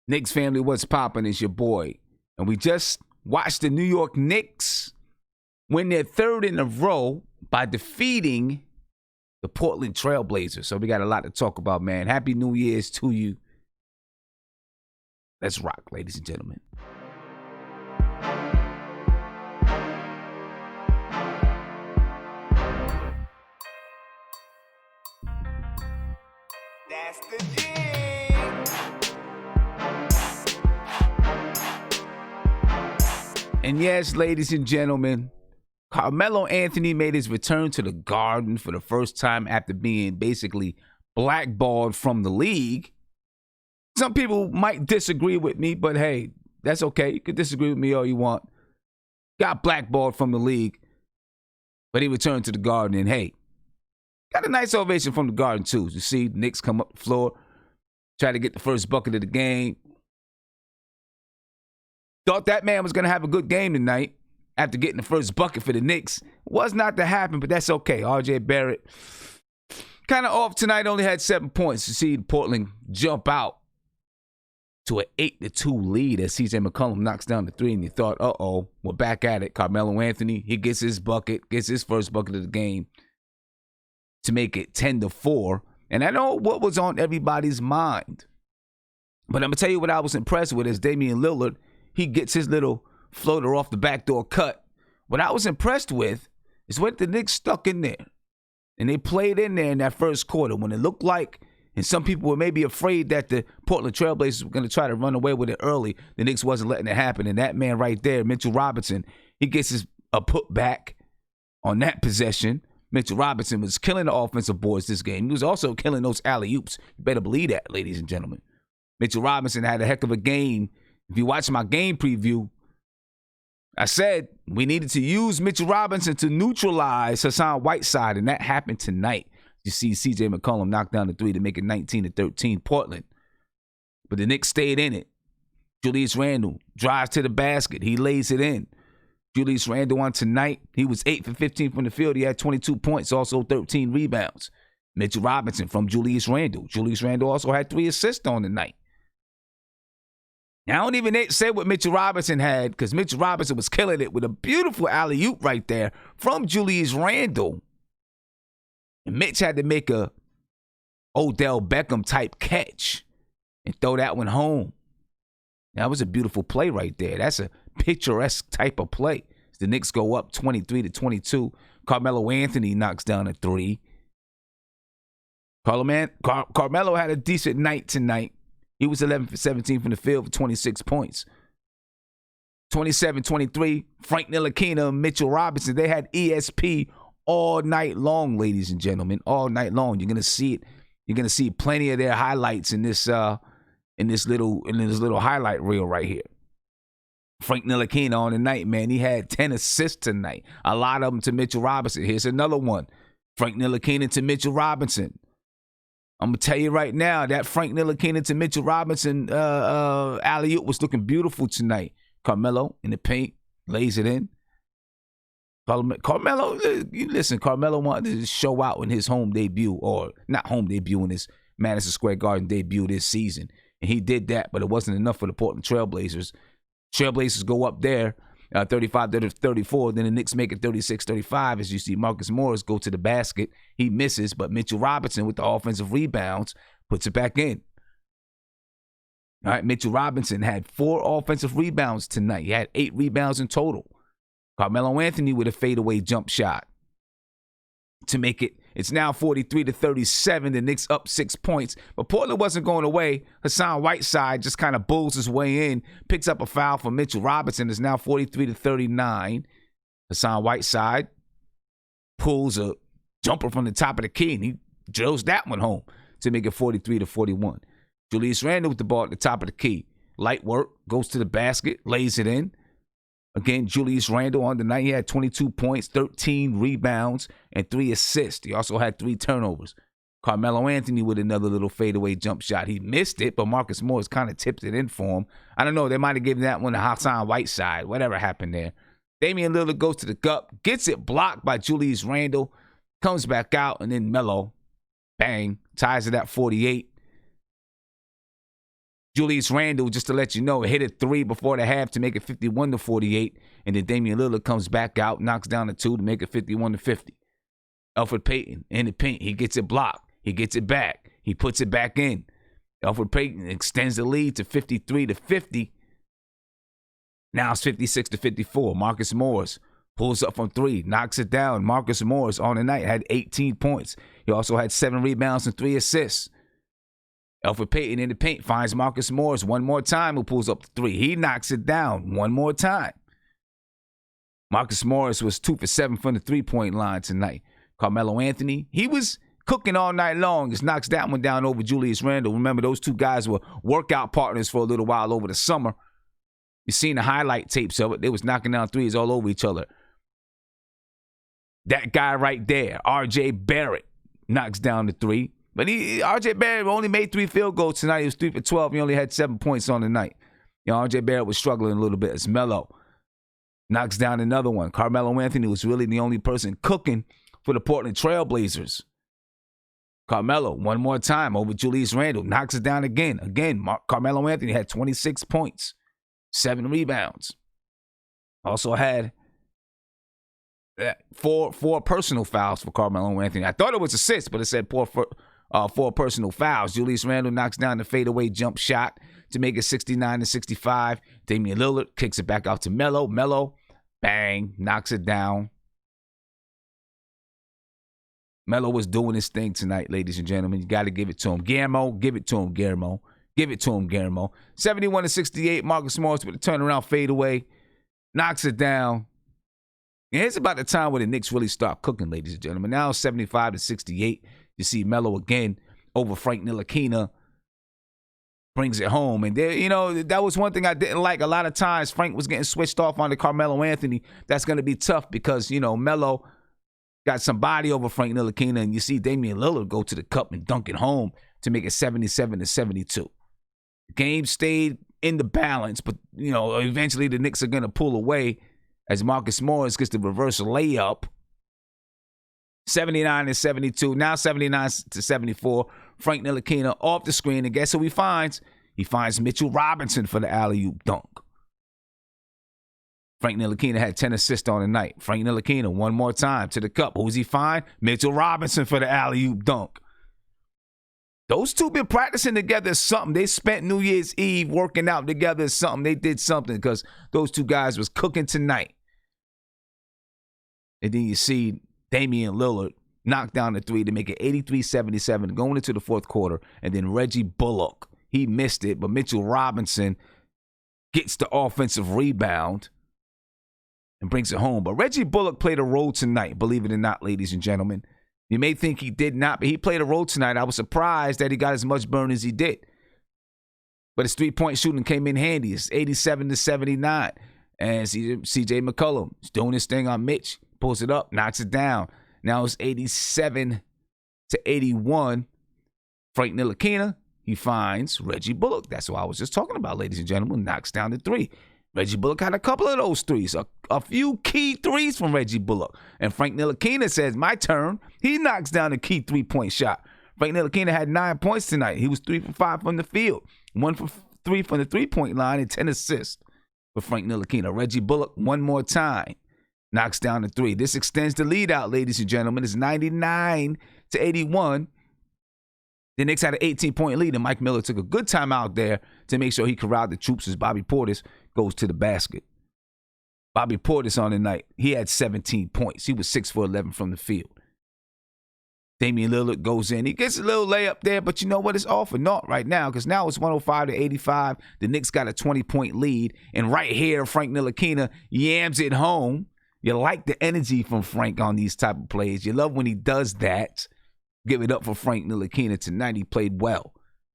Knicks family, what's poppin'? It's your boy. And we just watched the New York Knicks win their third in a row by defeating the Portland Trailblazers. So we got a lot to talk about, man. Happy New Year's to you. Let's rock, ladies and gentlemen. That's the G. And yes, ladies and gentlemen, Carmelo Anthony made his return to the Garden for the first time after being basically blackballed from the league. Some people might disagree with me, but hey, that's okay. You can disagree with me all you want. Got blackballed from the league, but he returned to the Garden, and hey, got a nice ovation from the Garden too. You see, the Knicks come up the floor, try to get the first bucket of the game. Thought that man was going to have a good game tonight after getting the first bucket for the Knicks. Was not to happen, but that's okay. RJ Barrett kind of off tonight, only had 7 points. You see Portland jump out to an 8-2 lead as CJ McCollum knocks down the three, and you thought, uh-oh, we're back at it. Carmelo Anthony, he gets his bucket, gets his first bucket of the game to make it 10-4. And I know what was on everybody's mind, but I'm going to tell you what I was impressed with is Damyean Lillard. He gets his little floater off the backdoor cut. What I was impressed with is what the Knicks stuck in there. And they played in there in that first quarter when it looked like, and some people were maybe afraid that the Portland Trailblazers were going to try to run away with it early. The Knicks wasn't letting it happen. And that man right there, Mitchell Robinson, he gets a putback on that possession. Mitchell Robinson was killing the offensive boards this game. He was also killing those alley-oops. You better believe that, ladies and gentlemen. Mitchell Robinson had a heck of a game. If you watch my game preview, I said we needed to use Mitchell Robinson to neutralize Hassan Whiteside, and that happened tonight. You see CJ McCollum knock down the three to make it 19-13 Portland. But the Knicks stayed in it. Julius Randle drives to the basket. He lays it in. Julius Randle on tonight, he was 8 for 15 from the field. He had 22 points, also 13 rebounds. Mitchell Robinson from Julius Randle. Julius Randle also had 3 assists on the night. Now, I don't even say what Mitchell Robinson had because Mitchell Robinson was killing it with a beautiful alley-oop right there from Julius Randle. And Mitch had to make a Odell Beckham-type catch and throw that one home. That was a beautiful play right there. That's a picturesque type of play. The Knicks go up 23-22. Carmelo Anthony knocks down a three. Carmelo had a decent night tonight. He was 11 for 17 from the field for 26 points. 27-23, Frank Ntilikina, Mitchell Robinson. They had ESP all night long, ladies and gentlemen, all night long. You're gonna see it. You're gonna see plenty of their highlights in this little highlight reel right here. Frank Ntilikina on the night, man. He had 10 assists tonight. A lot of them to Mitchell Robinson. Here's another one. Frank Ntilikina to Mitchell Robinson. I'm going to tell you right now, that Frank Ntilikina to Mitchell Robinson alley-oop was looking beautiful tonight. Carmelo in the paint, lays it in. Carmelo, listen, Carmelo wanted to show out in his home debut, or not home debut, in his Madison Square Garden debut this season. And he did that, but it wasn't enough for the Portland Trailblazers. Trailblazers go up there, 35-34. Then the Knicks make it 36-35 as you see Marcus Morris go to the basket. He misses, but Mitchell Robinson with the offensive rebounds puts it back in. All right, Mitchell Robinson had 4 offensive rebounds tonight. He had 8 rebounds in total. Carmelo Anthony with a fadeaway jump shot to make it. It's now 43-37. The Knicks up 6 points. But Portland wasn't going away. Hassan Whiteside just kind of bulls his way in, picks up a foul from Mitchell Robinson. It's now 43-39. Hassan Whiteside pulls a jumper from the top of the key, and he drills that one home to make it 43-41. Julius Randle with the ball at the top of the key. Light work, goes to the basket, lays it in. Again, Julius Randle on the night, he had 22 points, 13 rebounds, and 3 assists. He also had 3 turnovers. Carmelo Anthony with another little fadeaway jump shot. He missed it, but Marcus Morris kind of tipped it in for him. I don't know. They might have given that one to Hassan Whiteside. Whatever happened there. Damyean Lillard goes to the cup, gets it blocked by Julius Randle, comes back out, and then Melo, bang, ties it at 48. Julius Randle, just to let you know, hit a 3 before the half to make it 51-48. And then Damian Lillard comes back out, knocks down a 2 to make it 51-50. Elfrid Payton in the paint. He gets it blocked. He gets it back. He puts it back in. Elfrid Payton extends the lead to 53-50. Now it's 56-54. Marcus Morris pulls up from 3, knocks it down. Marcus Morris on the night had 18 points. He also had 7 rebounds and 3 assists. Elfrid Payton in the paint finds Marcus Morris one more time, who pulls up the 3. He knocks it down one more time. Marcus Morris was 2 for 7 from the three-point line tonight. Carmelo Anthony, he was cooking all night long. Just knocks that one down over Julius Randle. Remember, those two guys were workout partners for a little while over the summer. You've seen the highlight tapes of it. They was knocking down threes all over each other. That guy right there, R.J. Barrett, knocks down the 3. But R.J. Barrett only made 3 field goals tonight. He was 3 for 12. He only had 7 points on the night. R.J. Barrett was struggling a little bit. It's Melo. Knocks down another one. Carmelo Anthony was really the only person cooking for the Portland Trailblazers. Carmelo, one more time over Julius Randle. Knocks it down again. Carmelo Anthony had 26 points, 7 rebounds. Also had 4 personal fouls for Carmelo Anthony. I thought it was assists, but it said 4 personal fouls. Julius Randle knocks down the fadeaway jump shot to make it 69-65. Damian Lillard kicks it back out to Melo. Melo, bang, knocks it down. Melo was doing his thing tonight, ladies and gentlemen. You got to give it to him. Guillermo, give it to him, Guillermo. Give it to him, Guillermo. 71-68, Marcus Morris with a turnaround fadeaway. Knocks it down. And it's about the time where the Knicks really start cooking, ladies and gentlemen. Now 75-68. You see Melo again over Frank Ntilikina. Brings it home. And there, that was one thing I didn't like. A lot of times Frank was getting switched off on the Carmelo Anthony. That's going to be tough because, Melo got some body over Frank Ntilikina, and you see Damian Lillard go to the cup and dunk it home to make it 77-72. The game stayed in the balance, but, eventually the Knicks are going to pull away as Marcus Morris gets the reverse layup. 79-72, now 79-74. Frank Ntilikina off the screen, and guess who he finds? He finds Mitchell Robinson for the alley-oop dunk. Frank Ntilikina had 10 assists on the night. Frank Ntilikina one more time to the cup. Who's he find? Mitchell Robinson for the alley-oop dunk. Those two been practicing together something. They spent New Year's Eve working out together something. They did something because those two guys was cooking tonight. And then you see Damyean Lillard knock down the 3 to make it 83-77 going into the fourth quarter. And then Reggie Bullock, he missed it, but Mitchell Robinson gets the offensive rebound and brings it home. But Reggie Bullock played a role tonight, believe it or not, ladies and gentlemen. You may think he did not, but he played a role tonight. I was surprised that he got as much burn as he did. But his three-point shooting came in handy. It's 87-79. And C.J. McCollum is doing his thing on Mitch. Pulls it up, knocks it down. Now it's 87-81. Frank Ntilikina, he finds Reggie Bullock. That's what I was just talking about, ladies and gentlemen. Knocks down the 3. Reggie Bullock had a couple of those threes, a few key threes from Reggie Bullock. And Frank Ntilikina says, my turn. He knocks down a key three-point shot. Frank Ntilikina had 9 points tonight. He was 3 for 5 from the field, 1 for 3 from the three-point line, and 10 assists for Frank Ntilikina. Reggie Bullock, one more time, knocks down the 3. This extends the lead out, ladies and gentlemen. It's 99-81. The Knicks had an 18-point lead, and Mike Miller took a good time out there to make sure he corralled the troops as Bobby Portis goes to the basket. Bobby Portis on the night, he had 17 points. He was 6 for 11 from the field. Damian Lillard goes in. He gets a little layup there, but you know what? It's all for naught right now because now it's 105-85. The Knicks got a 20-point lead, and right here, Frank Ntilikina yams it home. You like the energy from Frank on these type of plays. You love when he does that. Give it up for Frank Ntilikina tonight. He played well.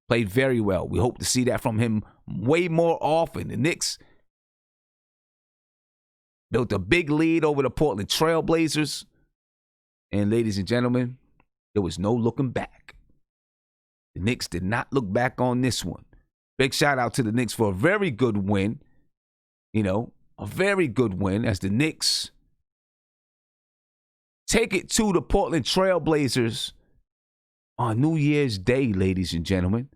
Played very well. We hope to see that from him way more often. The Knicks built a big lead over the Portland Trailblazers. And ladies and gentlemen, there was no looking back. The Knicks did not look back on this one. Big shout out to the Knicks for a very good win. A very good win as the Knicks take it to the Portland Trailblazers on New Year's Day, ladies and gentlemen.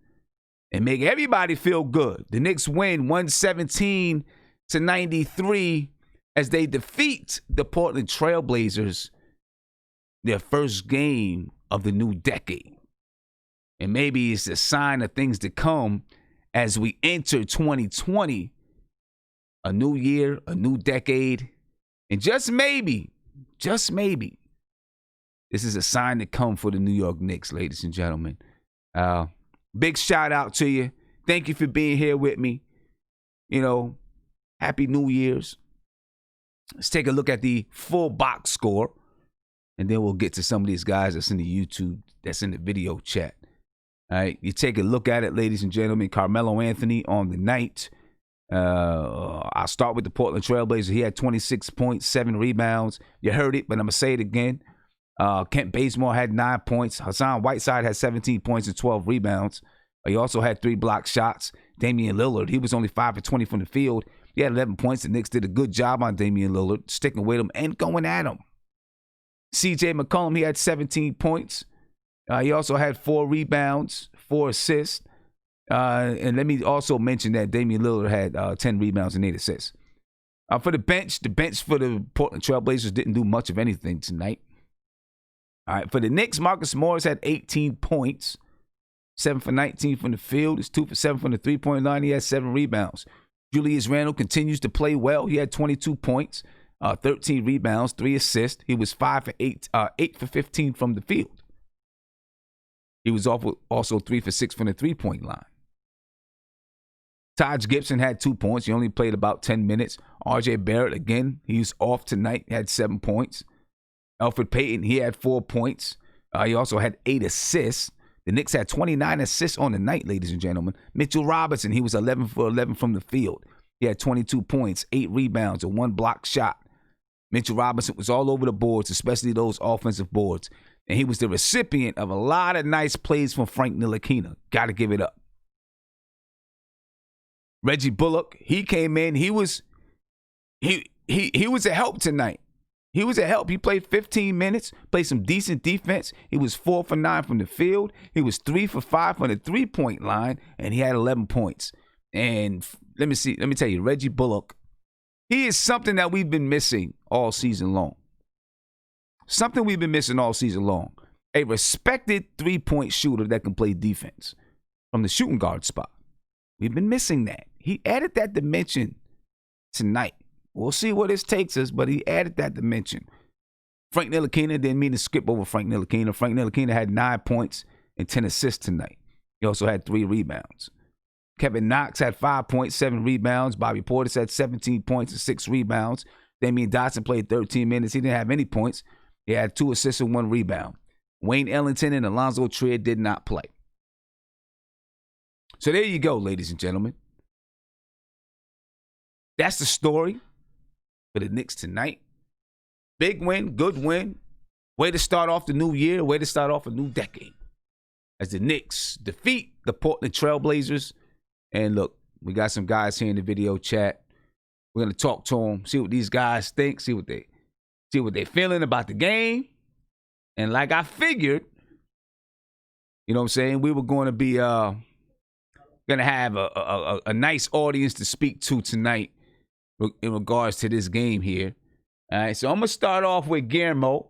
and make everybody feel good. The Knicks win 117-93 as they defeat the Portland Trailblazers, their first game of the new decade. And maybe it's a sign of things to come as we enter 2020, a new year, a new decade. And just maybe, this is a sign to come for the New York Knicks, ladies and gentlemen. Big shout out to you. Thank you for being here with me. Happy New Year's. Let's take a look at the full box score, and then we'll get to some of these guys that's in the YouTube, that's in the video chat. All right, you take a look at it, ladies and gentlemen. Carmelo Anthony on the night. I'll start with the Portland Trailblazers. He had 26 points, 7 rebounds. You heard it, but I'm going to say it again. Kent Bazemore had 9 points. Hassan Whiteside had 17 points and 12 rebounds. He also had 3 blocked shots. Damian Lillard, he was only 5 for 20 from the field. He had 11 points. The Knicks did a good job on Damian Lillard, sticking with him and going at him. CJ McCollum, he had 17 points. He also had 4 rebounds, 4 assists. And let me also mention that Damian Lillard had 10 rebounds and 8 assists. For the bench for the Portland Trailblazers didn't do much of anything tonight. All right, for the Knicks, Marcus Morris had 18 points, 7 for 19 from the field. He's 2 for 7 from the three-point line. He had 7 rebounds. Julius Randle continues to play well. He had 22 points, 13 rebounds, 3 assists. He was 5 for 8 for 15 from the field. He was also 3 for 6 from the three-point line. Taj Gibson had 2 points. He only played about 10 minutes. RJ Barrett, again, he was off tonight. He had 7 points. Elfrid Payton, he had 4 points. He also had 8 assists. The Knicks had 29 assists on the night, ladies and gentlemen. Mitchell Robinson, he was 11 for 11 from the field. He had 22 points, 8 rebounds, and 1 blocked shot. Mitchell Robinson was all over the boards, especially those offensive boards. And he was the recipient of a lot of nice plays from Frank Ntilikina. Got to give it up. Reggie Bullock, he came in. He was a help tonight. He was a help. He played 15 minutes, played some decent defense. He was 4 for 9 from the field. He was 3 for 5 from the three-point line, and he had 11 points. And let me tell you, Reggie Bullock, he is something that we've been missing all season long. Something we've been missing all season long. A respected three-point shooter that can play defense from the shooting guard spot. We've been missing that. He added that dimension tonight. We'll see where this takes us, but he added that dimension. Frank Ntilikina, didn't mean to skip over Frank Ntilikina. Frank Ntilikina had 9 points and 10 assists tonight. He also had 3 rebounds. Kevin Knox had 5 points, 7 rebounds. Bobby Portis had 17 points and 6 rebounds. Damyean Dotson played 13 minutes. He didn't have any points. He had 2 assists and 1 rebound. Wayne Ellington and Alonzo Trier did not play. So there you go, ladies and gentlemen. That's the story for the Knicks tonight. Big win, good win. Way to start off the new year, way to start off a new decade. As the Knicks defeat the Portland Trailblazers. And look, we got some guys here in the video chat. We're going to talk to them, see what these guys think, see what they're feeling about the game. And like I figured, you know what I'm saying, we were going to be going to have a nice audience to speak to tonight in regards to this game here. All right, so I'm going to start off with Guillermo.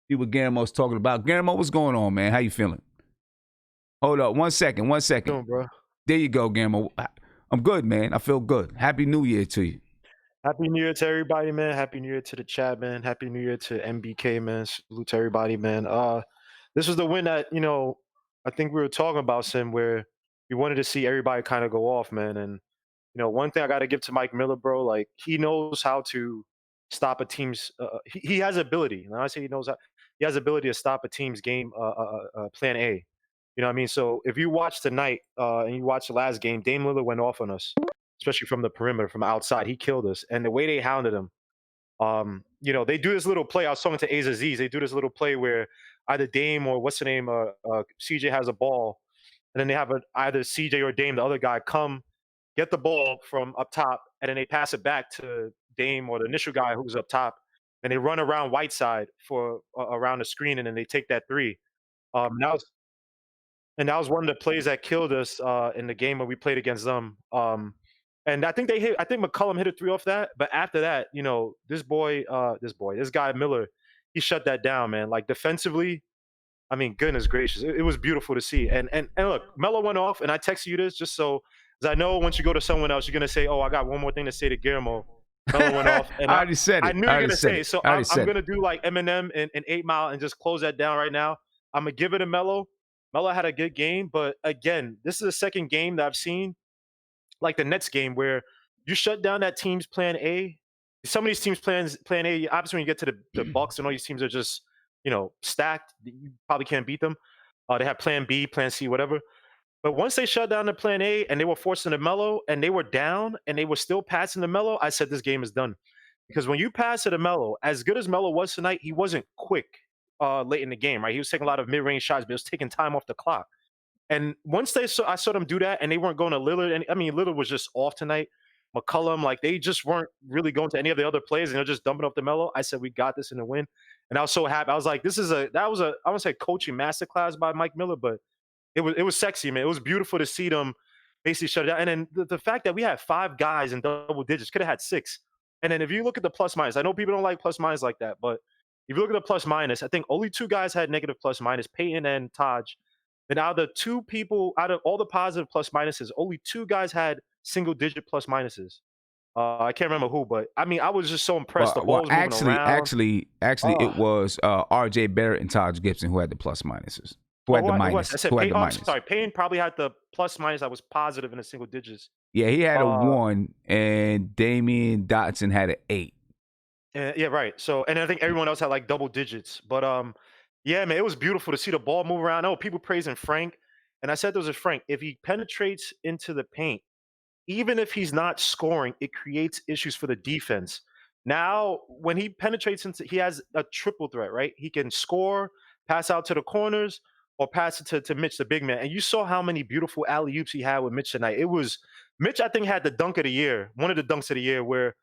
See what Guillermo's talking about. Guillermo, what's going on, man? How you feeling? Hold up, one second. Doing, bro? There you go, Guillermo. I'm good, man. I feel good. Happy New Year to you. Happy New Year to everybody, man. Happy New Year to the chat, man. Happy New Year to MBK, man. Salute to everybody, man. This was the win that, I think we were talking about, Sim, where we wanted to see everybody kind of go off, man. And, one thing I got to give to Mike Miller, bro, like, he knows how to stop a team's he has ability. And I say he has ability to stop a team's game plan A. You know what I mean? So if you watch tonight and you watch the last game, Dame Lillard went off on us, especially from the perimeter, from outside. He killed us. And the way they hounded him, they do this little play. I was talking to Aziz. They do this little play where either Dame or what's the name, CJ has a ball, and then they have either CJ or Dame, the other guy, come get the ball from up top, and then they pass it back to Dame or the initial guy who's up top, and they run around Whiteside for around the screen, and then they take that three. Now and that was one of the plays that killed us in the game when we played against them. And I think I think McCollum hit a three off that, but after that, this guy Miller, he shut that down, man. Like defensively, I mean, goodness gracious, it was beautiful to see. And look, Melo went off, and I texted you this just so, because I know once you go to someone else, you're gonna say, "Oh, I got one more thing to say to Guillermo." Melo went off, and I already said it. I knew you were gonna say it. So I'm gonna do like Eminem and 8 Mile and just close that down right now. I'm gonna give it to Melo. Melo had a good game, but again, this is the second game that I've seen, like the Nets game, where you shut down that team's plan A. Some of these teams plan A. Obviously, when you get to the Bucks and all these teams are just stacked, you probably can't beat them. They have plan B, plan C, whatever. But once they shut down the plan A and they were forcing the Melo and they were down and they were still passing the Melo, I said this game is done. Because when you pass to the Melo, as good as Melo was tonight, he wasn't quick late in the game, right? He was taking a lot of mid-range shots, but it was taking time off the clock. And once I saw them do that, and they weren't going to Lillard. And I mean, Lillard was just off tonight. McCollum, like they just weren't really going to any of the other plays, and they're just dumping off the Melo. I said we got this in the win, and I was so happy. I was like, I wouldn't say coaching masterclass by Mike Miller, but it was sexy, man. It was beautiful to see them basically shut it down. And then the fact that we had 5 guys in double digits, could have had 6. And then if you look at the plus minus, I know people don't like plus minus like that, but if you look at the plus minus, I think only 2 guys had negative plus minus, Peyton and Taj. And out of all the positive plus minuses, only 2 guys had single digit plus minuses. I can't remember who, but I mean, I was just so impressed. The ball was moving around. Actually, it was R.J. Barrett and Taj Gibson who had the plus minuses. Who had the minus? I said Payne, I'm sorry, Payne probably had the plus minus that was positive in the single digits. Yeah, he had a 1, and Damyean Dotson had an 8. Yeah, right. So, and I think everyone else had like double digits. But yeah, man, it was beautiful to see the ball move around. Oh, people praising Frank, and I said there was a Frank. If he penetrates into the paint, even if he's not scoring, it creates issues for the defense. Now, when he penetrates he has a triple threat, right? He can score, pass out to the corners, or pass it to Mitch, the big man. And you saw how many beautiful alley-oops he had with Mitch tonight. Mitch, I think, had the dunk of the year, one of the dunks of the year, where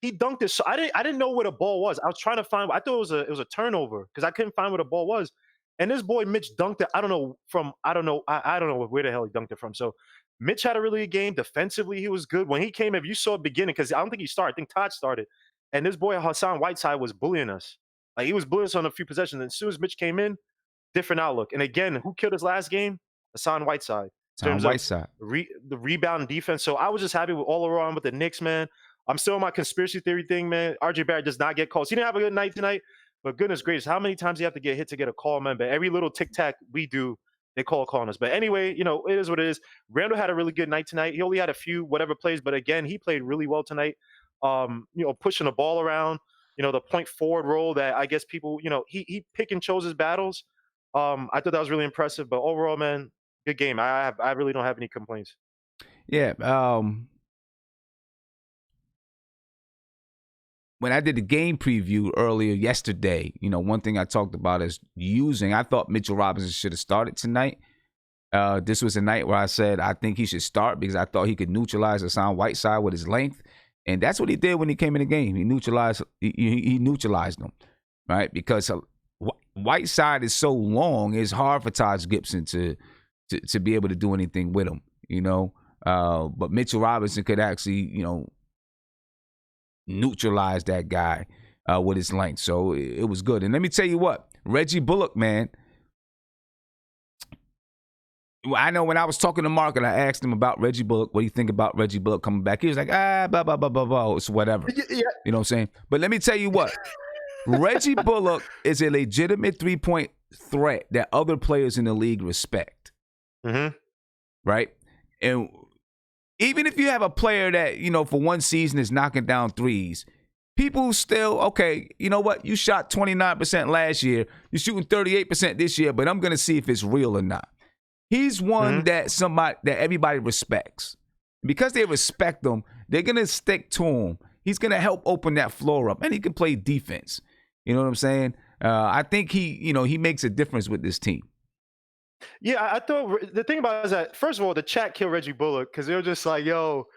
he dunked it. So I didn't know where the ball was. I was trying to find. I thought it was a turnover because I couldn't find where the ball was. And this boy Mitch dunked it. I don't know where the hell he dunked it from. So Mitch had a really good game. Defensively, he was good. When he came, if you saw it beginning, because I don't think he started. I think Todd started. And this boy Hassan Whiteside was bullying us. Like he was bullying us on a few possessions. And as soon as Mitch came in, different outlook. And again, who killed his last game? Hassan Whiteside. In terms of the rebound and defense. So I was just happy with all around with the Knicks, man. I'm still on my conspiracy theory thing, man. RJ Barrett does not get calls. He didn't have a good night tonight, but goodness gracious, how many times do you have to get hit to get a call, man? But every little tic-tac we do, they call on us. But anyway, it is what it is. Randall had a really good night tonight. He only had a few whatever plays, but again, he played really well tonight. Pushing the ball around, the point forward role that I guess people, he pick and chose his battles. I thought that was really impressive. But overall, man, good game. I really don't have any complaints. Yeah. When I did the game preview earlier yesterday, one thing I talked about is I thought Mitchell Robinson should have started tonight. This was a night where I said I think he should start because I thought he could neutralize Hassan Whiteside with his length. And that's what he did when he came in the game. He neutralized him, right? Because Whiteside is so long, it's hard for Taj Gibson to be able to do anything with him, But Mitchell Robinson could actually, neutralize that guy with his length. So it was good. And let me tell you what, Reggie Bullock, man. I know when I was talking to Marc and I asked him about Reggie Bullock, what do you think about Reggie Bullock coming back? He was like, blah, blah, blah, blah, blah. It's whatever. Yeah. You know what I'm saying? But let me tell you what, Reggie Bullock is a legitimate 3-point threat that other players in the league respect. Mm-hmm. Right? And even if you have a player that, for one season is knocking down threes, people still, okay, you know what? You shot 29% last year. You're shooting 38% this year, but I'm going to see if it's real or not. He's one that everybody respects. Because they respect him, they're going to stick to him. He's going to help open that floor up, and he can play defense. You know what I'm saying? I think he makes a difference with this team. Yeah, I thought the thing about it is that, first of all, the chat killed Reggie Bullock because they were just like, yo,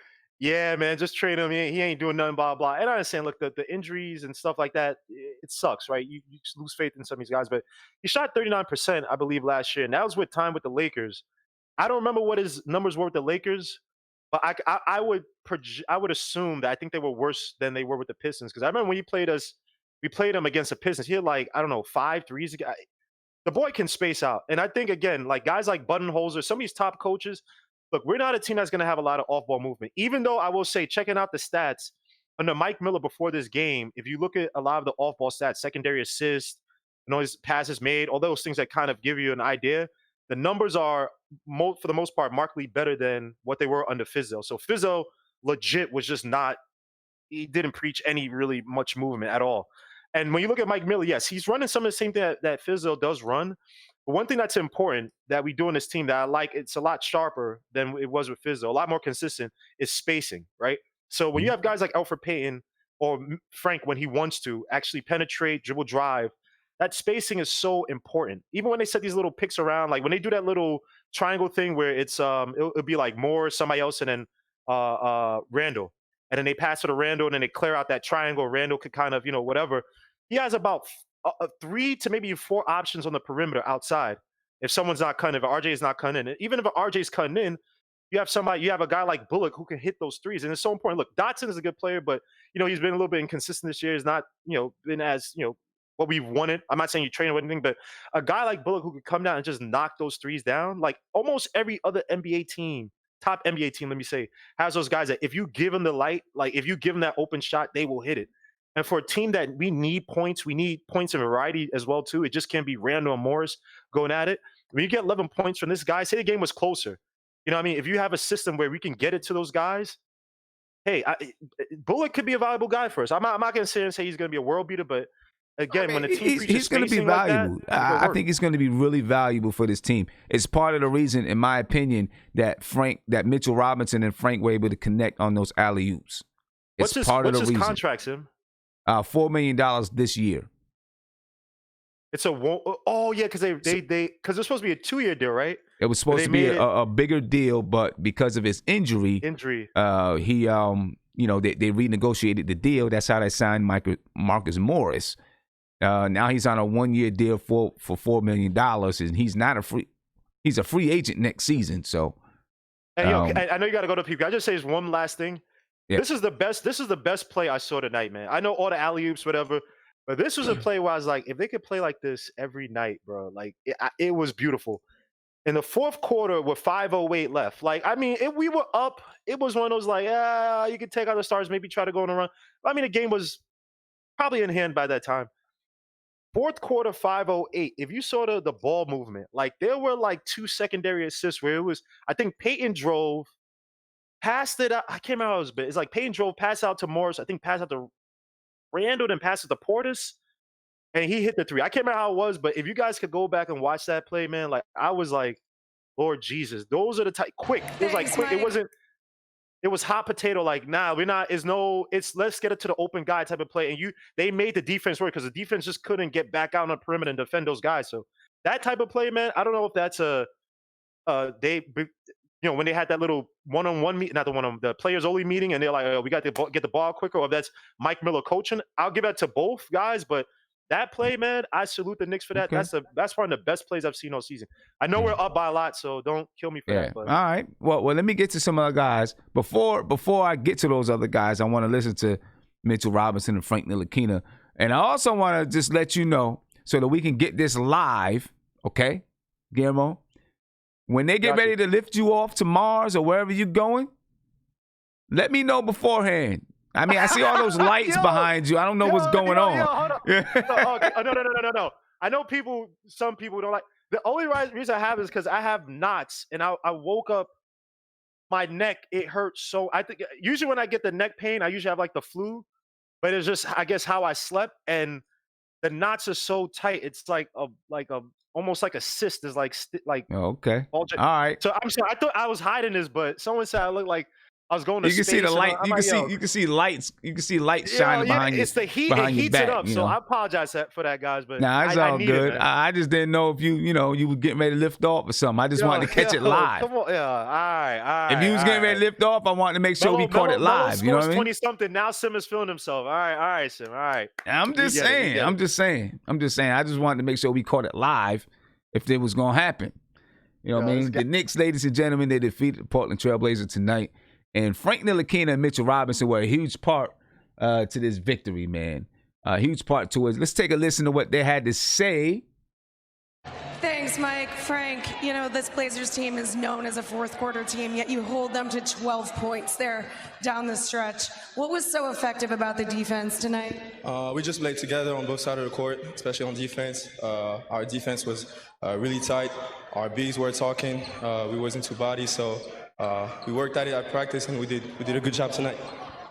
Yeah, man, just trade him. He ain't doing nothing, blah blah. And I understand. Look, the injuries and stuff like that, it sucks, right? You just lose faith in some of these guys. But he shot 39%, I believe, last year, and that was with time with the Lakers. I don't remember what his numbers were with the Lakers, but I would I would assume that I think they were worse than they were with the Pistons because I remember when he played us, we played him against the Pistons. He had like I don't know 5 threes. The boy can space out, and I think again, like guys like Budenholzer, some of these top coaches. Look, we're not a team that's going to have a lot of off-ball movement. Even though I will say, checking out the stats under Mike Miller before this game, if you look at a lot of the off-ball stats, secondary assists, all his passes made, all those things that kind of give you an idea, the numbers are for the most part markedly better than what they were under Fizzo. So Fizzo legit was just not. He didn't preach any really much movement at all. And when you look at Mike Miller, yes, he's running some of the same thing that Fizzo does run. But one thing that's important that we do in this team that I like, it's a lot sharper than it was with Fizzo, a lot more consistent, is spacing, right? So when you have guys like Alfred Payton or Frank, when he wants to actually penetrate, dribble, drive, that spacing is so important. Even when they set these little picks around, like when they do that little triangle thing where it'll be like Moore, somebody else, and then Randall. And then they pass to Randall, and then they clear out that triangle. Randall could kind of, whatever. He has about 3 to maybe 4 options on the perimeter outside. If someone's not cutting, if RJ is not cutting in, and even if RJ's cutting in, you have a guy like Bullock who can hit those threes, and it's so important. Look, Dotson is a good player, but he's been a little bit inconsistent this year. He's not been as what we've wanted. I'm not saying you train or anything, but a guy like Bullock who could come down and just knock those threes down, like almost every other NBA team, top NBA team, let me say, has those guys that if you give them the light, like if you give them that open shot, they will hit it. And for a team that we need points in variety as well too. It just can't be Randall and Morris going at it. When you get 11 points from this guy, say the game was closer. You know what I mean? If you have a system where we can get it to those guys, hey, Bullock could be a valuable guy for us. I'm not going to sit and say he's going to be a world beater, but again, when the team he's going to be valuable. Like I think he's going to be really valuable for this team. It's part of the reason, in my opinion, that Mitchell Robinson and Frank were able to connect on those alley oops. What's his contract, Sim? $4 million this year. It's because because it's supposed to be a 2-year deal, right? It was supposed to be a bigger deal, but because of his injury, he they renegotiated the deal. That's how they signed Marcus Morris. Now he's on a 1-year deal for $4 million, and he's a free agent next season. So, I know you got to go to people. I just say one last thing. Yeah. This is the best play I saw tonight, man. I know all the alley oops, whatever, but this was a play where I was like, if they could play like this every night, bro, like it was beautiful. In the fourth quarter with 5:08 left, like I mean, we were up. It was one of those like, you could take out the stars, maybe try to go on a run. I mean, the game was probably in hand by that time. Fourth quarter, 5:08. If you saw the ball movement, like there were like 2 secondary assists where it was, I think Peyton drove, passed it out. I can't remember how it was, but it's like Peyton drove, passed out to Morris. I think passed out to Randall, then passed it to Portis, and he hit the 3. I can't remember how it was, but if you guys could go back and watch that play, man, like I was like, Lord Jesus, those are the quick. It was like quick. It wasn't. It was hot potato. Like, nah, we're not. It's let's get it to the open guy type of play. And they made the defense work because the defense just couldn't get back out on the perimeter and defend those guys. So that type of play, man, I don't know if that's when they had that little one-on-one meeting, not the players only meeting, and they're like, we got to get the ball quicker, or if that's Mike Miller coaching. I'll give that to both guys, but that play, man, I salute the Knicks for that. Okay. That's one of the best plays I've seen all season. I know we're up by a lot, so don't kill me for that. But. All right. Well, let me get to some other guys. Before I get to those other guys, I want to listen to Mitchell Robinson and Frank Ntilikina. And I also want to just let you know so that we can get this live, okay, Guillermo? When they get ready to lift you off to Mars or wherever you're going, let me know beforehand. I mean, I see all those lights behind you. I don't know what's going on. Hold on. No. I know some people don't like. The only reason I have is because I have knots, and I woke up, my neck, it hurts so. I think usually when I get the neck pain, I usually have like the flu, but it's just, I guess, how I slept, and the knots are so tight. It's like almost like a cyst is like okay. All right. So I'm sorry. I thought I was hiding this, but someone said I look like I was going to You can space. see the light. I'm You like, can see. yo, You can see lights. You can see lights yeah, shining yeah, behind you. it's the heat. It Behind your heats back, it up. you So know? I apologize for that, guys. But Nah, it's I all need good. it, man. I just didn't know if you were getting ready to lift off or something. I just wanted to catch it live. Come on, yeah, all right. If you was getting ready to lift off, I wanted to make sure we caught it Melo live. You know scores what I mean? 20 something. Now Sim is feeling himself. All right, Sim. All right. I'm just get it, saying. get I'm it. just saying. I'm just saying. I just wanted to make sure we caught it live if it was gonna happen. You know what I mean? The Knicks, ladies and gentlemen, they defeated the Portland Trailblazers tonight. And Frank Ntilikina and Mitchell Robinson were a huge part to this victory, man. A huge part to it. Let's take a listen to what they had to say. Thanks, Mike. Frank, you know, this Blazers team is known as a fourth quarter team, yet you hold them to 12 points there down the stretch. What was so effective about the defense tonight? We just played together on both sides of the court, especially on defense. Our defense was really tight. Our bigs were talking. We wasn't two bodies, so we worked at it at practice, and we did a good job tonight.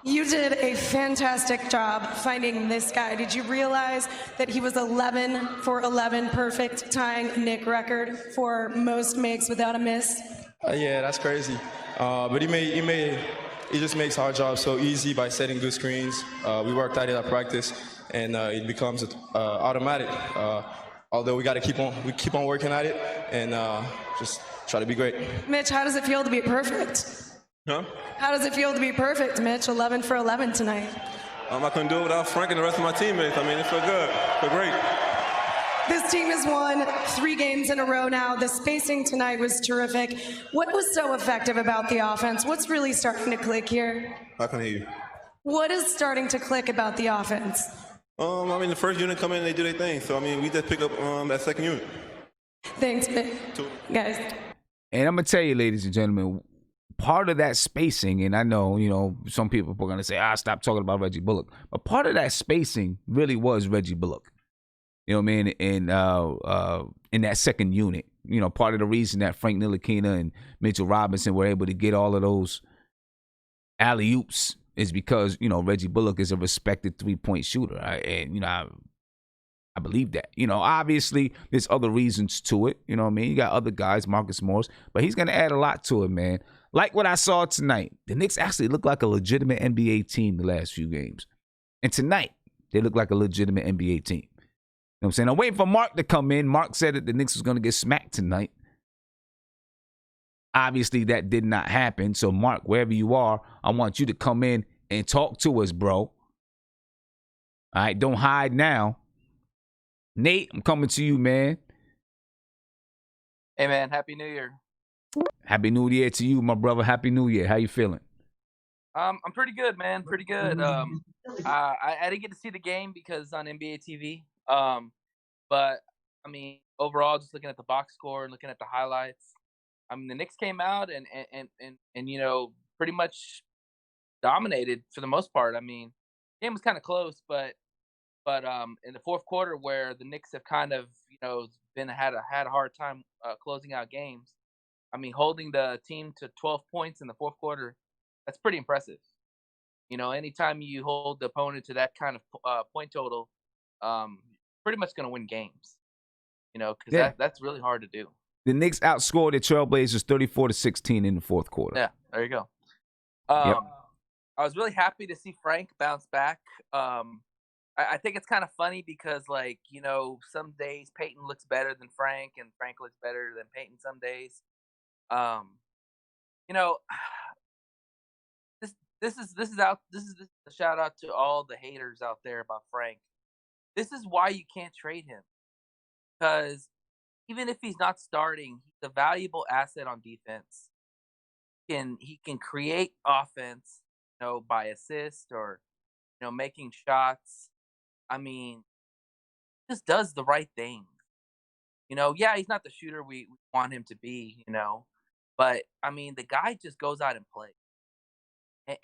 You did a fantastic job finding this guy. Did you realize that he was 11 for 11 perfect, tying Knick record for most makes without a miss? Yeah, that's crazy. But he just makes our job so easy by setting good screens. We worked at it at practice, and it becomes automatic. Although we got to keep on working at it and just try to be great. Mitch, how does it feel to be perfect? Huh? How does it feel to be perfect, Mitch? 11 for 11 tonight. I couldn't do it without Frank and the rest of my teammates. I mean, it felt good. It felt great. This team has won 3 games in a row now. The spacing tonight was terrific. What was so effective about the offense? What's really starting to click here? I can hear you. What is starting to click about the offense? I mean, the first unit come in and they do their thing. So, I mean, we just pick up that second unit. Thanks, guys. And I'm going to tell you, ladies and gentlemen, part of that spacing, and I know, you know, some people are going to say, stop talking about Reggie Bullock. But part of that spacing really was Reggie Bullock. You know what I mean? In that second unit. You know, part of the reason that Frank Ntilikina and Mitchell Robinson were able to get all of those alley-oops is because, you know, Reggie Bullock is a respected three-point shooter. I believe that. You know, obviously, there's other reasons to it. You know what I mean? You got other guys, Marcus Morris, but he's going to add a lot to it, man. Like what I saw tonight, the Knicks actually look like a legitimate NBA team the last few games. And tonight, they look like a legitimate NBA team. You know what I'm saying? I'm waiting for Marc to come in. Marc said that the Knicks was going to get smacked tonight. Obviously, that did not happen. So, Marc, wherever you are, I want you to come in and talk to us, bro. All right, don't hide now. Nate, I'm coming to you, man. Hey, man, Happy New Year. Happy New Year to you, my brother. Happy New Year. How you feeling? I'm pretty good, man. Pretty good. I didn't get to see the game because on NBA TV. But I mean, overall, just looking at the box score and looking at the highlights, I mean, the Knicks came out and you know, pretty much dominated for the most part. I mean, the game was kind of close, but in the fourth quarter, where the Knicks have kind of, you know, had a hard time closing out games. I mean, holding the team to 12 points in the fourth quarter, that's pretty impressive. You know, anytime you hold the opponent to that kind of point total, pretty much going to win games. You know, because that's really hard to do. The Knicks outscored the Trailblazers 34-16 in the fourth quarter. Yeah, there you go. Yep. I was really happy to see Frank bounce back. I think it's kind of funny because, like, you know, some days Peyton looks better than Frank, and Frank looks better than Peyton some days. You know, this is a shout out to all the haters out there about Frank. This is why you can't trade him, because even if he's not starting, he's a valuable asset on defense. He can create offense, you know, by assist or, you know, making shots. I mean, just does the right thing. You know, yeah, he's not the shooter we want him to be, you know, but I mean, the guy just goes out and plays,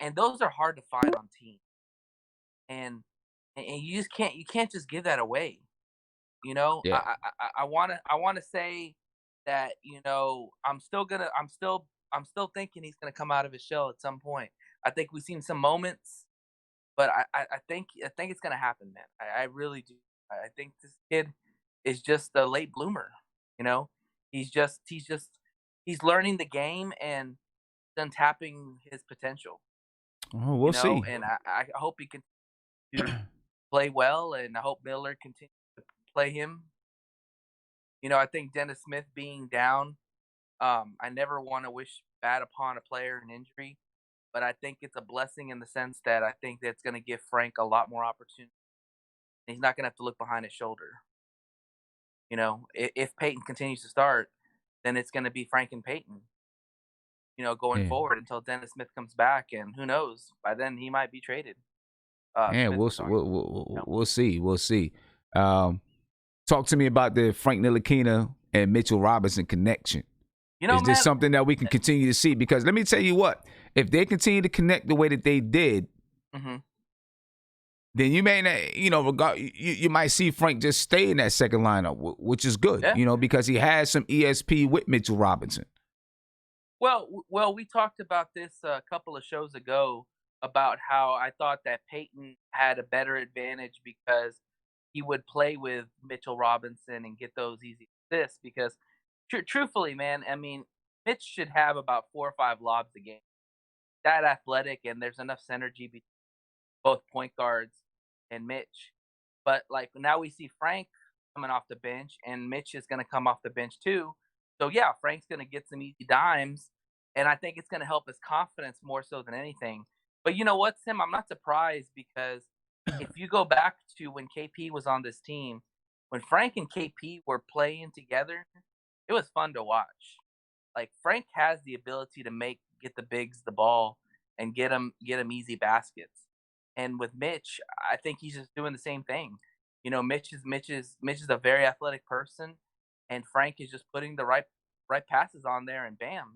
and those are hard to find on teams, and you can't just give that away. You know, Yeah. I wanna say that, you know, I'm still thinking he's gonna come out of his shell at some point. I think we've seen some moments, but I think it's gonna happen, man. I really do. I think this kid is just a late bloomer. You know, he's learning the game, and untapping his potential. Oh, we'll see. And I hope he can to play well, and I hope Miller continues to play him. I think Dennis Smith being down, I never want to wish bad upon a player an injury, but I think it's a blessing in the sense that I think that's going to give Frank a lot more opportunity. He's not going to have to look behind his shoulder. If Peyton continues to start, then it's going to be Frank and Peyton, going forward until Dennis Smith comes back, and who knows? By then he might be traded. We'll see. We'll see. Talk to me about the Frank Ntilikina and Mitchell Robinson connection. Is this something that we can continue to see? Because let me tell you what, if they continue to connect the way that they did, then you may not, you might see Frank just stay in that second lineup, which is good, because he has some ESP with Mitchell Robinson. Well, we talked about this a couple of shows ago about how I thought that Peyton had a better advantage because he would play with Mitchell Robinson and get those easy assists because truthfully, man, I mean, Mitch should have about 4 or 5 lobs a game. That athletic, and there's enough synergy between both point guards and Mitch. But like now we see Frank coming off the bench, and Mitch is going to come off the bench too. So yeah, Frank's going to get some easy dimes, and I think it's going to help his confidence more so than anything. But you know what, Tim? I'm not surprised because if you go back to when KP was on this team, when Frank and KP were playing together, it was fun to watch. Like Frank has the ability to get the bigs the ball and get them easy baskets. And with Mitch, I think he's just doing the same thing. Mitch is a very athletic person, and Frank is just putting the right passes on there, and bam,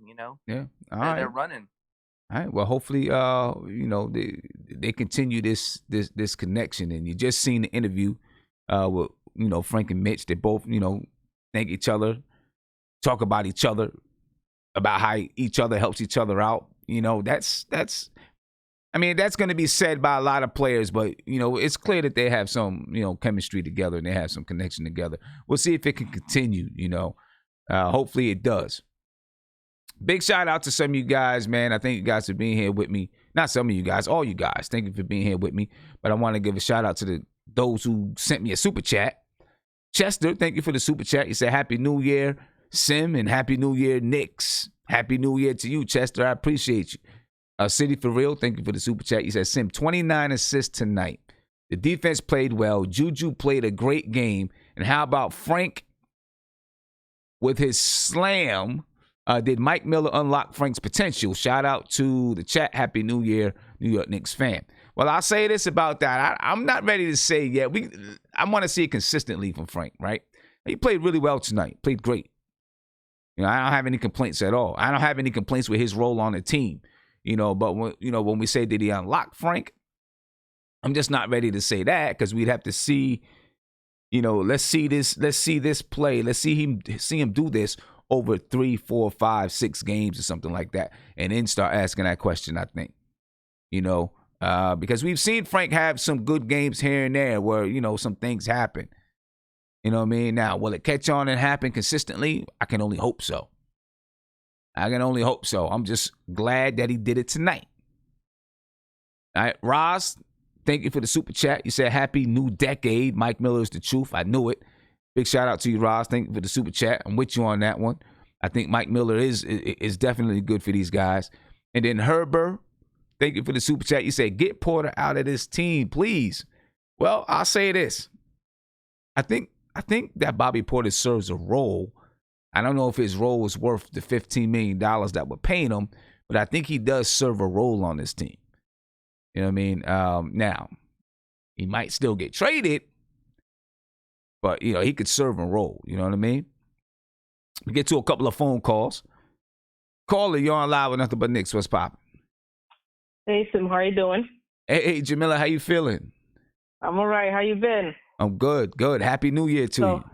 Yeah, they're running. All right. Well, hopefully, they continue this connection, and you just seen the interview with Frank and Mitch. They both thank each other, talk about each other, about how each other helps each other out. That's going to be said by a lot of players, but it's clear that they have some chemistry together and they have some connection together. We'll see if it can continue. Hopefully it does. Big shout out to some of you guys, man. I thank you guys for being here with me. Not some of you guys, all you guys. Thank you for being here with me. But I want to give a shout out to those who sent me a super chat. Chester, thank you for the super chat. You said Happy New Year, Sim, and Happy New Year, Knicks. Happy New Year to you, Chester. I appreciate you. City for Real, thank you for the super chat. You said Sim, 29 assists tonight. The defense played well. Juju played a great game. And how about Frank with his slam? Did Mike Miller unlock Frank's potential? Shout out to the chat. Happy New Year, New York Knicks fan. Well, I'll say this about that. I'm not ready to say yet. I want to see it consistently from Frank, right? He played really well tonight. Played great. I don't have any complaints at all. I don't have any complaints with his role on the team. But when we say did he unlock Frank, I'm just not ready to say that because we'd have to see. Let's see this play. Let's see him do this over 3, 4, 5, 6 games or something like that, and then start asking that question, I think. Because we've seen Frank have some good games here and there where, some things happen. You know what I mean? Now, will it catch on and happen consistently? I can only hope so. I'm just glad that he did it tonight. All right, Ross, thank you for the super chat. You said Happy New Decade. Mike Miller is the truth. I knew it. Big shout out to you, Ross. Thank you for the super chat. I'm with you on that one. I think Mike Miller is definitely good for these guys. And then Herber, thank you for the super chat. You said, get Porter out of this team, please. Well, I'll say this. I think that Bobby Porter serves a role. I don't know if his role is worth the $15 million that we're paying him, but I think he does serve a role on this team. You know what I mean? Now, he might still get traded, but, he could serve a role. You know what I mean? We get to a couple of phone calls. Caller, you're on live with Nothing But Knicks. What's poppin'? Hey, Sim. How you doing? Hey, Jamila, how you feeling? I'm all right. How you been? I'm good. Happy New Year to you.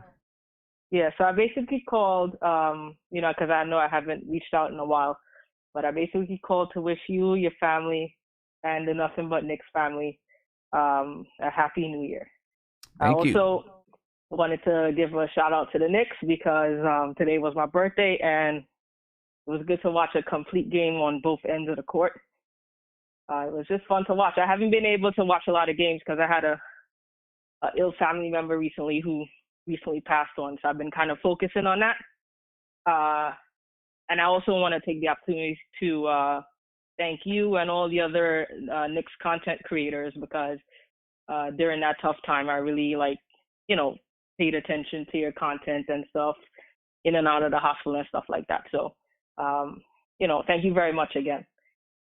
Yeah, so I basically called, because I know I haven't reached out in a while, but I basically called to wish you, your family, and the Nothing But Knicks family a Happy New Year. Thank you. I also wanted to give a shout out to the Knicks because today was my birthday, and It was good to watch a complete game on both ends of the court. It was just fun to watch. I haven't been able to watch a lot of games because I had a ill family member recently who recently passed on, so I've been kind of focusing on that. And I also want to take the opportunity to thank you and all the other Knicks content creators, because during that tough time, I really paid attention to your content and stuff in and out of the hospital and stuff like that. So, thank you very much again.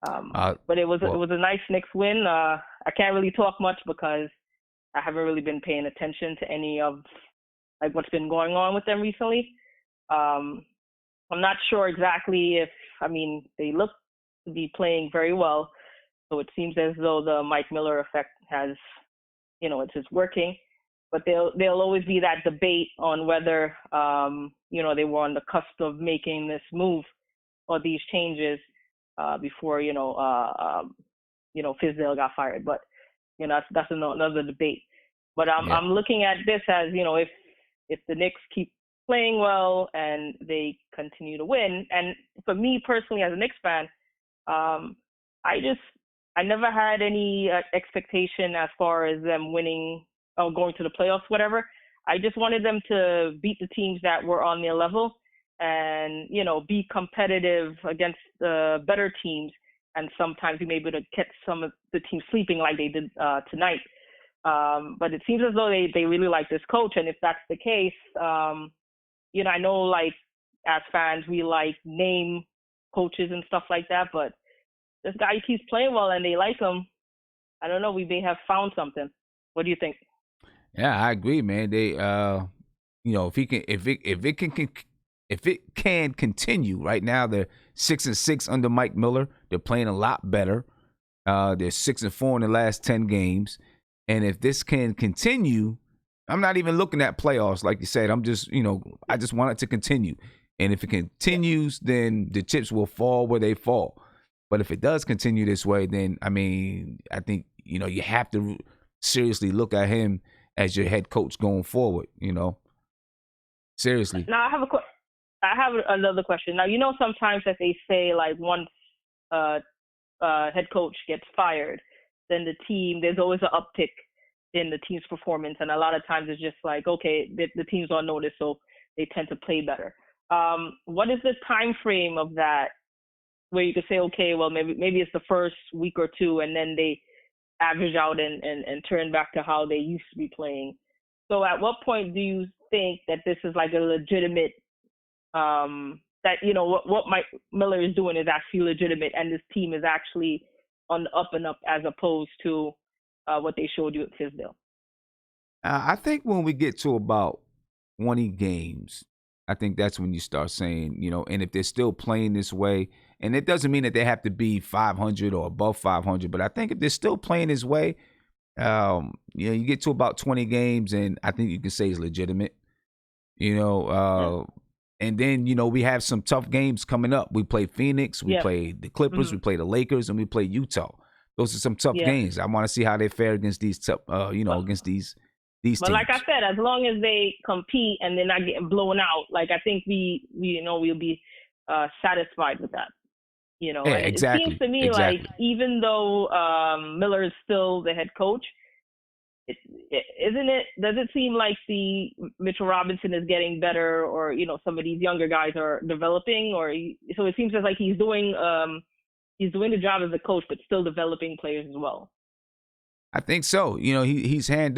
But it was a nice Knicks win. I can't really talk much because I haven't really been paying attention to any of what's been going on with them recently. I'm not sure exactly they look to be playing very well. So it seems as though the Mike Miller effect has, it's just working. But there'll always be that debate on whether, they were on the cusp of making this move or these changes before, Fizdale got fired. But, that's another debate. But I'm looking at this as, if the Knicks keep playing well and they continue to win. And for me personally, as a Knicks fan, I never had any expectation as far as them winning or going to the playoffs, whatever. I just wanted them to beat the teams that were on their level and, be competitive against the better teams. And sometimes we may be able to catch some of the teams sleeping like they did tonight. But it seems as though they really like this coach. And if that's the case, I know as fans, we name coaches and stuff like that, but this guy keeps playing well and they like him. I don't know. We may have found something. What do you think? Yeah, I agree, man. They, if it can continue right now, they're 6-6 under Mike Miller. They're playing a lot better. They're 6-4 in the last 10 games. And if this can continue, I'm not even looking at playoffs, like you said. I'm just, I just want it to continue. And if it continues, then the chips will fall where they fall. But if it does continue this way, then, I think, you have to seriously look at him as your head coach going forward, Seriously. Now, I have another question. Now, sometimes that they say, once head coach gets fired, then the team, there's always an uptick in the team's performance. And a lot of times it's just okay, the team's on notice, so they tend to play better. What is the time frame of that where you could say, okay, well, maybe it's the first week or two and then they average out and turn back to how they used to be playing? So at what point do you think that this is a legitimate, that, what Mike Miller is doing is actually legitimate and this team is actually on the up and up as opposed to what they showed you at Fizdale? I think when we get to about 20 games, I think that's when you start saying, and if they're still playing this way, and it doesn't mean that they have to be 500 or above 500, but I think if they're still playing this way, you get to about 20 games, and I think you can say it's legitimate, and then, we have some tough games coming up. We play Phoenix, we play the Clippers, we play the Lakers, and we play Utah. Those are some tough games. I want to see how they fare against these tough, against these teams. But like I said, as long as they compete and they're not getting blown out, I think we'll be satisfied with that. Yeah, exactly. It seems to me even though Miller is still the head coach, does it seem like the Mitchell Robinson is getting better, or some of these younger guys are developing, so it seems as he's doing the job as a coach, but still developing players as well. I think so. He's hands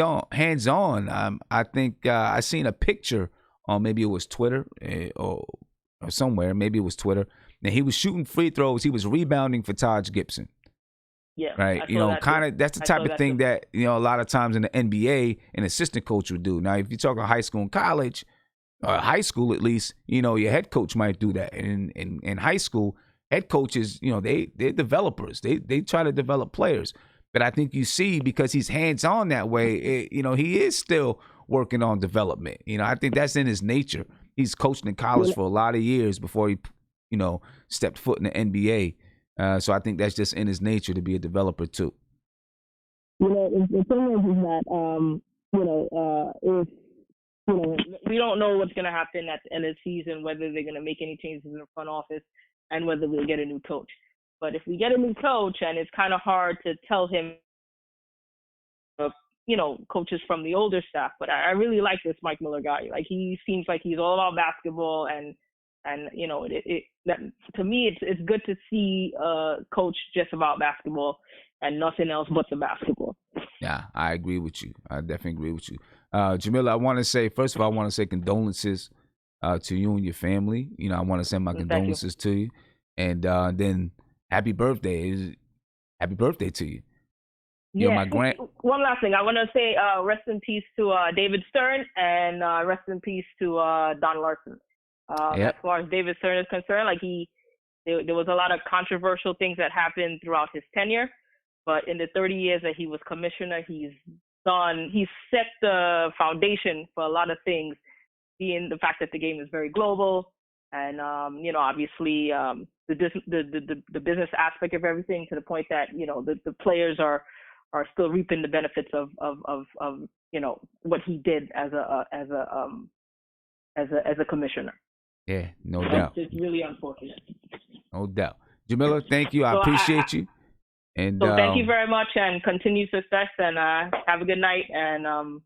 on. I think I seen a picture on, maybe it was Twitter or somewhere. Maybe it was Twitter. And he was shooting free throws. He was rebounding for Taj Gibson. Yeah. Right. That's the type of thing that, a lot of times in the NBA, an assistant coach would do. Now, if you're talking high school and college, or high school at least, your head coach might do that. And in high school, head coaches, they're developers. They try to develop players. But I think you see, because he's hands-on that way, he is still working on development. I think that's in his nature. He's coached in college for a lot of years before he, stepped foot in the NBA. So I think that's just in his nature to be a developer too. The thing is that, if, we don't know what's going to happen at the end of the season, whether they're going to make any changes in the front office. and whether we'll get a new coach. But if we get a new coach, and it's kind of hard to tell him, coaches from the older staff, but I really like this Mike Miller guy. Like, he seems like he's all about basketball, and that, to me, it's good to see a coach just about basketball and nothing else but the basketball. Yeah, I agree with you. I definitely agree with you. Jamila, I want to say, first of all, I want to say condolences to you and your family. I want to send my condolences to you. And then happy birthday. Happy birthday to you. Yeah. One last thing. I want to say rest in peace to David Stern, and rest in peace to Don Larson. As far as David Stern is concerned, like there was a lot of controversial things that happened throughout his tenure, but in the 30 years that he was commissioner, he's set the foundation for a lot of things, being the fact that the game is very global, and obviously the business aspect of everything, to the point that the players are still reaping the benefits of what he did as a commissioner. Yeah, no doubt. It's really unfortunate. No doubt. Jamila, thank you. I appreciate you. And so thank you very much, and continued success, and have a good night, and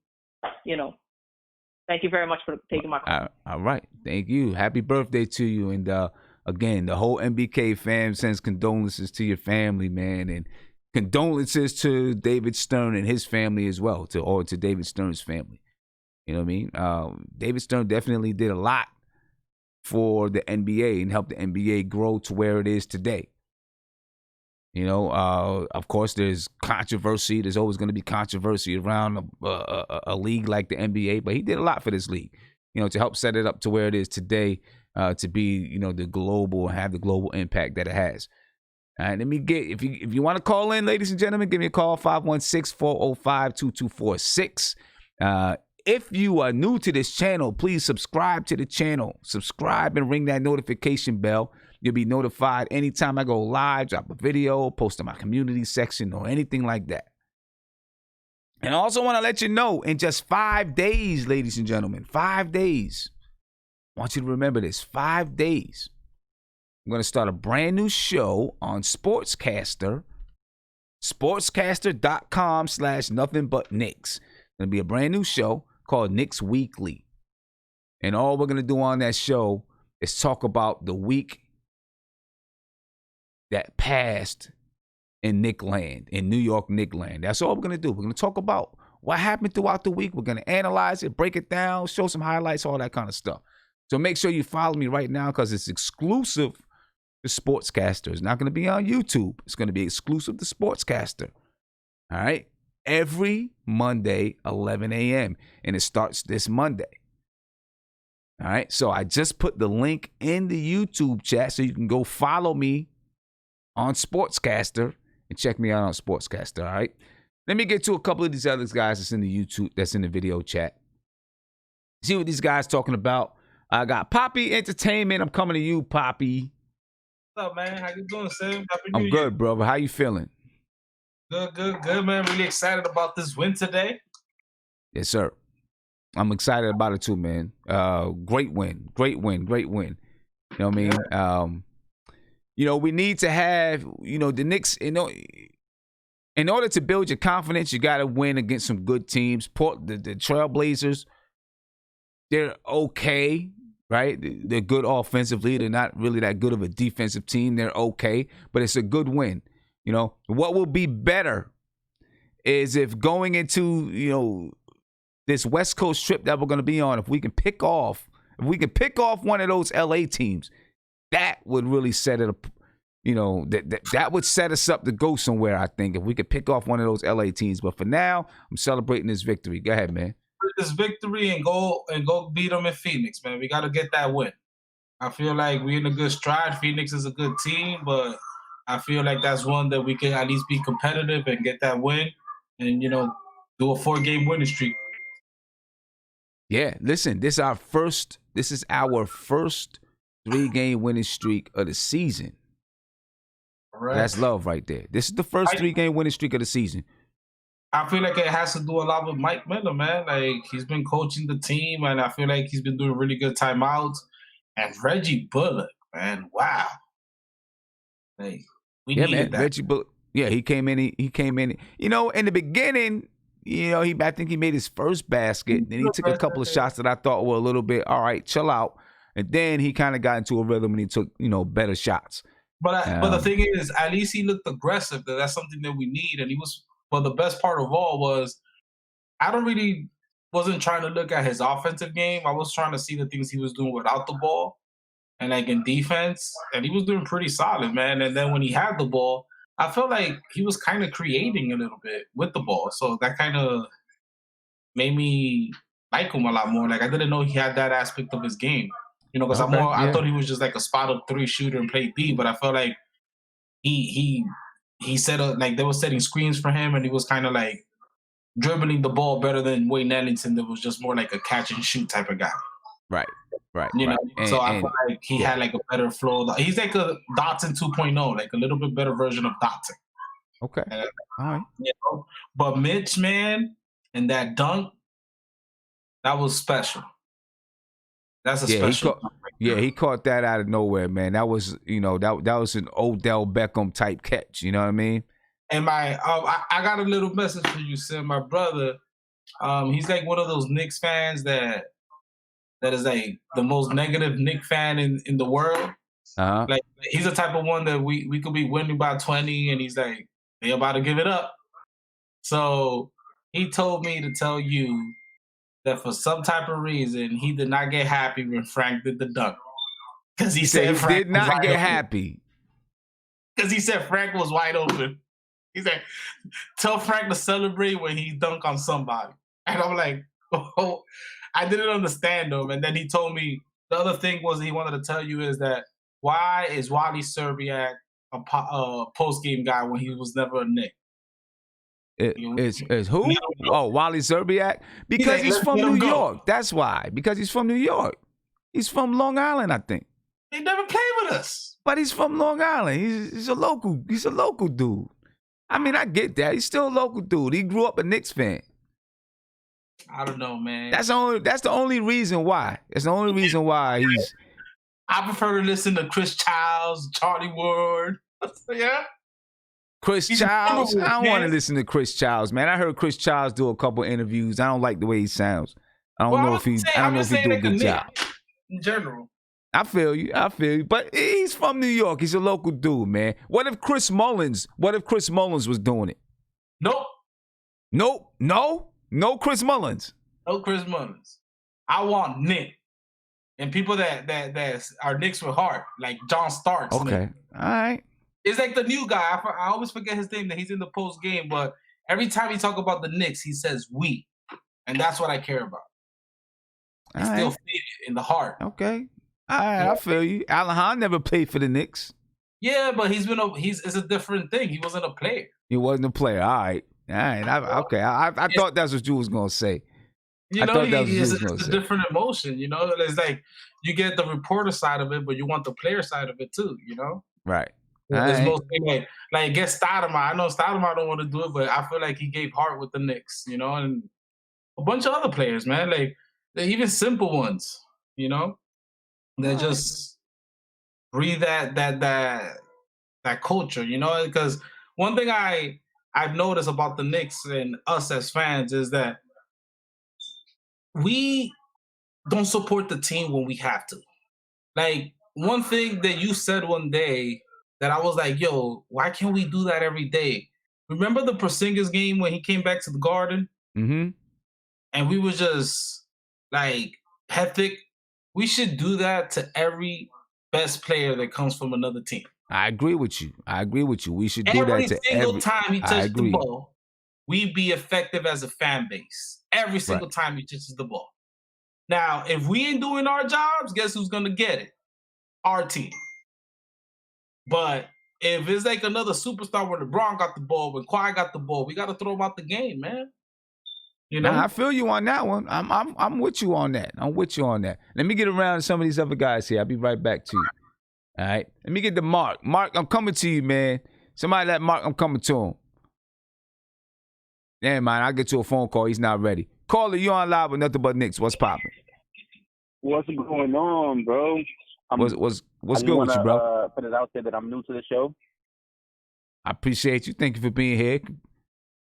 thank you very much for taking my call. All right. Thank you. Happy birthday to you. And again, the whole MBK fam sends condolences to your family, man, and condolences to David Stern and his family as well, to David Stern's family. You know what I mean? David Stern definitely did a lot for the NBA and helped the NBA grow to where it is today. Of course, there's controversy. There's always going to be controversy around a league like the NBA, but he did a lot for this league, to help set it up to where it is today, to be, the global, have the global impact that it has. All right, let me get, if you want to call in, ladies and gentlemen, give me a call, 516-405-2246. If you are new to this channel, please subscribe to the channel. Subscribe and ring that notification bell. You'll be notified anytime I go live, drop a video, post in my community section, or anything like that. And I also want to let you know, in just 5 days, ladies and gentlemen, 5 days. I want you to remember this, 5 days. I'm going to start a brand new show on Sportscaster, sportscaster.com/NothinButKnicks. It's going to be a brand new show called Knicks Weekly. And all we're going to do on that show is talk about the week that passed in Knickland, in New York Knickland. That's all we're going to do. We're going to talk about what happened throughout the week. We're going to analyze it, break it down, show some highlights, all that kind of stuff. So make sure you follow me right now, because it's exclusive to Sportscaster. It's not going to be on YouTube. It's going to be exclusive to Sportscaster. All right? Every Monday, 11 a.m. And it starts this Monday. All right? So I just put the link in the YouTube chat so you can go follow me on Sportscaster and check me out on Sportscaster. All right? Let me get to a couple of these other guys that's in the YouTube, that's in the video chat. See what these guys talking about. I got Poppy Entertainment. I'm coming to you, Poppy. What's up, man? How you doing, Sam? Happy New I'm Year. good, brother. How you feeling? Good, man. Really excited about this win today. Yes, sir. I'm excited about it too, man. Great win. You know what I mean? We need to have, the Knicks, in order to build your confidence, you got to win against some good teams. The Trailblazers, they're okay, right? They're good offensively. They're not really that good of a defensive team. They're okay, but it's a good win. What will be better is if going into, this West Coast trip that we're going to be on, if we can pick off one of those LA teams, that would really set it up, that would set us up to go somewhere, I think, if we could pick off one of those LA teams. But for now, I'm celebrating this victory. Go ahead, man. This victory and go beat them in Phoenix, man. We got to get that win. I feel like we're in a good stride. Phoenix is a good team, but I feel like that's one that we can at least be competitive and get that win and, do a 4-game winning streak. Yeah, listen, this is our first 3-game winning streak of the season. Right. That's love right there. This is the first 3-game winning streak of the season. I feel like it has to do a lot with Mike Miller, man. Like, he's been coaching the team, and I feel like he's been doing really good timeouts. And Reggie Bullock, man, wow. Like, we Yeah, needed man. that. Reggie Bullock. Yeah, he came in. He came in. You know, in the beginning, you know, I think he made his first basket. Then he took a couple of shots that I thought were a little bit, all right, chill out. And then he kind of got into a rhythm and he took, you know, better shots. But the thing is, at least he looked aggressive. That's something that we need. And he was. But the best part of all was, I wasn't trying to look at his offensive game. I was trying to see the things he was doing without the ball and like in defense. And he was doing pretty solid, man. And then when he had the ball, I felt like he was kind of creating a little bit with the ball. So that kind of made me like him a lot more. Like, I didn't know he had that aspect of his game. You know, because I thought he was just like a spot up 3 shooter and play D, but I felt like he set up, like they were setting screens for him and he was kind of like dribbling the ball better than Wayne Ellington that was just more like a catch and shoot type of guy. Right. You know, so I feel like he had like a better flow. He's like a Dotson 2.0, like a little bit better version of Dotson. Okay. All right. You know? But Mitch, man, and that dunk, that was special. That's a special. He caught that out of nowhere, man. That was, you know, that was an Odell Beckham type catch. You know what I mean? And I got a little message for you, Sim. My brother, he's like one of those Knicks fans that is like the most negative Knicks fan in the world. Uh-huh. Like, he's the type of one that we could be winning by 20, and he's like, they about to give it up. So he told me to tell you that for some type of reason, he did not get happy when Frank did the dunk. Because he said he did not get happy. Because he said Frank was wide open. He said, tell Frank to celebrate when he dunk on somebody. And I'm like, oh, I didn't understand him. And then he told me the other thing was he wanted to tell you is that why is Wally Serbiak a post-game guy when he was never a Knick? It's who? Oh, Wally Serbiak? Because he's from New York. That's why. Because he's from New York. He's from Long Island, I think. He never played with us. But he's from Long Island. He's a local. He's a local dude. I mean, I get that. He's still a local dude. He grew up a Knicks fan. I don't know, man. That's the only reason why. That's the only reason why he's. I prefer to listen to Chris Childs, Charlie Ward. Yeah. Chris Childs? I don't want to listen to Chris Childs, man. I heard Chris Childs do a couple interviews. I don't like the way he sounds. I don't know if he do a good job. In general. I feel you. But he's from New York. He's a local dude, man. What if Chris Mullins was doing it? Nope. No Chris Mullins. No Chris Mullins. I want Nick. And people that are Knicks with heart, like John Starks. Okay. Nick. All right. It's like the new guy. I always forget his name, that he's in the post game, but every time he talk about the Knicks, he says we. And that's what I care about. I still feel it in the heart. Okay. All right, I feel you. Alahan never played for the Knicks. Yeah, but it's a different thing. He wasn't a player. He wasn't a player. All right. I thought that's what you was gonna say. You know, it's a different emotion. You know, it's like you get the reporter side of it, but you want the player side of it too. You know, right? There's mostly like get Stoudemire. I know Stoudemire don't want to do it, but I feel like he gave heart with the Knicks. You know, and a bunch of other players, man. Like even simple ones. You know, that just breathe that culture. You know, because one thing I've noticed about the Knicks and us as fans is that we don't support the team when we have to. Like, one thing that you said one day that I was like, yo, why can't we do that every day? Remember the Porzingis game when he came back to the Garden? Mm-hmm. And we were just, like, hectic? We should do that to every best player that comes from another team. I agree with you. We should do that to every single time he touches the ball, we be effective as a fan base. Every single time he touches the ball. Now, if we ain't doing our jobs, guess who's going to get it? Our team. But if it's like another superstar when LeBron got the ball, when Kawhi got the ball, we got to throw him out the game, man. You know? Nah, I feel you on that one. I'm with you on that. Let me get around to some of these other guys here. I'll be right back to you. All right? Let me get to Marc. Marc, I'm coming to you, man. Somebody let Marc, I'm coming to him. Yeah, man, I'll get you a phone call. He's not ready. Caller, you on live with Nothing But Knicks. What's popping? What's going on, bro? What's good with you, bro? Put it out there that I'm new to the show. I appreciate you. Thank you for being here.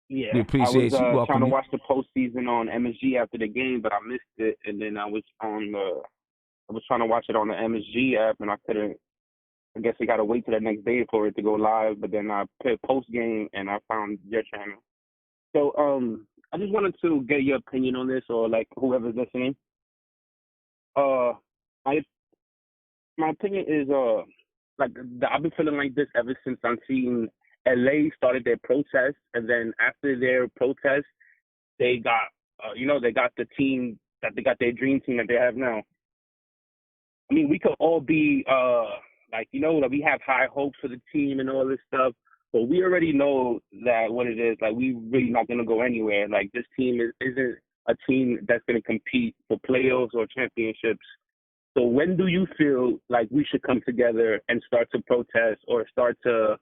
Yeah, We appreciate you. I was Welcome trying to you. watch the postseason on MSG after the game, but I missed it, and then I was trying to watch it on the MSG app, and I couldn't. I guess I got to wait till the next day for it to go live. But then I put Postgame, and I found your channel. So I just wanted to get your opinion on this, or like whoever's listening. My opinion is I've been feeling like this ever since I've seen LA started their protest, and then after their protest, they got they got the team that they got their dream team that they have now. I mean, we could all be that we have high hopes for the team and all this stuff, but we already know that what it is. Like, we really not gonna go anywhere. Like, this team isn't a team that's gonna compete for playoffs or championships. So when do you feel like we should come together and start to protest or start to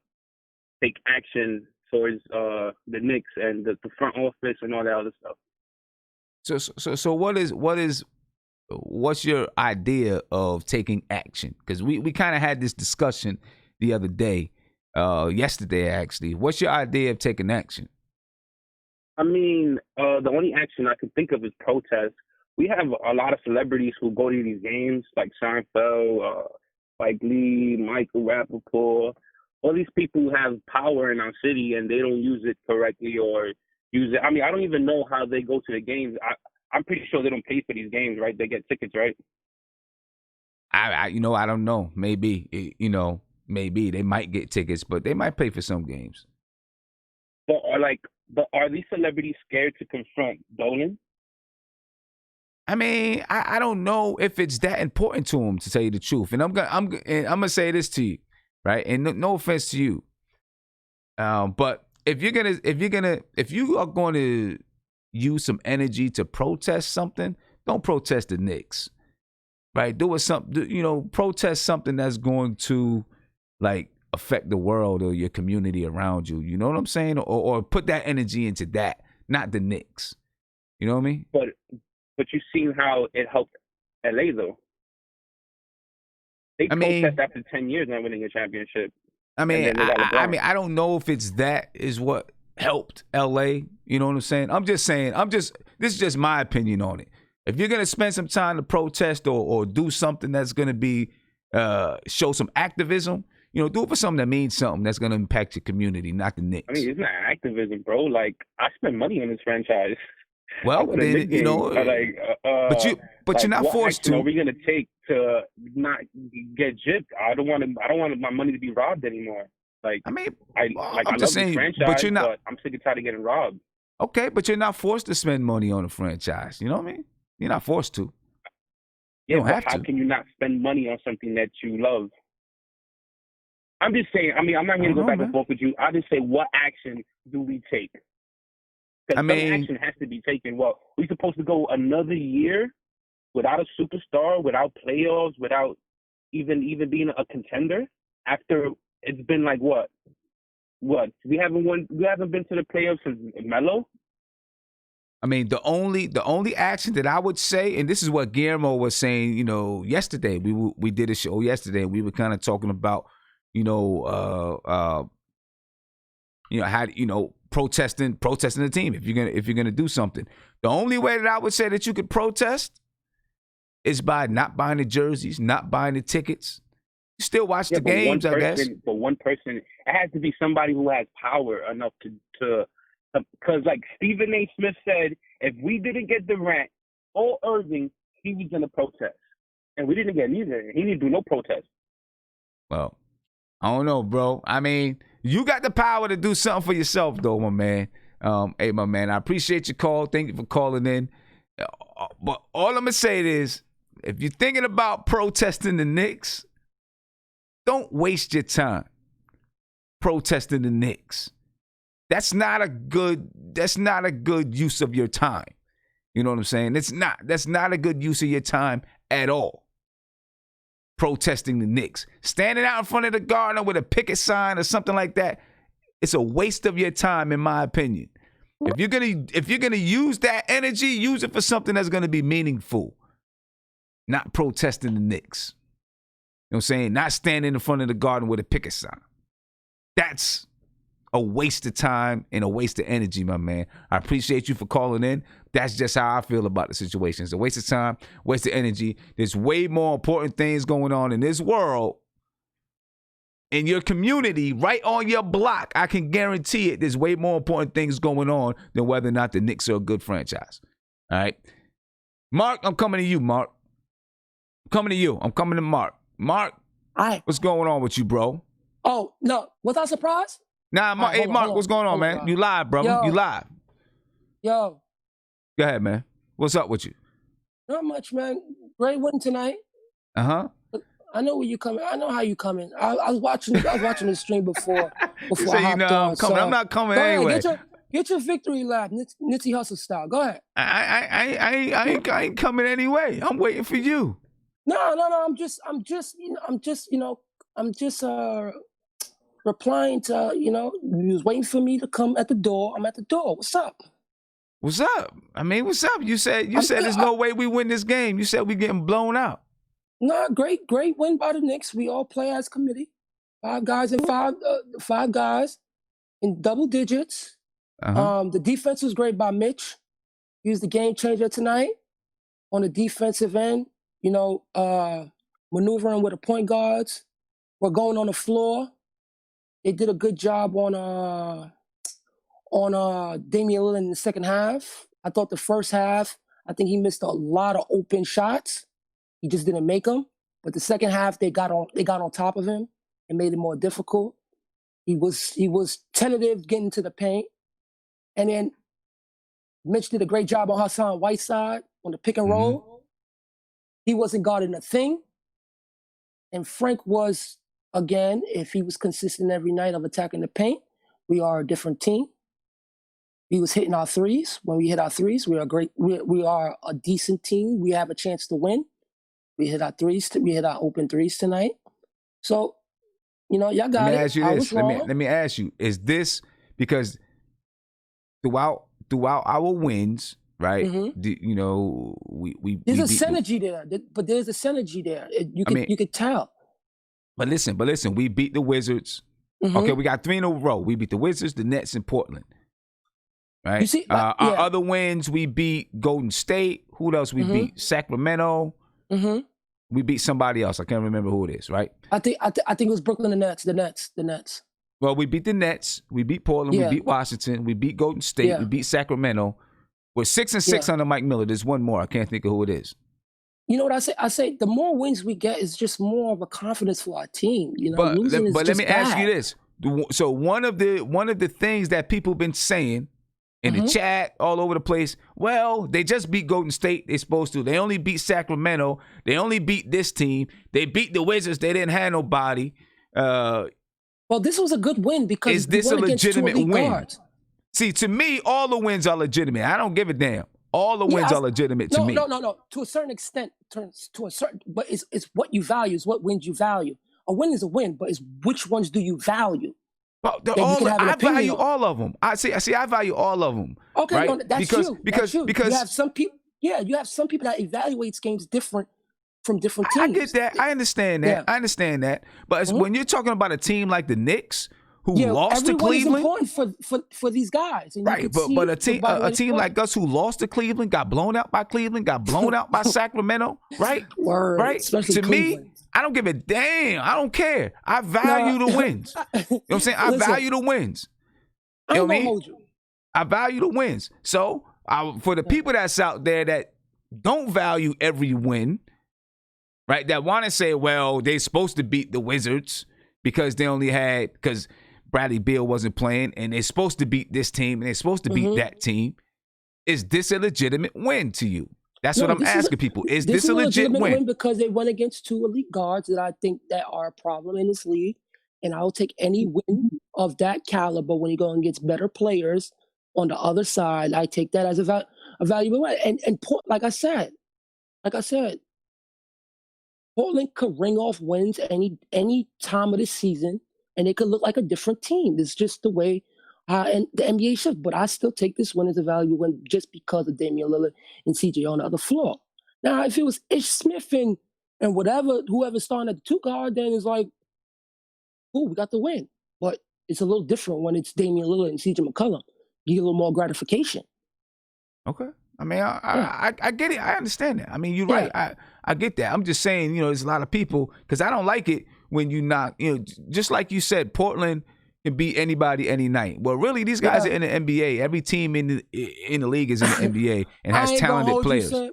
take action towards the Knicks and the front office and all that other stuff? So what's your idea of taking action? Because we kind of had this discussion the other day, yesterday actually. What's your idea of taking action? I mean, the only action I can think of is protest. We have a lot of celebrities who go to these games, like Seinfeld, Spike Lee, Michael Rappaport. All these people who have power in our city, and they don't use it correctly or use it. I mean, I don't even know how they go to the games. I'm pretty sure they don't pay for these games, right? They get tickets, right? I don't know. Maybe, maybe they might get tickets, but they might pay for some games. But are these celebrities scared to confront Dolan? I mean, I don't know if it's that important to him, to tell you the truth. And I'm gonna say this to you, right? And no offense to you, but if you are going to use some energy to protest something, don't protest the Knicks, right? Protest something that's going to like affect the world or your community around you. You know what I'm saying? Or put that energy into that, not the Knicks. You know what I mean? But you've seen how it helped LA though. They protest after 10 years not winning a championship. I mean, I don't know if it's that is what helped LA. You know what I'm saying? This is just my opinion on it. If you're gonna spend some time to protest or do something that's gonna be show some activism, do it for something that means something that's gonna impact your community, not the Knicks. I mean, it's not activism, bro. Like, I spend money on this franchise. Well, then, but you're not forced to. What are we gonna take to not get gypped? I don't want my money to be robbed anymore. Like, I mean, I love the franchise, but I'm sick and tired of getting robbed. Okay, but you're not forced to spend money on a franchise. You know what I mean? You're not forced to. Yeah, you don't have to. How can you not spend money on something that you love? I'm just saying. I mean, I'm not going to go back and forth with you. I just say, what action do we take? Because some action has to be taken. Well, we're supposed to go another year without a superstar, without playoffs, without even being a contender. After it's been like what? We haven't been to the playoffs since Melo. I mean, the only action that I would say, and this is what Guillermo was saying, yesterday. We did a show yesterday, and we were kind of talking about, how protesting the team if you're gonna do something. The only way that I would say that you could protest is by not buying the jerseys, not buying the tickets. You still watch the games, I guess. But one person, it has to be somebody who has power enough to because like Stephen A. Smith said, if we didn't get Durant or Irving, he was gonna protest, and we didn't get neither. He didn't do no protest. Well, I don't know, bro. I mean, you got the power to do something for yourself, though, my man. Hey, my man, I appreciate your call. Thank you for calling in. But all I'm gonna say is, if you're thinking about protesting the Knicks, don't waste your time protesting the Knicks. That's not a good use of your time. You know what I'm saying? That's not a good use of your time at all. Protesting the Knicks. Standing out in front of the Garden with a picket sign or something like that, it's a waste of your time, in my opinion. If you're gonna use that energy, use it for something that's gonna be meaningful. Not protesting the Knicks. You know what I'm saying? Not standing in front of the Garden with a picket sign. That's a waste of time and a waste of energy, my man. I appreciate you for calling in. That's just how I feel about the situation. It's a waste of time, waste of energy. There's way more important things going on in this world, in your community, right on your block. I can guarantee it. There's way more important things going on than whether or not the Knicks are a good franchise. All right. Marc, I'm coming to you, Marc. I'm coming to you. I'm coming to Marc. Marc, what's going on with you, bro? Oh, no. Was I surprised? Nah, Marc, hey, Marc, what's going on, man? You live, brother. Yo. You live. Yo. Go ahead, man. What's up with you? Not much, man. Great win tonight. Uh-huh. I know where you coming. I know how you coming. I was watching the stream before You say I hopped on. I'm coming. I'm not coming Go ahead, anyway. get your victory lap, Nipsey Hussle style. Go ahead. I ain't coming anyway. I'm waiting for you. No. I'm just replying to, you was waiting for me to come at the door. I'm at the door. What's up? What's up? I mean, what's up? You said there's no way we win this game. You said we getting blown out. No, great win by the Knicks. We all play as committee. Five guys in double digits. Uh-huh. The defense was great by Mitch. He was the game changer tonight on the defensive end. Maneuvering with the point guards. We're going on the floor. They did a good job on Damyean Lillard in the second half. I thought the first half, I think he missed a lot of open shots. He just didn't make them. But the second half, they got on top of him and made it more difficult. He was tentative getting to the paint. And then Mitch did a great job on Hassan Whiteside on the pick and roll. He wasn't guarding a thing. And Frank was, again, if he was consistent every night of attacking the paint, we are a different team. He was hitting our threes. When we hit our threes, we are great. We are a decent team. We have a chance to win. We hit our threes. We hit our open threes tonight. So, y'all got it. Let me ask you this. Let me ask you: is this because throughout our wins, right? We there's a synergy there, but there's a synergy there. You could tell. But listen, we beat the Wizards. Okay, we got 3 in a row. We beat the Wizards, the Nets, and Portland. Right. You see, our other wins, we beat Golden State. Who else we beat? Sacramento. We beat somebody else. I can't remember who it is. Right. I think it was Brooklyn. The Nets. Well, we beat the Nets. We beat Portland. Yeah. We beat Washington. We beat Golden State. Yeah. We beat Sacramento. We're 6-6 under Mike Miller. There's one more. I can't think of who it is. You know what I say? I say the more wins we get is just more of a confidence for our team. But losing let me ask you bad. this. So one of the things that people have been saying in the chat all over the place, well, they just beat Golden State. They're supposed to. They only beat Sacramento. They only beat this team. They beat the Wizards. They didn't have nobody. Well, this was a good win because is this we won a legitimate against 2 elite win? guards. See, to me, all the wins are legitimate. I don't give a damn. All the wins are legitimate to me. No. To a certain extent, but it's what you value. It's what wins you value. A win is a win, but it's which ones do you value? I value all of them. I value all of them. Okay, right? no, that's because you have some people. Yeah, you have some people that evaluates games different from different teams. I get that. I understand that. Yeah. I understand that. But when you're talking about a team like the Knicks, who lost to everyone Cleveland, is important for these guys. And right? But a team like us who lost to Cleveland, got blown out by Cleveland, got blown out by Sacramento, right? Right. To Cleveland. me, I don't give a damn. I don't care. I value the wins. You know what I'm saying? I value the wins. You know what I mean? Hold you. I value the wins. So for the people that's out there that don't value every win, right? That want to say, well, they're supposed to beat the Wizards because because Bradley Beal wasn't playing, and they're supposed to beat this team, and they're supposed to beat that team. Is this a legitimate win to you? That's what I'm asking people. Is this a legit win? Because they went against 2 elite guards that I think that are a problem in this league, and I'll take any win of that caliber when you go against better players on the other side. I take that as a valuable win. And like I said, Portland could ring off wins any time of the season, and it could look like a different team. It's just the way and the NBA should. But I still take this win as a value win just because of Damyean Lillard and CJ on the other floor. Now, if it was Ish Smith and whoever's starting at the 2 guard, then it's like, ooh, we got the win. But it's a little different when it's Damian Lillard and CJ McCollum. You get a little more gratification. Okay. I mean, I get it. I understand that. I mean, you're right. I get that. I'm just saying, there's a lot of people, because I don't like it when you knock, just like you said, Portland can beat anybody any night. Well, really, these guys are in the NBA. Every team in the league is in the NBA and has talented players. You know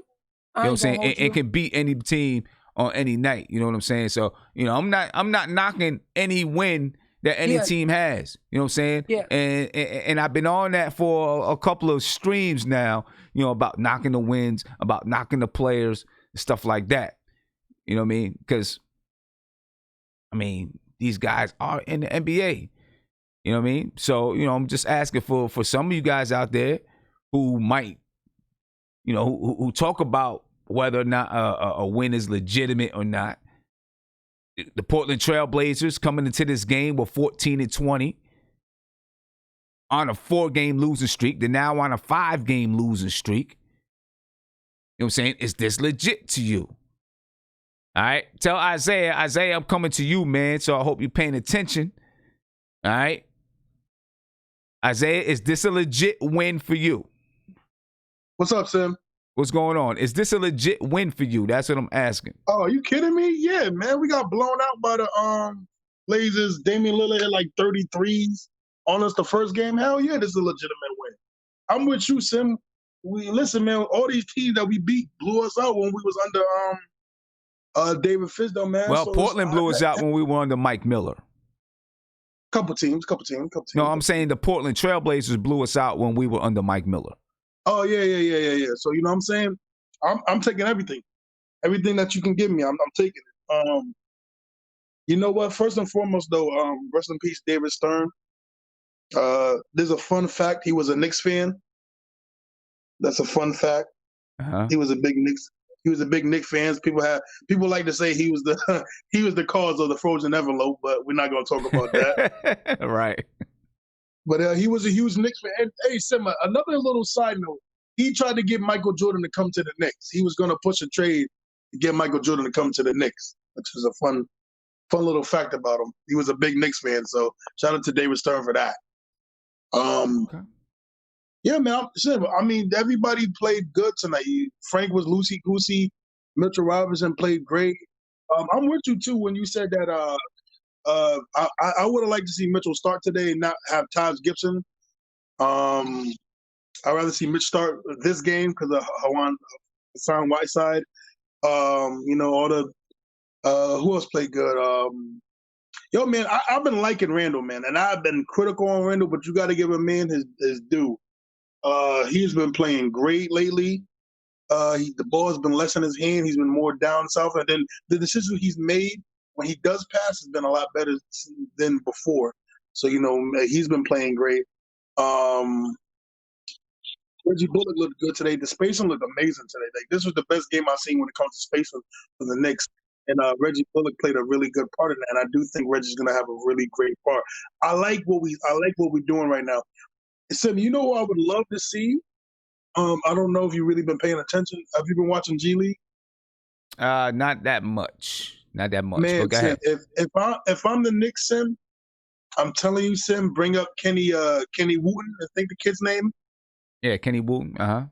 what I'm saying? And can beat any team on any night. You know what I'm saying? So, I'm not knocking any win that any team has. You know what I'm saying? Yeah. And I've been on that for a couple of streams now, about knocking the wins, about knocking the players, stuff like that. You know what I mean? Because, these guys are in the NBA. You know what I mean? So, I'm just asking for some of you guys out there who might, who talk about whether or not a win is legitimate or not. The Portland Trailblazers coming into this game were 14-20 on a 4-game losing streak. They're now on a 5-game losing streak. You know what I'm saying? Is this legit to you? All right? Tell Isaiah, I'm coming to you, man, so I hope you're paying attention. All right? Isaiah, is this a legit win for you? What's up, Sim? What's going on? Is this a legit win for you? That's what I'm asking. Oh, are you kidding me? Yeah, man. We got blown out by the Blazers. Damian Lillard had like 33s on us the first game. Hell yeah, this is a legitimate win. I'm with you, Sim. Listen, man, all these teams that we beat blew us out when we was under David Fisdale, man. Well, so Portland blew us out when we were under Mike Miller. Couple teams. No, I'm saying the Portland Trailblazers blew us out when we were under Mike Miller. Oh, yeah. So, you know what I'm saying? I'm taking everything. Everything that you can give me, I'm taking it. You know what? First and foremost, though, rest in peace, David Stern. There's a fun fact. He was a Knicks fan. That's a fun fact. Uh-huh. He was a big Knicks fan. People like to say he was the cause of the frozen envelope, but we're not going to talk about that. Right. But he was a huge Knicks fan. And, hey, Simma, another little side note. He tried to get Michael Jordan to come to the Knicks. He was going to push a trade to get Michael Jordan to come to the Knicks, which is a fun little fact about him. He was a big Knicks fan, so shout out to David Stern for that. Okay. Yeah, man. Everybody played good tonight. Frank was loosey-goosey. Mitchell Robinson played great. I'm with you, too, when you said that I would have liked to see Mitchell start today and not have Taj Gibson. I'd rather see Mitch start this game because of Hassan Whiteside. All the who else played good? Man, I've been liking Randall, man, and I've been critical on Randall, but you got to give a man his due. He's been playing great lately. The ball's been less in his hand. He's been more down south, and then the decisions he's made when he does pass has been a lot better than before. So, he's been playing great. Reggie Bullock looked good today. The spacing looked amazing today. Like, this was the best game I've seen when it comes to spacing for the Knicks. And Reggie Bullock played a really good part in that. And I do think Reggie's going to have a really great part. I like what we're doing right now. Sim, you know what I would love to see? I don't know if you've really been paying attention. Have you been watching G League? Not that much. Not that much. Man, go ahead. If I'm the Knicks, Sim, I'm telling you, Sim, bring up Kenny Wooten. I think the kid's name. Yeah, Kenny Wooten. Uh-huh.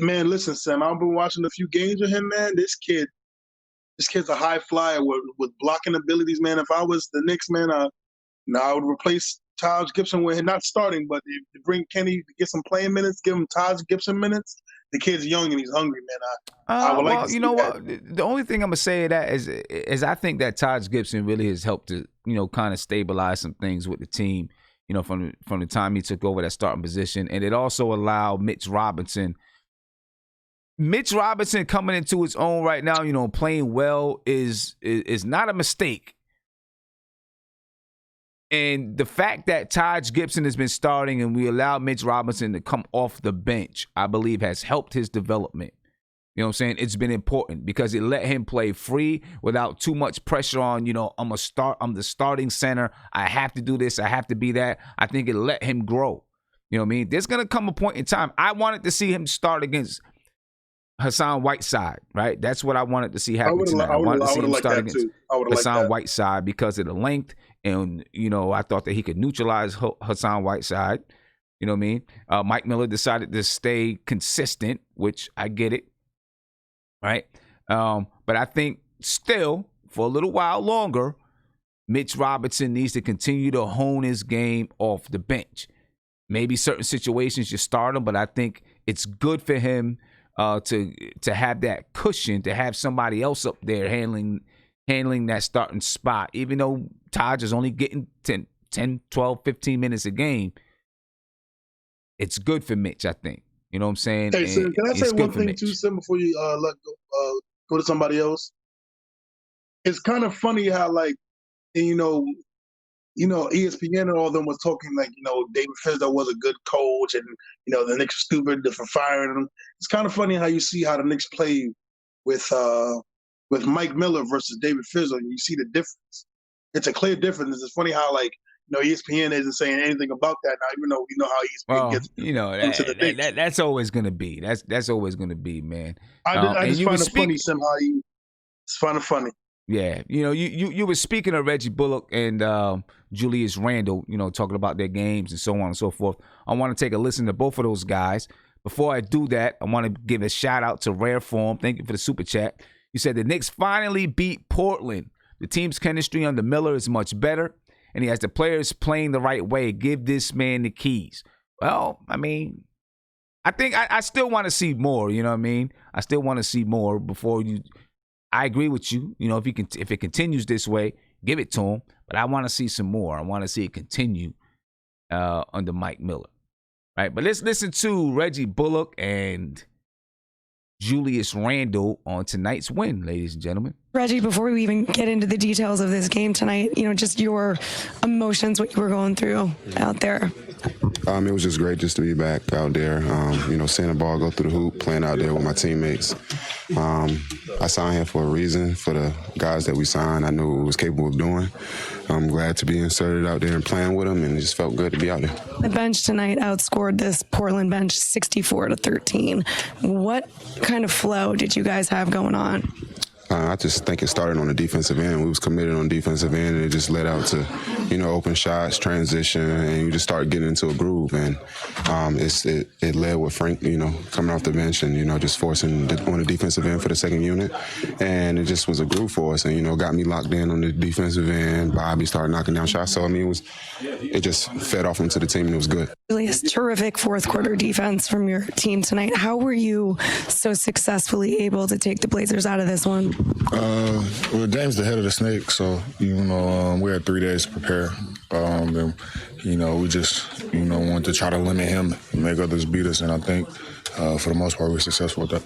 Man, listen, Sim, I've been watching a few games with him, man. This kid's a high flyer with blocking abilities, man. If I was the Knicks, man, I would replace Taj Gibson with him, not starting, but to bring Kenny to get some playing minutes, give him Taj Gibson minutes. The kid's young and he's hungry, man. I would like to see what? The only thing I'm gonna say to that is I think that Taj Gibson really has helped to kind of stabilize some things with the team. From the time he took over that starting position, and it also allowed Mitch Robinson coming into his own right now. Playing well is not a mistake. And the fact that Taj Gibson has been starting and we allowed Mitch Robinson to come off the bench, I believe has helped his development. You know what I'm saying? It's been important because it let him play free without too much pressure on, I'm the starting center. I have to do this. I have to be that. I think it let him grow. You know what I mean? There's going to come a point in time. I wanted to see him start against Hassan Whiteside, right? That's what I wanted to see happen tonight. I wanted to see him start against Hassan Whiteside because of the length And, I thought that he could neutralize Hassan Whiteside. You know what I mean? Mike Miller decided to stay consistent, which I get it. Right? But I think still, for a little while longer, Mitch Robinson needs to continue to hone his game off the bench. Maybe certain situations you start him, but I think it's good for him to have that cushion, to have somebody else up there handling that starting spot. Even though Taj is only getting 10, 12, 15 minutes a game, it's good for Mitch, I think. You know what I'm saying? Hey, Sim, can I say one thing too, Sim, before you let go to somebody else? It's kind of funny how, like, ESPN and all of them was talking like, David Fizdale was a good coach and, the Knicks were stupid for firing him. It's kind of funny how you see how the Knicks play with Mike Miller versus David Fizdale, and you see the difference. It's a clear difference. It's funny how, like, ESPN isn't saying anything about that now, even though we know how ESPN gets into the Knicks. That's always going to be. That's always going to be, man. I just find it funny somehow. It's kind of funny. Yeah, you were speaking of Reggie Bullock and Julius Randle, talking about their games and so on and so forth. I want to take a listen to both of those guys. Before I do that, I want to give a shout out to Rare Form. Thank you for the super chat. You said the Knicks finally beat Portland. The team's chemistry under Miller is much better, and he has the players playing the right way. Give this man the keys. Well, I mean, I think I still want to see more. You know what I mean? I still want to see more before you. I agree with you. If it continues this way, give it to him. But I want to see some more. I want to see it continue under Mike Miller. Right? But let's listen to Reggie Bullock and Julius Randle on tonight's win, ladies and gentlemen. Reggie, before we even get into the details of this game tonight, just your emotions, what you were going through out there. It was just great just to be back out there, seeing the ball go through the hoop, playing out there with my teammates. I signed here for a reason, for the guys that we signed. I knew what was capable of doing. I'm glad to be inserted out there and playing with them, and it just felt good to be out there. The bench tonight outscored this Portland bench 64-13. What kind of flow did you guys have going on? I just think it started on the defensive end. We was committed on defensive end, and it just led out to, open shots, transition, and you just start getting into a groove. And it led with Frank, coming off the bench and, just forcing on the defensive end for the second unit. And it just was a groove for us and, got me locked in on the defensive end. Bobby started knocking down shots. So, it just fed off into the team, and it was good. Really a terrific fourth quarter defense from your team tonight. How were you so successfully able to take the Blazers out of this one? Well, Dame's the head of the snake, so we had 3 days to prepare. And, we just wanted to try to limit him and make others beat us, and I think for the most part we were successful with that.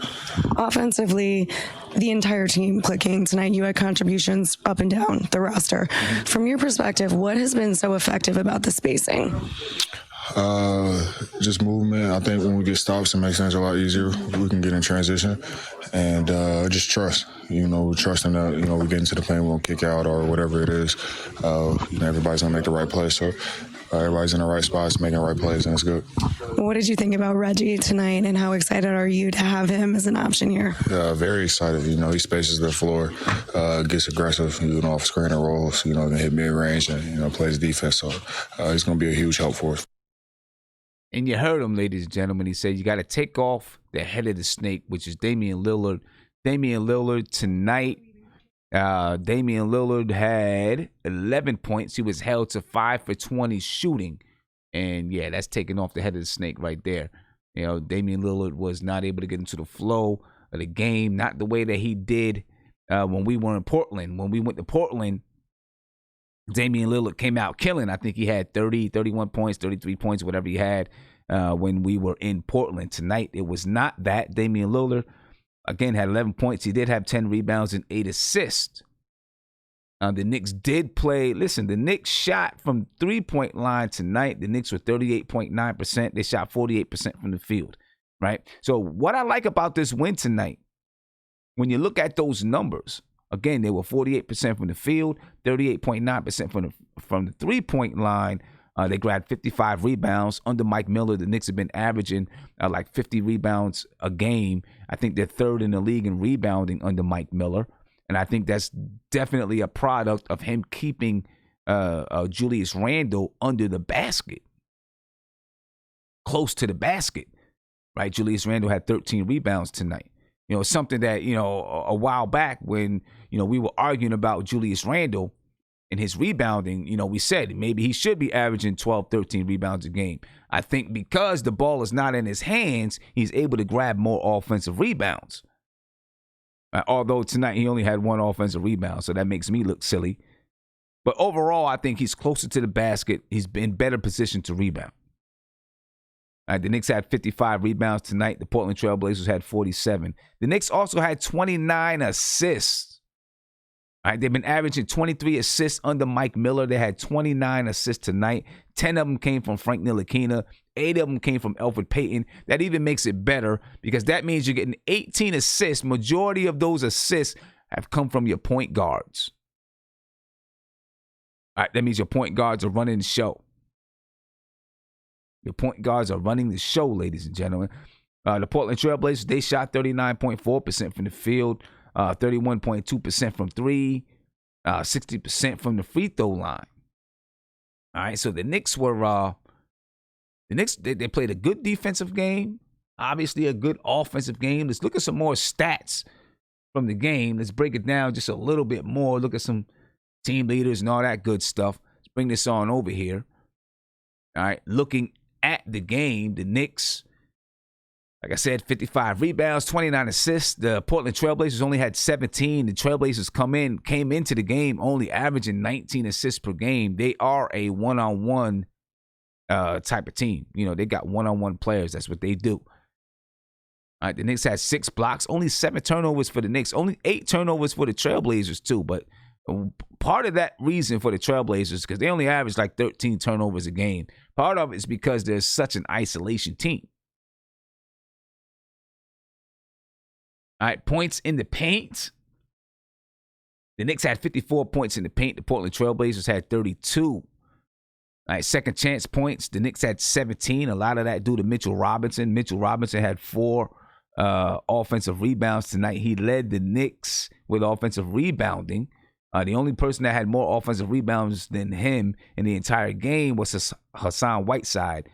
Offensively, the entire team clicking tonight. You had contributions up and down the roster. From your perspective, what has been so effective about the spacing? Just movement. I think when we get stops, it makes things a lot easier. We can get in transition, and just trust. Trusting that we get into the paint, we won't kick out or whatever it is. Everybody's gonna make the right play, so everybody's in the right spots, making the right plays, and it's good. What did you think about Reggie tonight, and how excited are you to have him as an option here? Very excited. He spaces the floor, gets aggressive, off screen and rolls. Can hit mid range and plays defense. So he's gonna be a huge help for us. And you heard him, ladies and gentlemen. He said you got to take off the head of the snake, which is Damyean Lillard. Damyean Lillard tonight, Damyean Lillard had 11 points. He was held to 5 for 20 shooting. And, yeah, that's taking off the head of the snake right there. Damyean Lillard was not able to get into the flow of the game, not the way that he did when we were in Portland. When we went to Portland, Damyean Lillard came out killing. I think he had 30, 31 points, 33 points, whatever he had when we were in Portland. Tonight, it was not that. Damyean Lillard, again, had 11 points. He did have 10 rebounds and 8 assists. The Knicks did play. Listen, the Knicks shot from three-point line tonight. The Knicks were 38.9%. They shot 48% from the field, right? So what I like about this win tonight, when you look at those numbers, again, they were 48% from the field, 38.9% from the three-point line. They grabbed 55 rebounds. Under Mike Miller, the Knicks have been averaging like 50 rebounds a game. I think they're third in the league in rebounding under Mike Miller. And I think that's definitely a product of him keeping Julius Randle under the basket, close to the basket, right? Julius Randle had 13 rebounds tonight. Something that, a while back when, we were arguing about Julius Randle and his rebounding, we said maybe he should be averaging 12, 13 rebounds a game. I think because the ball is not in his hands, he's able to grab more offensive rebounds. Although tonight he only had 1 offensive rebound, so that makes me look silly. But overall, I think he's closer to the basket. He's in better position to rebound. The Knicks had 55 rebounds tonight. The Portland Trailblazers had 47. The Knicks also had 29 assists. They've been averaging 23 assists under Mike Miller. They had 29 assists tonight. 10 of them came from Frank Ntilikina. 8 of them came from Elfrid Payton. That even makes it better because that means you're getting 18 assists. Majority of those assists have come from your point guards. That means your point guards are running the show. Your point guards are running the show, ladies and gentlemen. The Portland Trailblazers, they shot 39.4% from the field, 31.2% from 3, 60% from the free throw line. All right, so the Knicks were they played a good defensive game, obviously a good offensive game. Let's look at some more stats from the game. Let's break it down just a little bit more. Look at some team leaders and all that good stuff. Let's bring this on over here. All right, looking at the game, the Knicks, like I said, 55 rebounds, 29 assists. The Portland Trailblazers only had 17. The Trailblazers came into the game only averaging 19 assists per game. They are a one-on-one type of team. They got one-on-one players. That's what they do. All right, the Knicks had 6 blocks, only 7 turnovers for the Knicks, only 8 turnovers for the Trailblazers too. But part of that reason for the Trailblazers, because they only average like 13 turnovers a game, part of it is because there's such an isolation team. All right, points in the paint. The Knicks had 54 points in the paint. The Portland Trailblazers had 32. All right, second chance points. The Knicks had 17. A lot of that due to Mitchell Robinson. Mitchell Robinson had 4 offensive rebounds tonight. He led the Knicks with offensive rebounding. The only person that had more offensive rebounds than him in the entire game was Hassan Whiteside.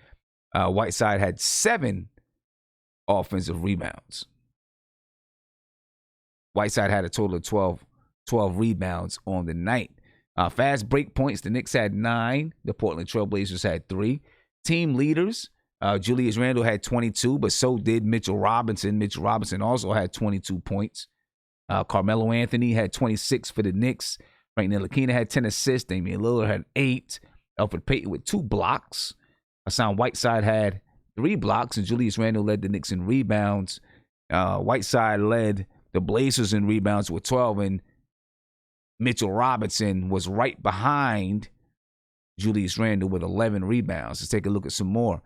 Whiteside had 7 offensive rebounds. Whiteside had a total of 12 rebounds on the night. Fast break points, the Knicks had 9. The Portland Trailblazers had 3. Team leaders, Julius Randle had 22, but so did Mitchell Robinson. Mitchell Robinson also had 22 points. Carmelo Anthony had 26 for the Knicks. Frank Ntilikina had 10 assists. Damyean Lillard had 8. Elfrid Payton with 2 blocks. Hassan Whiteside had 3 blocks, and Julius Randle led the Knicks in rebounds. Whiteside led the Blazers in rebounds with 12, and Mitchell Robinson was right behind Julius Randle with 11 rebounds. Let's take a look at some more.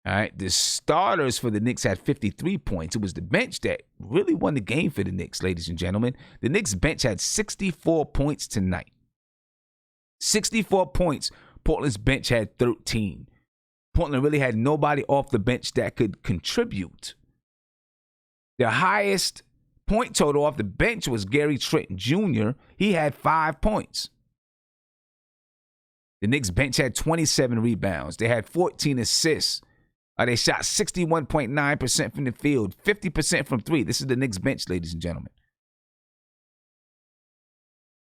All right, the starters for the Knicks had 53 points. It was the bench that really won the game for the Knicks, ladies and gentlemen. The Knicks bench had 64 points tonight. 64 points. Portland's bench had 13. Portland really had nobody off the bench that could contribute. Their highest point total off the bench was Gary Trent Jr. He had 5 points. The Knicks bench had 27 rebounds. They had 14 assists. They shot 61.9% from the field, 50% from 3. This is the Knicks bench, ladies and gentlemen.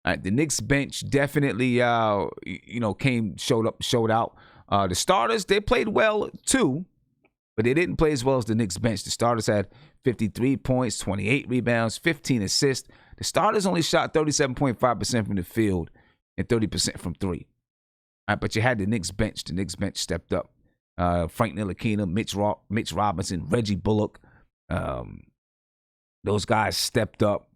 All right, the Knicks bench definitely, showed out. The starters, they played well too, but they didn't play as well as the Knicks bench. The starters had 53 points, 28 rebounds, 15 assists. The starters only shot 37.5% from the field and 30% from 3. All right, but you had the Knicks bench. The Knicks bench stepped up. Frank Ntilikina, Mitch Robinson, Reggie Bullock. Those guys stepped up.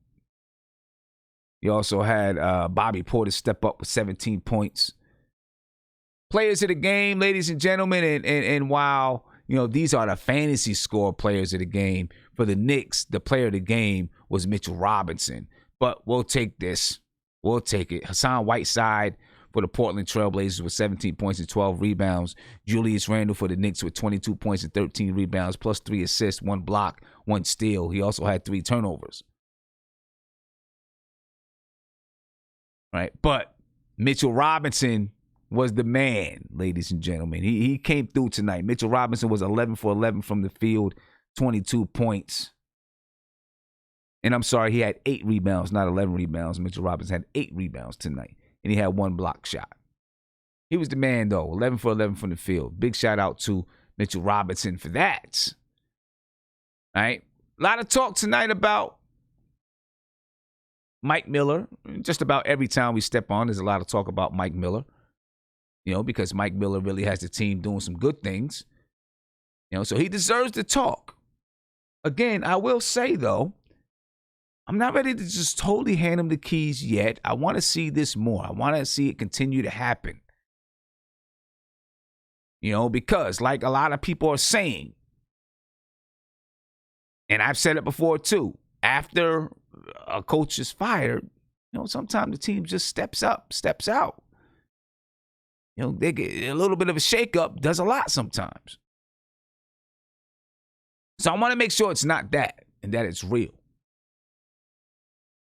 You also had Bobby Portis step up with 17 points. Players of the game, ladies and gentlemen, and while these are the fantasy score players of the game, for the Knicks, the player of the game was Mitchell Robinson. But we'll take this. We'll take it. Hassan Whiteside for the Portland Trailblazers with 17 points and 12 rebounds. Julius Randle for the Knicks with 22 points and 13 rebounds, plus 3 assists, 1 block, 1 steal. He also had 3 turnovers. Right, but Mitchell Robinson was the man, ladies and gentlemen. He came through tonight. Mitchell Robinson was 11 for 11 from the field, 22 points. And I'm sorry, he had 8 rebounds, not 11 rebounds. Mitchell Robinson had 8 rebounds tonight, and he had 1 block shot. He was the man, though, 11 for 11 from the field. Big shout out to Mitchell Robinson for that. All right? A lot of talk tonight about Mike Miller. Just about every time we step on, there's a lot of talk about Mike Miller. You know, because Mike Miller really has the team doing some good things. You know, so he deserves the talk. Again, I will say, though, I'm not ready to just totally hand him the keys yet. I want to see this more. I want to see it continue to happen. You know, because like a lot of people are saying, and I've said it before too, after a coach is fired, you know, sometimes the team just steps up, steps out. You know, they get a little bit of a shakeup, does a lot sometimes. So I want to make sure it's not that and that it's real.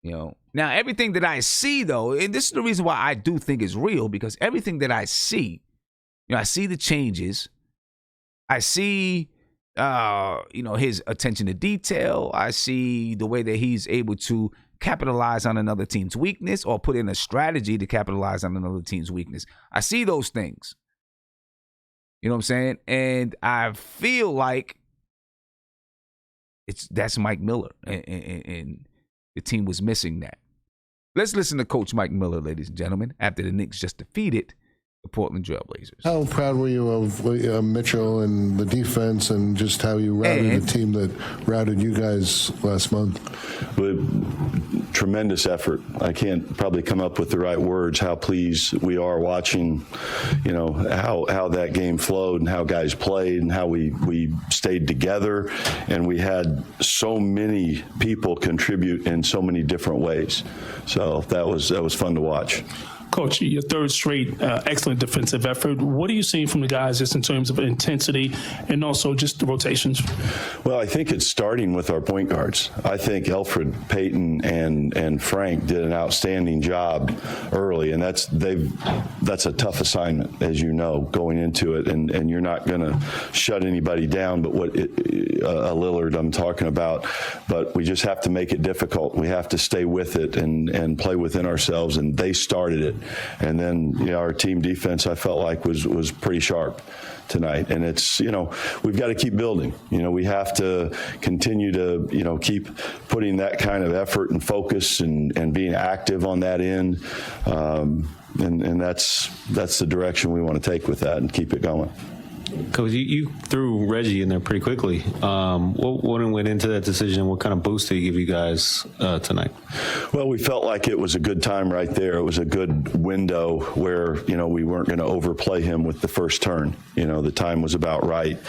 You know, now everything that I see, though, and this is the reason why I do think it's real, because everything that I see, you know, I see the changes. I see, you know, his attention to detail. I see the way that he's able to capitalize on another team's weakness or put in a strategy to capitalize on another team's weakness. I see those things. You know what I'm saying? And I feel like that's Mike Miller, and the team was missing that. Let's listen to Coach Mike Miller, ladies and gentlemen, after the Knicks just defeated the Portland Trailblazers. How proud were you of Mitchell and the defense and just how you routed the team that routed you guys last month? Tremendous effort. I can't probably come up with the right words how pleased we are watching, you know, how that game flowed and how guys played and how we stayed together, and we had so many people contribute in so many different ways. So that was fun to watch. Coach, your third straight excellent defensive effort. What are you seeing from the guys just in terms of intensity and also just the rotations? Well, I think it's starting with our point guards. I think Elfrid, Peyton, and Frank did an outstanding job early, and that's a tough assignment, as you know, going into it, and you're not going to shut anybody down, but Lillard I'm talking about, but we just have to make it difficult. We have to stay with it and play within ourselves, and they started it. And then, you know, our team defense, I felt like was pretty sharp tonight. And it's, you know, we've got to keep building. You know, we have to continue to, you know, keep putting that kind of effort and focus and being active on that end. And that's the direction we want to take with that and keep it going. Coach, you threw Reggie in there pretty quickly. What went into that decision? What kind of boost did he give you guys tonight? Well, we felt like it was a good time right there. It was a good window where, you know, we weren't going to overplay him with the first turn. You know, the time was about right.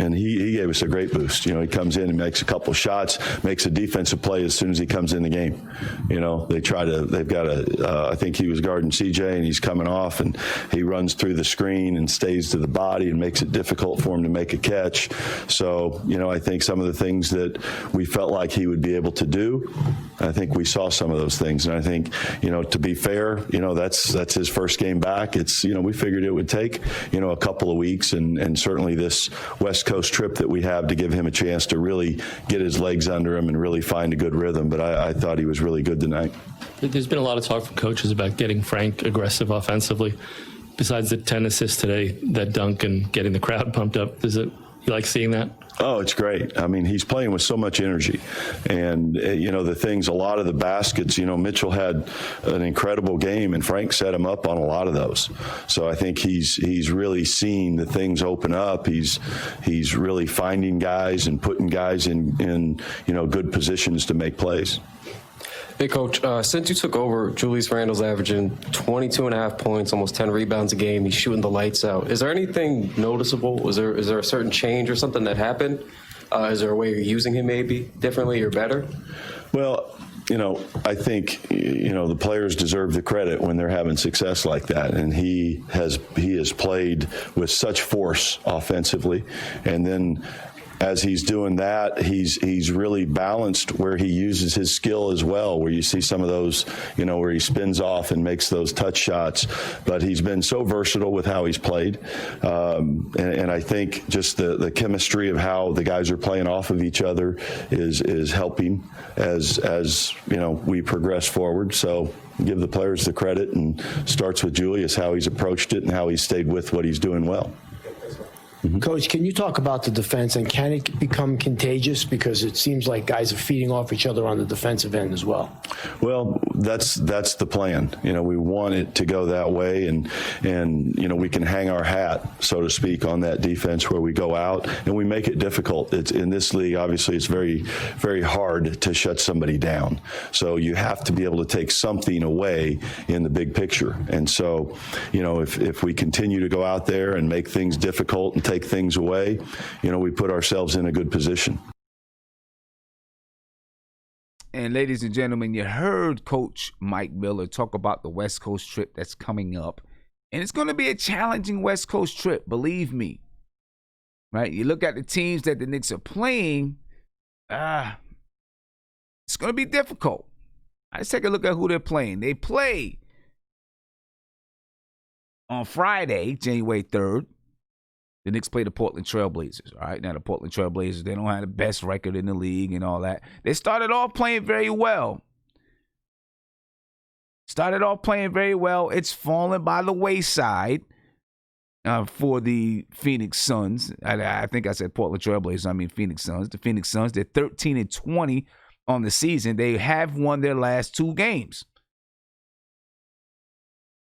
And he gave us a great boost. You know, he comes in and makes a couple shots, makes a defensive play as soon as he comes in the game. You know, they've got I think he was guarding CJ, and he's coming off, and he runs through the screen and stays to the body and makes it difficult for him to make a catch. So, you know, I think some of the things that we felt like he would be able to do, I think we saw some of those things. And I think, you know, to be fair, you know, that's his first game back. It's, you know, we figured it would take, you know, a couple of weeks, and certainly this West Coast trip that we have to give him a chance to really get his legs under him and really find a good rhythm. But I thought he was really good tonight. There's been a lot of talk from coaches about getting Frank aggressive offensively. Besides the 10 assists today, that dunk and getting the crowd pumped up, you like seeing that? Oh, it's great. I mean, he's playing with so much energy. And, you know, a lot of the baskets, you know, Mitchell had an incredible game, and Frank set him up on a lot of those. So I think he's really seen the things open up. He's really finding guys and putting guys in you know, good positions to make plays. Hey, Coach, since you took over, Julius Randle's averaging 22.5 points, almost 10 rebounds a game. He's shooting the lights out. Is there anything noticeable? Is there a certain change or something that happened? Is there a way you're using him maybe differently or better? Well, you know, I think, you know, the players deserve the credit when they're having success like that. And he has played with such force offensively. And then as he's doing that, he's really balanced where he uses his skill as well, where you see some of those, where he spins off and makes those touch shots. But he's been so versatile with how he's played. And I think just the chemistry of how the guys are playing off of each other is helping as we progress forward. So give the players the credit, and starts with Julius, how he's approached it and how he's stayed with what he's doing well. Coach, can you talk about the defense, and can it become contagious, because it seems like guys are feeding off each other on the defensive end as well? Well, that's the plan. We want it to go that way, and we can hang our hat, so to speak, on that defense where we go out and we make it difficult. It's in this league, obviously, it's very, very hard to shut somebody down. So you have to be able to take something away in the big picture. And so, if we continue to go out there and make things difficult and take things away, we put ourselves in a good position. And ladies and gentlemen, you heard Coach Mike Miller talk about the West Coast trip that's coming up. And it's going to be a challenging West Coast trip, believe me. Right? You look at the teams that the Knicks are playing, it's going to be difficult. Let's take a look at who they're playing. They play on Friday, January 3rd. The Knicks play the Portland Trailblazers. All right, now the Portland Trailblazers, they don't have the best record in the league and all that. They started off playing very well. It's fallen by the wayside for the Phoenix Suns. I think I said Portland Trailblazers. I mean Phoenix Suns. The Phoenix Suns, they're 13-20 on the season. They have won their last 2 games.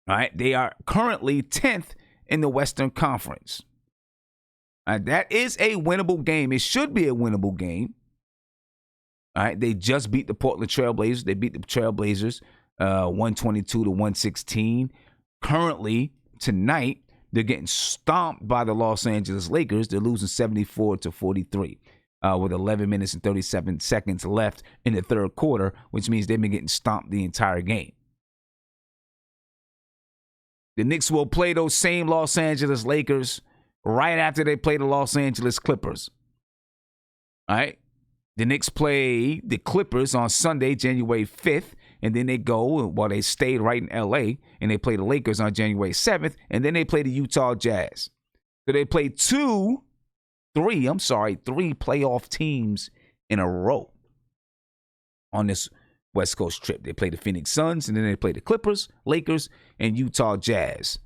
All right, they are currently 10th in the Western Conference. That is a winnable game. It should be a winnable game. All right, they just beat the Portland Trailblazers. They beat the Trailblazers 122-116. Currently, tonight, they're getting stomped by the Los Angeles Lakers. They're losing 74-43 with 11 minutes and 37 seconds left in the third quarter, which means they've been getting stomped the entire game. The Knicks will play those same Los Angeles Lakers right after they play the Los Angeles Clippers. All right. The Knicks play the Clippers on Sunday, January 5th, and then they they stayed right in L.A., and they play the Lakers on January 7th, and then they play the Utah Jazz. So they play three playoff teams in a row on this West Coast trip. They play the Phoenix Suns, and then they play the Clippers, Lakers, and Utah Jazz.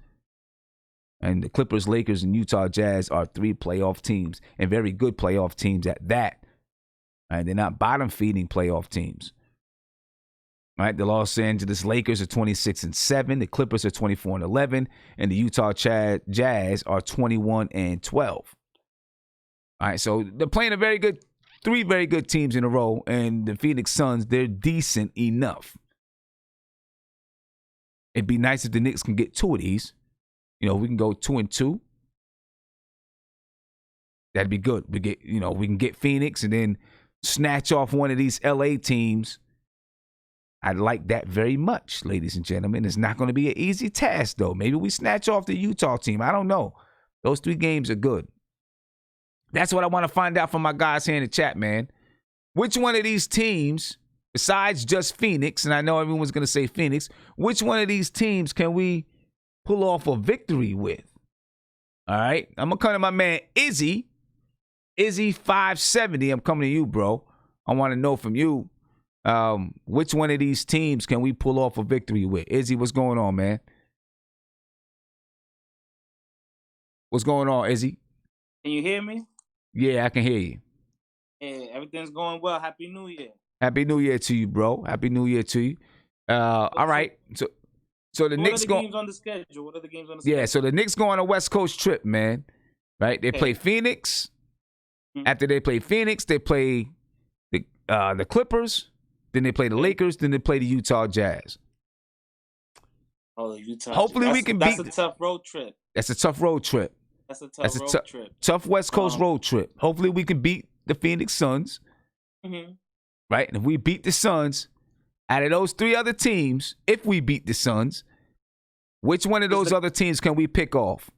And the Clippers, Lakers, and Utah Jazz are 3 playoff teams, and very good playoff teams at that. And they're not bottom-feeding playoff teams. All right, the Los Angeles Lakers are 26-7, the Clippers are 24-11, and the Utah Jazz are 21-12. All right, so they're playing 3 very good teams in a row, and the Phoenix Suns, they're decent enough. It'd be nice if the Knicks can get 2 of these. We can go 2-2. That'd be good. We can get Phoenix and then snatch off one of these LA teams. I'd like that very much, ladies and gentlemen. It's not going to be an easy task, though. Maybe we snatch off the Utah team. I don't know. Those 3 games are good. That's what I want to find out from my guys here in the chat, man. Which one of these teams, besides just Phoenix, and I know everyone's going to say Phoenix, which one of these teams can we pull off a victory with? All right. I'm going to come to my man Izzy. Izzy 570. I'm coming to you, bro. I want to know from you, which one of these teams can we pull off a victory with? Izzy, what's going on, man? What's going on, Izzy? Can you hear me? Yeah, I can hear you. Yeah, everything's going well. Happy New Year. Happy New Year to you, bro. Happy New Year to you. All right. So the Knicks go. What are the games on the schedule? What are the games on the schedule? Yeah, so the Knicks go on a West Coast trip, man. Right? They play Phoenix. Mm-hmm. After they play Phoenix, they play the Clippers. Then they play the Lakers. Then they play the Utah Jazz. Oh, the Utah. Hopefully we can beat. That's a tough road trip. That's a tough road trip. That's a tough road trip. Tough West Coast road trip. Hopefully we can beat the Phoenix Suns. Mm-hmm. Right? And if we beat the Suns, out of those 3 other teams, if we beat the Suns, which one of those other teams can we pick off?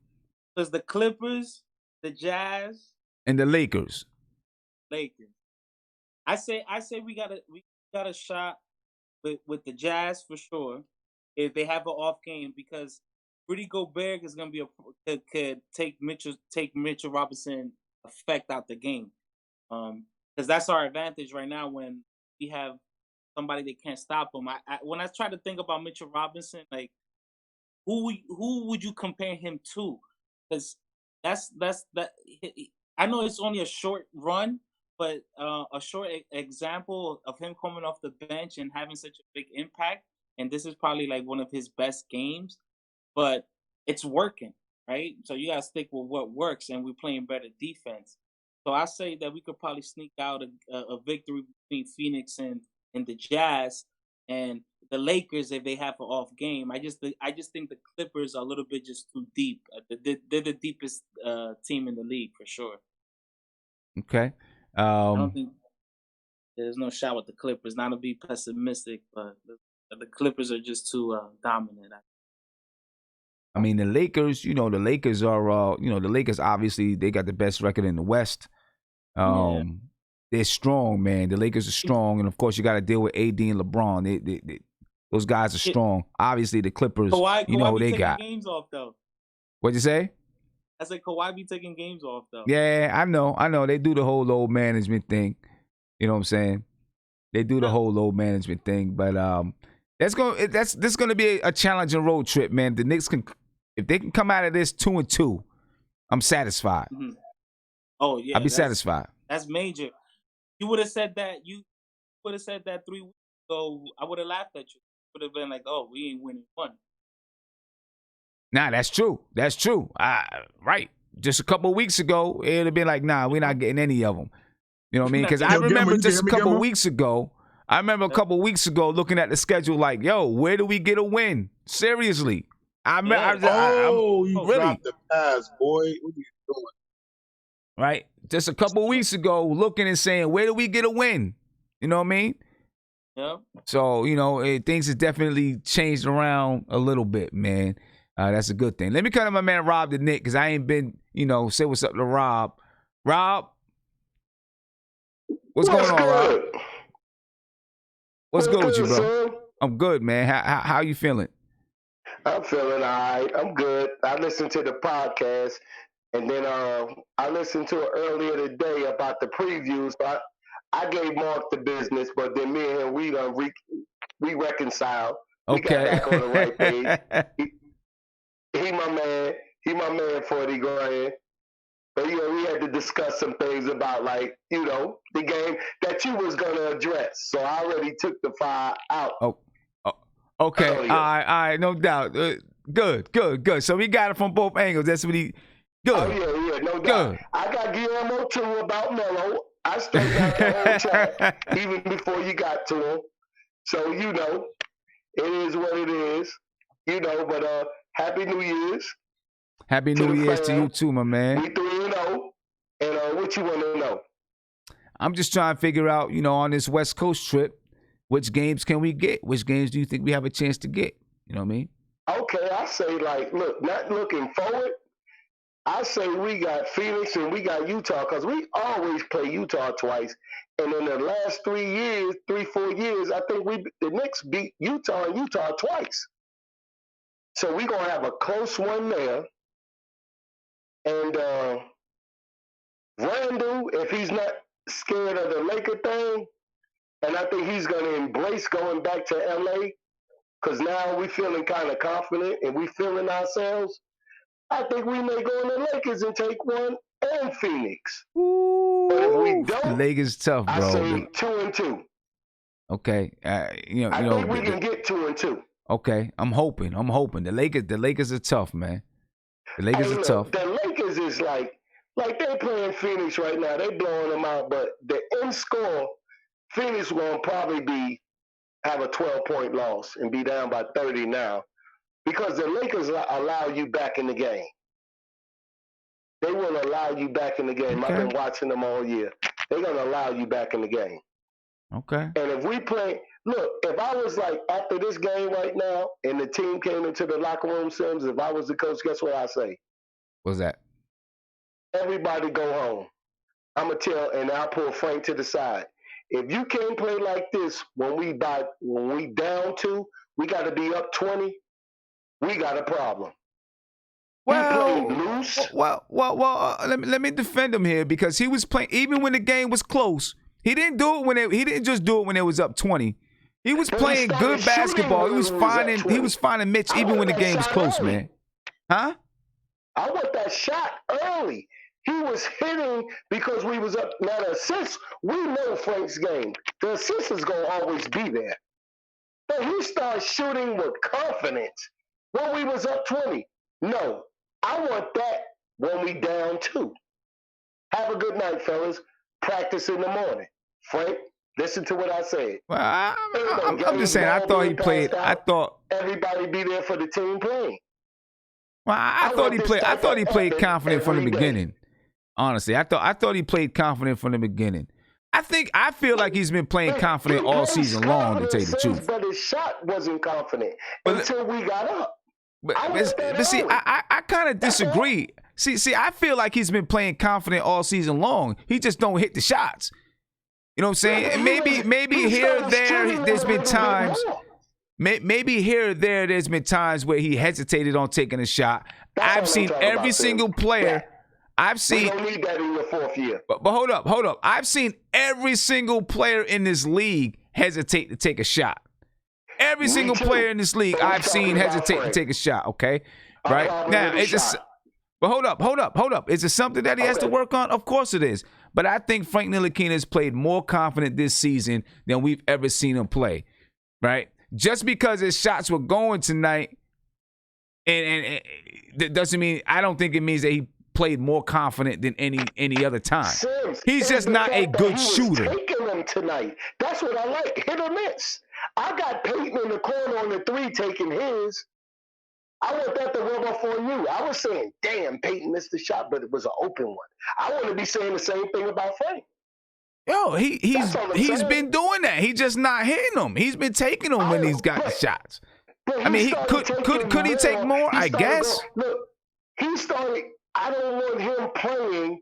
There's the Clippers, the Jazz, and the Lakers. Lakers. I say we got a shot with the Jazz for sure if they have an off game, because Rudy Gobert is going to be could take Mitchell Robinson effect out the game, because that's our advantage right now when we have somebody that can't stop him. When I try to think about Mitchell Robinson, like who would you compare him to? Because that's that. I know it's only a short run, but a short example of him coming off the bench and having such a big impact. And this is probably like one of his best games, but it's working, right? So you gotta stick with what works, and we're playing better defense. So I say that we could probably sneak out a victory between Phoenix and the Jazz and the Lakers if they have an off game. I just think the Clippers are a little bit just too deep. They're the deepest team in the league for sure. Okay. I don't think there's no shot with the Clippers. Not to be pessimistic, but the Clippers are just too dominant. I mean, the Lakers, the Lakers are, the Lakers, obviously, they got the best record in the West. They're strong, man. The Lakers are strong. And, of course, you got to deal with AD and LeBron. Those guys are strong. Obviously, the Clippers, Kawhi who they taking got. games off, though. What'd you say? I said Kawhi be taking games off, though. Yeah, I know. They do the whole load management thing. You know what I'm saying? They do the whole load management thing. But this is going to be a challenging road trip, man. The Knicks if they can come out of this 2-2, I'm satisfied. Mm-hmm. Oh, yeah. I'll be satisfied. That's major. You would have said that 3 weeks ago, I would have laughed at you. Would have been like, "Oh, we ain't winning one." Nah, that's true. That's true. Right. Just a couple of weeks ago, it would have been like, "Nah, we're not getting any of them." You know what I mean? Because I remember just a couple of weeks ago. I remember a couple of weeks ago looking at the schedule, like, "Yo, where do we get a win?" Seriously, you really dropped the pass, boy. What are you doing? Right. Just a couple of weeks ago, looking and saying, "Where do we get a win?" You know what I mean? Yeah. So, things have definitely changed around a little bit, man. That's a good thing. Let me cut to my man Rob the Knick, because I ain't been, say what's up to Rob. Rob, what's going on, Rob? What's good with you, bro? Son? I'm good, man. How you feeling? I'm feeling all right. I'm good. I listened to the podcast, and then I listened to it earlier today about the previews. So I gave Marc the business, but then me and him, we reconciled. We got back on the right page. He my man. He my man, 40 grand. But we had to discuss some things about, like, the game that you was gonna address. So I already took the fire out. Okay. All right, no doubt. Good. So we got it from both angles. That's what he. Good. Oh yeah, no doubt. Good. I got Guillermo too about Melo. I still got the whole chat even before you got to him. So it is what it is. But Happy New Year's. Happy New Year's to you too, my man. We 3-0. And what you want to know? I'm just trying to figure out, on this West Coast trip, which games can we get? Which games do you think we have a chance to get? You know what I mean? Okay, I say, look, not looking forward. I say we got Phoenix and we got Utah, because we always play Utah twice. And in the last 4 years, I think the Knicks beat Utah twice. So we're going to have a close one there. And Randall, if he's not scared of the Laker thing, and I think he's going to embrace going back to LA, because now we're feeling kind of confident and we feeling ourselves, I think we may go in the Lakers and take one and Phoenix. Ooh, but if we don't, the Lakers tough, bro. I say 2-2. Okay, I think we can get 2-2. Okay, I'm hoping. The Lakers are tough, man. The Lakers are tough. The Lakers is like they playing Phoenix right now. They blowing them out, but the end score, Phoenix will probably have a 12-point loss and be down by 30 now, because the Lakers allow you back in the game. They will allow you back in the game. Okay. I've been watching them all year. They're going to allow you back in the game. Okay. And if we play, look, if I was like after this game right now and the team came into the locker room, Sims, if I was the coach, guess what I say? What's that? Everybody go home. I'm gonna tell, and I'll pull Frank to the side. If you can't play like this when we down 2, we got to be up 20. We got a problem. Well, let me defend him here because he was playing even when the game was close. He didn't just do it when it was up 20. He was playing good basketball. He was finding Mitch even when the game was close, man. Huh? I want that shot early. He was hitting because we was up. Now the assists, we know Frank's game. The assist is gonna always be there. But he started shooting with confidence when we was up 20. No, I want that when we down 2. Have a good night, fellas. Practice in the morning. Frank, listen to what I said. Well, I'm just saying. I thought he played. I thought everybody be there for the team playing. Well, I thought he played confident from the beginning. Honestly, I thought he played confident from the beginning. I feel like he's been playing confident all season long, to tell you the truth. But his shot wasn't confident until we got up. But see, I kind of disagree. See, I feel like he's been playing confident all season long. He just don't hit the shots. You know what I'm saying? And maybe here or there, there's been times. Maybe here or there, there's been times where he hesitated on taking a shot. I've seen every single player. We don't need that in your 4th year. But hold up. I've seen every single player in this league hesitate to take a shot. Every single player in this league I've seen hesitate to take a shot, okay? Right? Now, it's just but hold up. Is it something that he has to work on? Of course it is. But I think Frank Ntilikina has played more confident this season than we've ever seen him play. Right? Just because his shots were going tonight, and that doesn't mean, I don't think it means that he played more confident than any other time. He's just not a good shooter. Taking them tonight. That's what I like. Hit or miss. I got Peyton in the corner on the 3 taking his. I want that to rub off on you. I was saying, damn, Peyton missed the shot, but it was an open one. I want to be saying the same thing about Frank. Yo, he's been doing that. He's just not hitting them. He's been taking them when he's got the shots. I mean, could he take more? I guess. Look, he started. I don't want him playing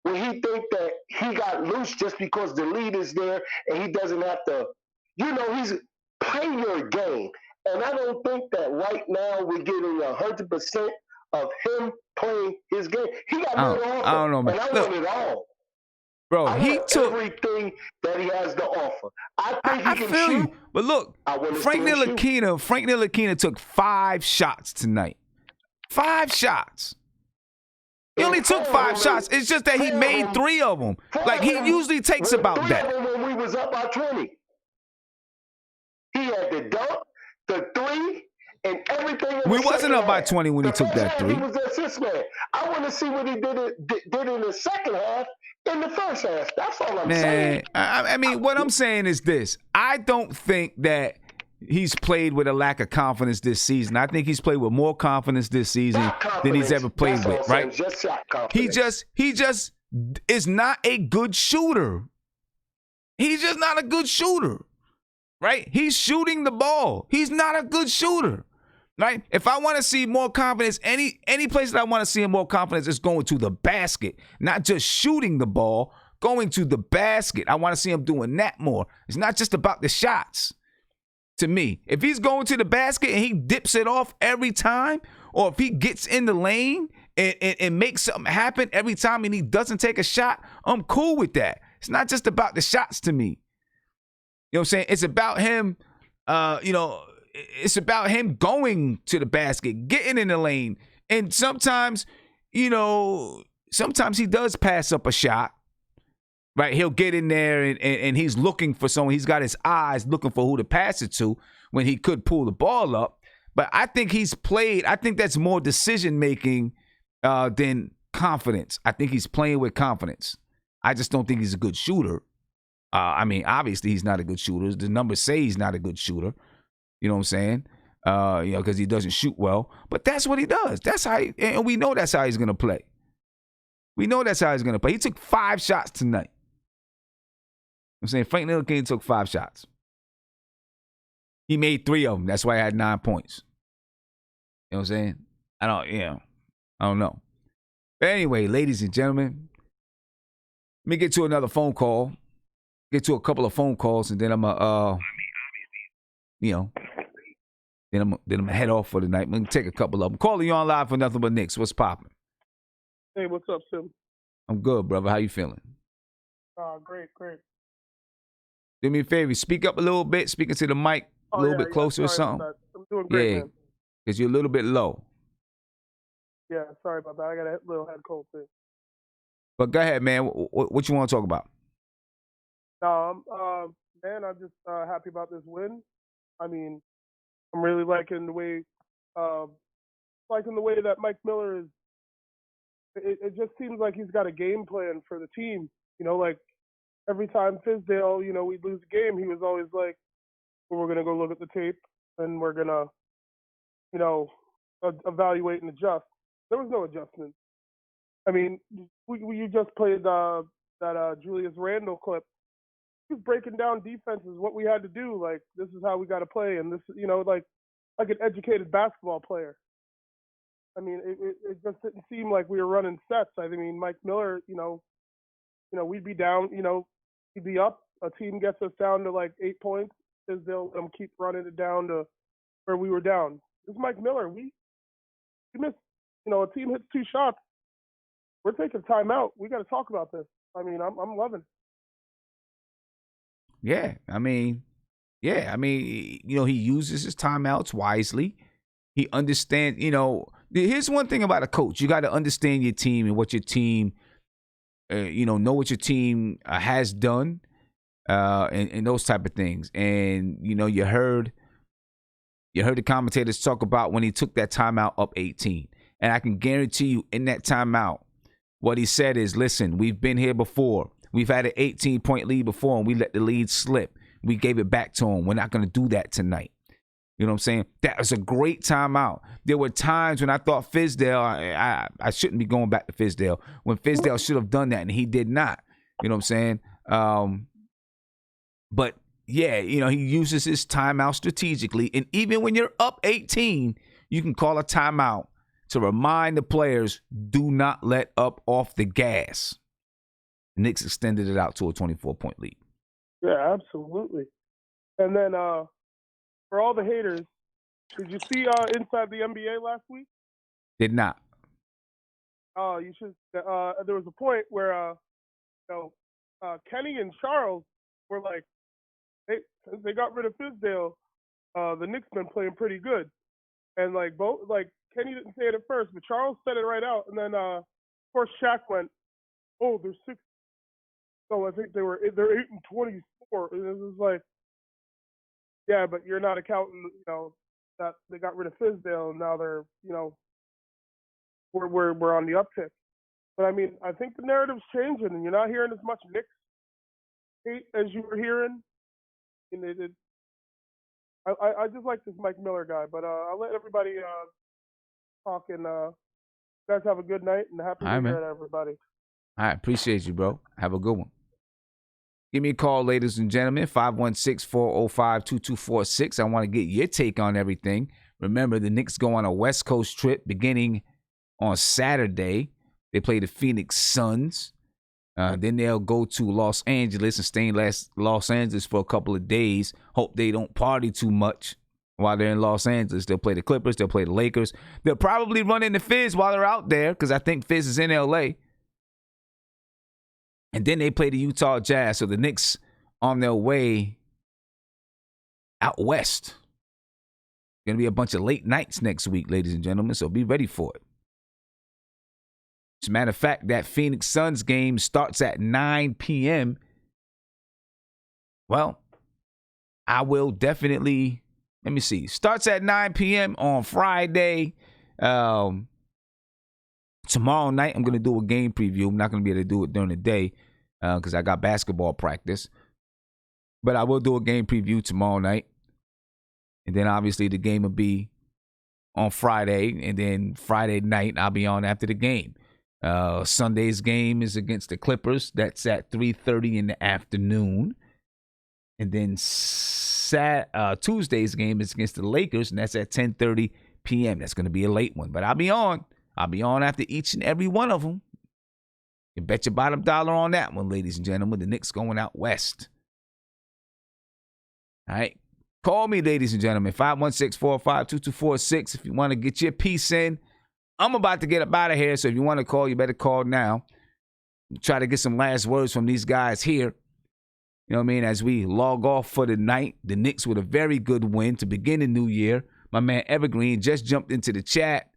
when he think that he got loose just because the lead is there and he doesn't have to. He's play your game. And I don't think that right now we're getting 100% of him playing his game. He got more to offer. I don't know, man. And I want it all. Bro, he took everything that he has to offer. I think he can feel shoot. You. But look, Frank Ntilikina took 5 shots tonight. 5 shots. He only took 5 shots. It's just that he made 3 of them. Like, he usually takes about that. When we was up by 20. He had the dunk, the 3, and everything. We wasn't up by 20 when he took that 3. He was the assist man. I want to see what he did in the second half, in the first half. That's all I'm saying. I mean, what I'm saying is this. I don't think that he's played with a lack of confidence this season. I think he's played with more confidence this season than he's ever played with, right? He just is not a good shooter. He's just not a good shooter. Right? He's shooting the ball. He's not a good shooter. Right? If I want to see more confidence, any place that I want to see more confidence is going to the basket, not just shooting the ball, going to the basket. I want to see him doing that more. It's not just about the shots. To me, if he's going to the basket and he dips it off every time, or if he gets in the lane and makes something happen every time and he doesn't take a shot, I'm cool with that. It's not just about the shots to me. You know what I'm saying? It's about him, it's about him going to the basket, getting in the lane. And sometimes he does pass up a shot, right? He'll get in there and he's looking for someone. He's got his eyes looking for who to pass it to when he could pull the ball up. But I think I think that's more decision-making than confidence. I think he's playing with confidence. I just don't think he's a good shooter. I mean, obviously he's not a good shooter. The numbers say he's not a good shooter. You know what I'm saying? Because he doesn't shoot well. But that's what he does. That's how, and we know that's how he's gonna play. We know that's how he's gonna play. He took 5 shots tonight. I'm saying Frank Ntilikina took 5 shots. He made 3 of them. That's why he had 9 points. You know what I'm saying? I don't know. But anyway, ladies and gentlemen, Let me get to another phone call. Get to a couple of phone calls, and then I'm then I'm gonna head off for the night. I'm gonna take a couple of them. Calling you on live for Nothing But Knicks. What's popping? Hey, what's up, Sim? I'm good, brother. How you feeling? Great. Do me a favor. Speak up a little bit. Speak into the mic a little bit closer or something. I'm doing great, Yeah, man. because you're a little bit low. Yeah, sorry about that. I got a little head cold too. But go ahead, man. What you want to talk about? Man, I'm just happy about this win. I mean, I'm really liking the way that Mike Miller is. It just seems like he's got a game plan for the team. You know, like every time Fizdale, we'd lose a game, he was always like, well, we're going to go look at the tape and we're going to, evaluate and adjust. There was no adjustment. I mean, you just played that Julius Randle clip. He was breaking down defenses, what we had to do. Like, this is how we got to play. And this, like an educated basketball player. I mean, it just didn't seem like we were running sets. I mean, Mike Miller, we'd be down, he'd be up. A team gets us down to like 8 points. They'll let them keep running it down to where we were down. This is Mike Miller. We missed, a team hits 2 shots. We're taking time out. We got to talk about this. I mean, I'm loving it. Yeah, I mean, he uses his timeouts wisely. He understands, here's one thing about a coach. You got to understand your team and what your team, know what your team has done and those type of things. And, you heard the commentators talk about when he took that timeout up 18. And I can guarantee you in that timeout, what he said is, listen, we've been here before. We've had an 18-point lead before, and we let the lead slip. We gave it back to him. We're not going to do that tonight. You know what I'm saying? That was a great timeout. There were times when I thought Fizdale, I shouldn't be going back to Fizdale, when Fizdale should have done that, and he did not. You know what I'm saying? But, yeah, he uses his timeout strategically. And even when you're up 18, you can call a timeout to remind the players, do not let up off the gas. The Knicks extended it out to a 24-point lead. Yeah, absolutely. And then for all the haters, did you see Inside the NBA last week? Did not. Oh, you should. There was a point where, Kenny and Charles were like, since they got rid of Fizdale, the Knicks been playing pretty good. And Kenny didn't say it at first, but Charles said it right out. And then, of course, Shaq went, "Oh, they're 6." So I think they're 8-24. And it was like, yeah, but you're not accounting, that they got rid of Fizdale and now they're, we're on the uptick. But I mean, I think the narrative's changing, and you're not hearing as much Knicks hate as you were hearing. And I just like this Mike Miller guy, but I'll let everybody talk, and you guys have a good night and happy New Year to everybody. All right, appreciate you, bro. Have a good one. Give me a call, ladies and gentlemen, 516-405-2246. I want to get your take on everything. Remember, the Knicks go on a West Coast trip beginning on Saturday. They play the Phoenix Suns. Then they'll go to Los Angeles and stay in Los Angeles for a couple of days. Hope they don't party too much while they're in Los Angeles. They'll play the Clippers. They'll play the Lakers. They'll probably run into Fizz while they're out there because I think Fizz is in L.A., and then they play the Utah Jazz. So the Knicks on their way out west. Going to be a bunch of late nights next week, ladies and gentlemen. So be ready for it. As a matter of fact, that Phoenix Suns game starts at 9 p.m. Well, I will definitely, let me see. Starts at 9 p.m. on Friday. Tomorrow night, I'm going to do a game preview. I'm not going to be able to do it during the day because I got basketball practice. But I will do a game preview tomorrow night. And then, obviously, the game will be on Friday. And then Friday night, I'll be on after the game. Sunday's game is against the Clippers. That's at 3:30 in the afternoon. And then Tuesday's game is against the Lakers, and that's at 10:30 p.m. That's going to be a late one. But I'll be on. I'll be on after each and every one of them. You bet your bottom dollar on that one, ladies and gentlemen. The Knicks going out west. All right. Call me, ladies and gentlemen, 516-405-2246 if you want to get your piece in. I'm about to get up out of here, so if you want to call, you better call now. Try to get some last words from these guys here. You know what I mean? As we log off for the night, the Knicks with a very good win to begin the new year. My man Evergreen just jumped into the chat.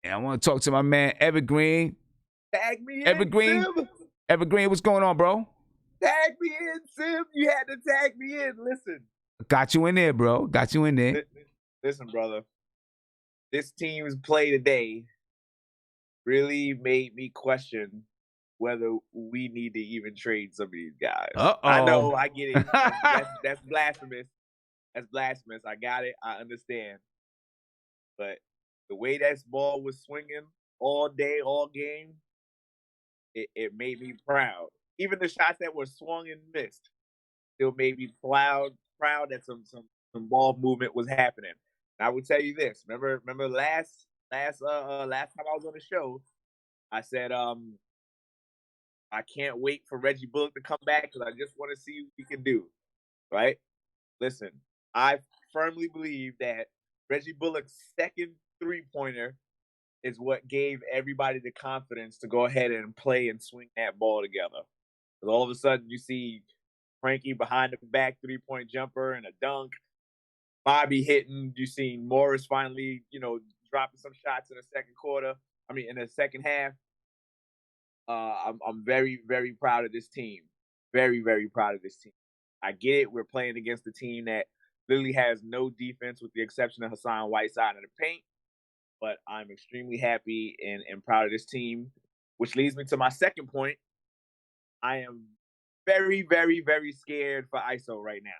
And I want to talk to my man Evergreen. Tag me in, Evergreen. Sim. Evergreen, what's going on, bro? Tag me in, Sim. You had to tag me in. Listen. Got you in there, bro. Got you in there. Listen, brother. This team's play today really made me question whether we need to even trade some of these guys. Uh-oh. I know, I get it. That's blasphemous. That's blasphemous. I got it. I understand. But the way that ball was swinging all day, all game, it made me proud. Even the shots that were swung and missed still made me proud that some ball movement was happening. And I will tell you this. Remember last time I was on the show, I said I can't wait for Reggie Bullock to come back because I just want to see what he can do. Right? Listen, I firmly believe that Reggie Bullock's second three-pointer is what gave everybody the confidence to go ahead and play and swing that ball together. Because all of a sudden you see Frankie behind the back three-point jumper and a dunk. Bobby hitting. You see Morris finally, dropping some shots in the in the second half. I'm very, very proud of this team. Very, very proud of this team. I get it. We're playing against a team that literally has no defense with the exception of Hassan Whiteside in the paint. But I'm extremely happy and proud of this team, which leads me to my second point. I am very, very, very scared for ISO right now.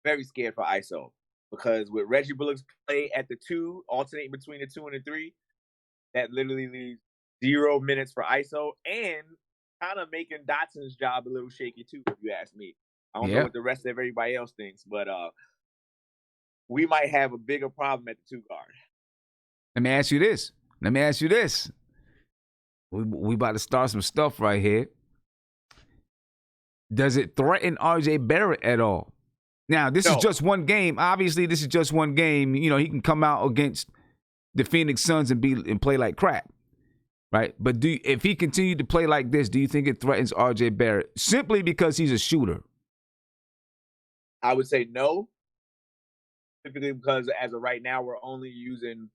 Very scared for ISO because with Reggie Bullock's play at the 2, alternating between the 2 and the 3, that literally leaves 0 minutes for ISO and kind of making Dotson's job a little shaky too, if you ask me. I don't know what the rest of everybody else thinks, but we might have a bigger problem at the 2 guard. Let me ask you this. We about to start some stuff right here. Does it threaten RJ Barrett at all? Now, this is just one game. Obviously, this is just one game. He can come out against the Phoenix Suns and play like crap, right? But if he continued to play like this, do you think it threatens RJ Barrett simply because he's a shooter? I would say no, specifically because as of right now, we're only using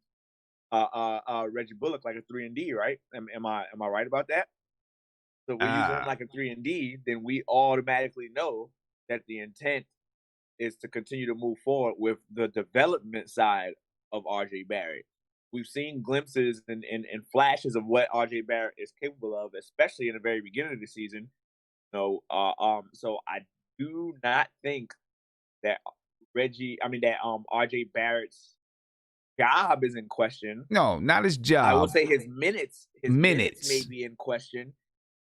Reggie Bullock like a 3-and-D, right? Am I right about that? So if we're using him like a 3-and-D, then we automatically know that the intent is to continue to move forward with the development side of RJ Barrett. We've seen glimpses and flashes of what RJ Barrett is capable of, especially in the very beginning of the season. So I do not think that RJ Barrett's job is in question. No, not his job. I would say his minutes may be in question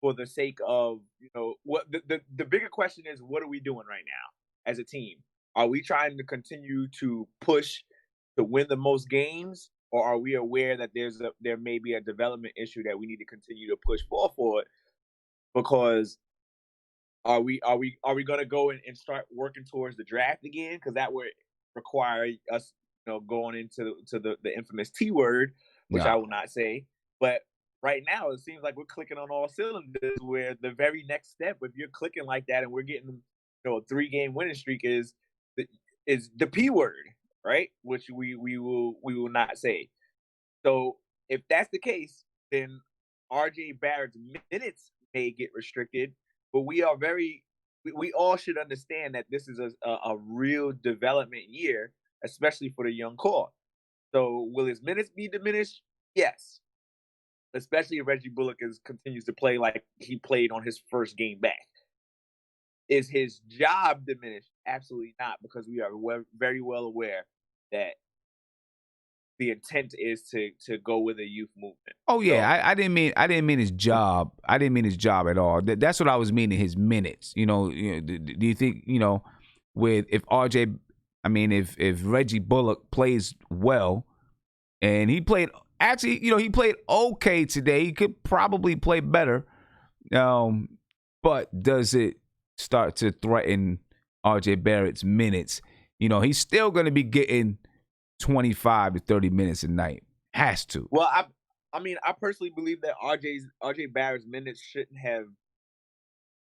for the sake of, what the bigger question is, what are we doing right now as a team? Are we trying to continue to push to win the most games, or are we aware that there may be a development issue that we need to continue to push forward? Because are we going to go and start working towards the draft again? Because that would require us, going into the infamous T word, which I will not say. But right now, it seems like we're clicking on all cylinders. Where the very next step, if you're clicking like that, and we're getting, a 3-game winning streak, is the P word, right? Which we will not say. So if that's the case, then RJ Barrett's minutes may get restricted. But we all should understand that this is a real development year, especially for the young core. So will his minutes be diminished? Yes. Especially if Reggie Bullock continues to play like he played on his first game back. Is his job diminished? Absolutely not, because we are very well aware that the intent is to go with a youth movement. Oh yeah, so, I didn't mean his job. I didn't mean his job at all. That's what I was meaning. His minutes. Do you think if Reggie Bullock plays well, and he played Actually, he played okay today. He could probably play better. But does it start to threaten R.J. Barrett's minutes? He's still going to be getting 25 to 30 minutes a night. Has to. Well, I personally believe that R.J. Barrett's minutes shouldn't have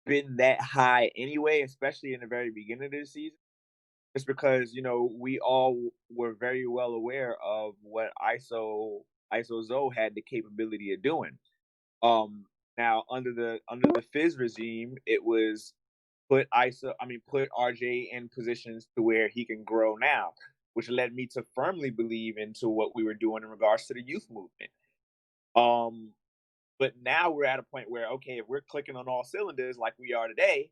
been that high anyway, especially in the very beginning of the season. Just because, we all were very well aware of what ISO Zoe had the capability of doing. Now under the Fizz regime, it was put RJ in positions to where he can grow now, which led me to firmly believe into what we were doing in regards to the youth movement. But now we're at a point where, okay, if we're clicking on all cylinders like we are today,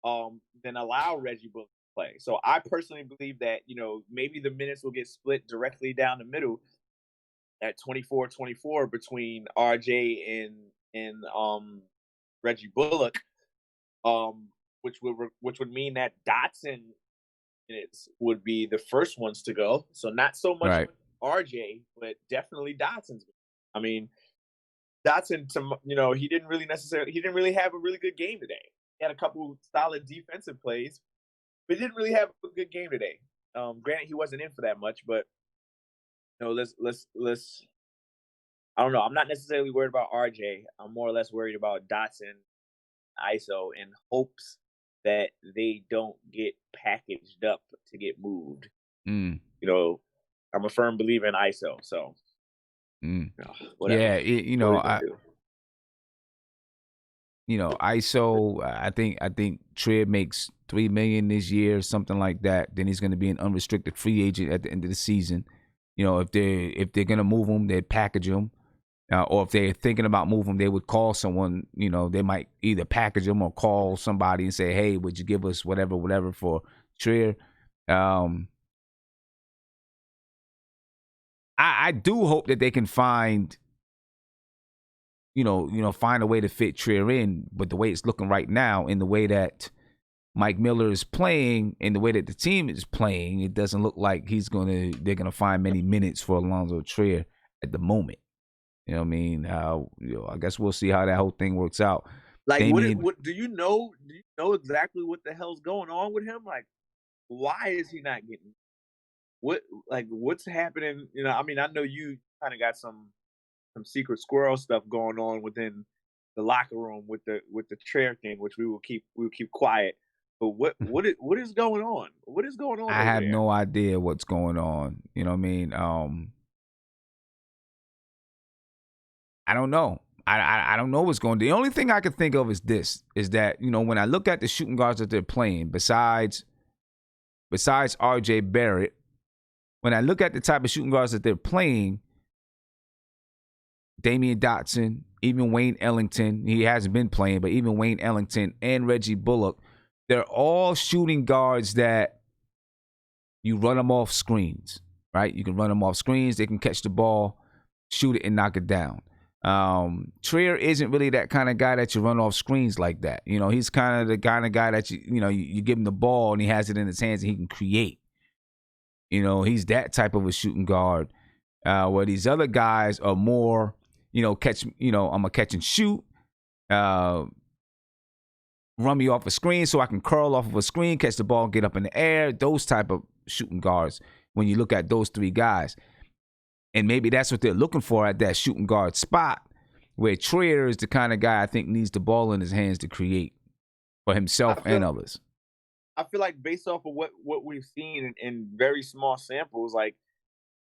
then allow Reggie Bullock to play. So I personally believe that, maybe the minutes will get split directly down the middle at 24-24 between RJ and Reggie Bullock, which would mean that Dotson minutes would be the first ones to go. So not so much RJ, but definitely Dotson's. I mean, Dotson, he didn't really have a really good game today. He had a couple solid defensive plays, but he didn't really have a good game today. Granted, he wasn't in for that much, but let's. I don't know. I'm not necessarily worried about RJ. I'm more or less worried about Dotson, ISO, in hopes that they don't get packaged up to get moved. I'm a firm believer in ISO, so. Whatever. Yeah, ISO. I think Trier makes $3 million this year, something like that. Then he's going to be an unrestricted free agent at the end of the season. If they're going to move him, they'd package him. Or if they're thinking about moving, they would call someone. They might either package him or call somebody and say, "Hey, would you give us whatever for Trier?" I do hope that they can find, find a way to fit Trier in. But the way it's looking right now, in the way that Mike Miller is playing, in the way that the team is playing, it doesn't look like they're gonna find many minutes for Alonzo Trier at the moment. You know what I mean? I guess we'll see how that whole thing works out. Like, what do you know? Do you know exactly what the hell's going on with him? Like, why is he not getting? What's happening? I know you kind of got some secret squirrel stuff going on within the locker room with the Trier thing, which we will keep quiet. But what is going on? What is going on? I have no idea what's going on. You know what I mean? I don't know. I don't know what's going on. The only thing I can think of is that, when I look at the shooting guards that they're playing, besides RJ Barrett, when I look at the type of shooting guards that they're playing, Damyean Dotson, even Wayne Ellington, he hasn't been playing, but even Wayne Ellington and Reggie Bullock, they're all shooting guards that you run them off screens, right? You can run them off screens. They can catch the ball, shoot it, and knock it down. Trier isn't really that kind of guy that you run off screens like that. He's kind of the kind of guy that you give him the ball and he has it in his hands and he can create. He's that type of a shooting guard. Where these other guys are more, catch. I'm a catch and shoot. Run me off a screen so I can curl off of a screen, catch the ball, get up in the air. Those type of shooting guards. When you look at those three guys. And maybe that's what they're looking for at that shooting guard spot, where Trier is the kind of guy I think needs the ball in his hands to create for himself and others. I feel like based off of what we've seen in very small samples, like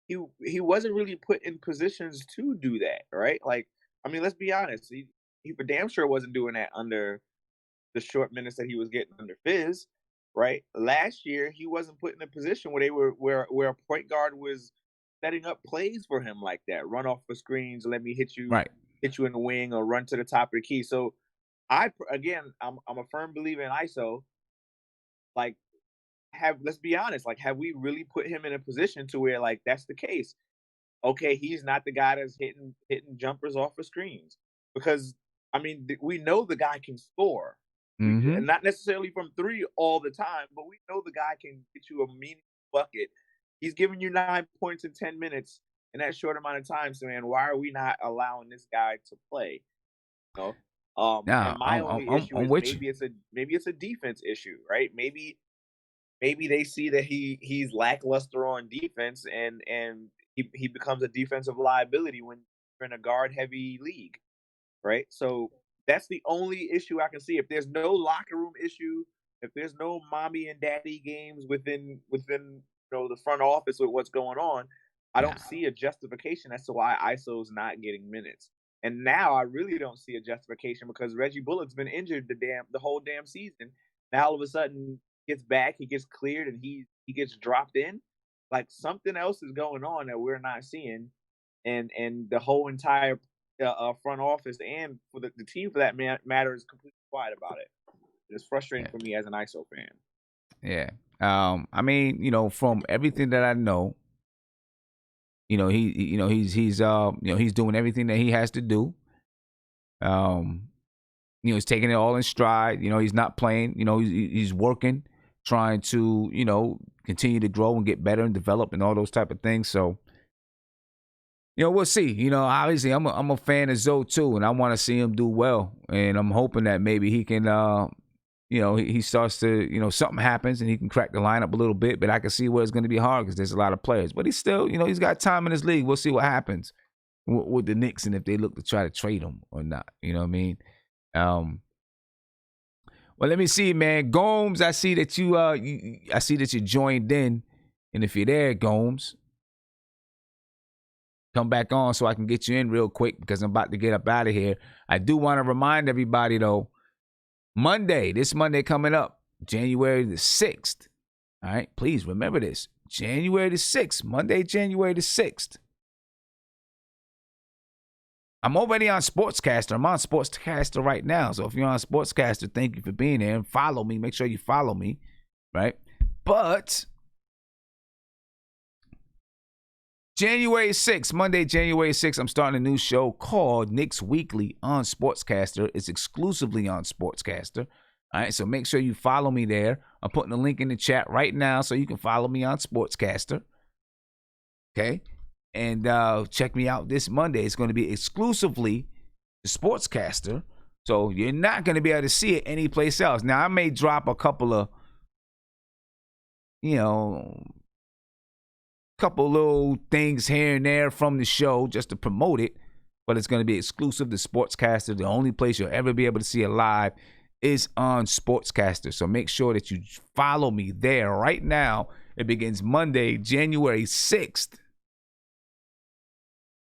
he wasn't really put in positions to do that, right? Like, let's be honest, he for damn sure wasn't doing that under the short minutes that he was getting under Fizz, right? Last year he wasn't put in a position where a point guard was setting up plays for him like that. Run off the screens, let me hit you in the wing, or run to the top of the key. So I'm a firm believer in ISO. Like, let's be honest, like, have we really put him in a position to where, like, that's the case? Okay, he's not the guy that's hitting jumpers off of screens, because we know the guy can score, and not necessarily from three all the time, but we know the guy can get you a meaningful bucket. He's giving you 9 points in 10 minutes in that short amount of time. So, man, why are we not allowing this guy to play? You know? And my only issue is maybe it's a defense issue, right? Maybe they see that he's lackluster on defense and he becomes a defensive liability when you're in a guard-heavy league, right? So that's the only issue I can see. If there's no locker room issue, if there's no mommy and daddy games within the front office with what's going on, I don't see a justification as to why ISO's not getting minutes. And now I really don't see a justification because Reggie Bullock's been injured the whole damn season. Now all of a sudden gets back, he gets cleared, and he gets dropped in. Like something else is going on that we're not seeing, and the whole entire front office and for the team for that matter is completely quiet about it. It's frustrating for me as an ISO fan. Yeah. I mean, from everything that I know, he's doing everything that he has to do. He's taking it all in stride. He's not playing. He's working, trying to, continue to grow and get better and develop and all those type of things. So, we'll see. Obviously, I'm a fan of Zoe too, and I want to see him do well. And I'm hoping that maybe he can, he starts to, something happens and he can crack the lineup a little bit. But I can see where it's going to be hard because there's a lot of players. But he's still, he's got time in his league. We'll see what happens with the Knicks and if they look to try to trade him or not. You know what I mean? Well, let me see, man. Gomes, I see that you joined in, and if you're there, Gomes, come back on so I can get you in real quick because I'm about to get up out of here. I do want to remind everybody though, this Monday coming up, January the 6th. All right, please remember this, January the 6th, Monday, January the 6th. I'm already on Sportscaster. I'm on Sportscaster right now. So if you're on Sportscaster, thank you for being there. And follow me. Make sure you follow me, right? But January 6th, Monday, January 6th, I'm starting a new show called Knicks Weekly on Sportscaster. It's exclusively on Sportscaster. All right, so make sure you follow me there. I'm putting a link in the chat right now so you can follow me on Sportscaster. Okay? And check me out this Monday. It's going to be exclusively the Sportscaster. So you're not going to be able to see it anyplace else. Now, I may drop a couple of, couple little things here and there from the show just to promote it. But it's going to be exclusive to Sportscaster. The only place you'll ever be able to see it live is on Sportscaster. So make sure that you follow me there right now. It begins Monday, January 6th.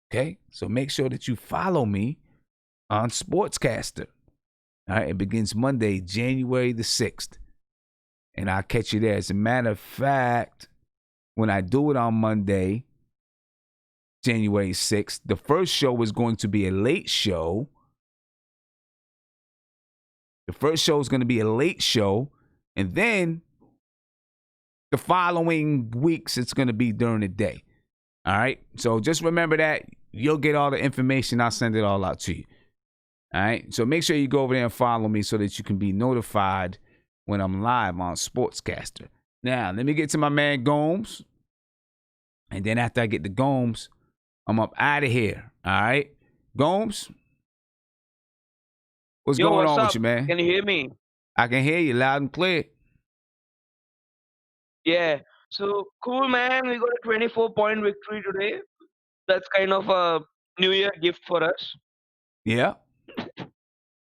Okay, so make sure that you follow me on Sportscaster. All right, it begins Monday, January the 6th. And I'll catch you there. As a matter of fact, when I do it on Monday, January 6th, the first show is going to be a late show. The first show is going to be a late show. And then the following weeks, it's going to be during the day. All right, so just remember that. You'll get all the information. I'll send it all out to you. All right, so make sure you go over there and follow me so that you can be notified when I'm live on Sportscaster. Now, let me get to my man Gomes. And then after I get to Gomes, I'm up out of here. All right, Gomes, what's going on with you, man? Can you hear me? I can hear you loud and clear. Yeah. So cool, man. We got a 24-point victory today. That's kind of a New Year gift for us. Yeah,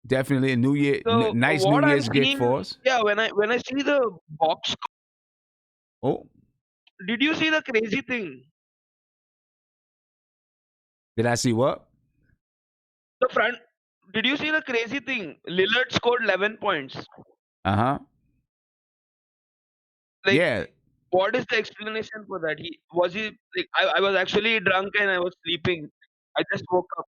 definitely a New Year, So nice what New I'm Year's gift seeing, for us. yeah, when I see the box, Oh, did you see the crazy thing? did I see what? The front. Did you see the crazy thing? Lillard scored 11 points. Uh-huh. Like, Yeah. what is the explanation for that? I was actually drunk and I was sleeping. I just woke up.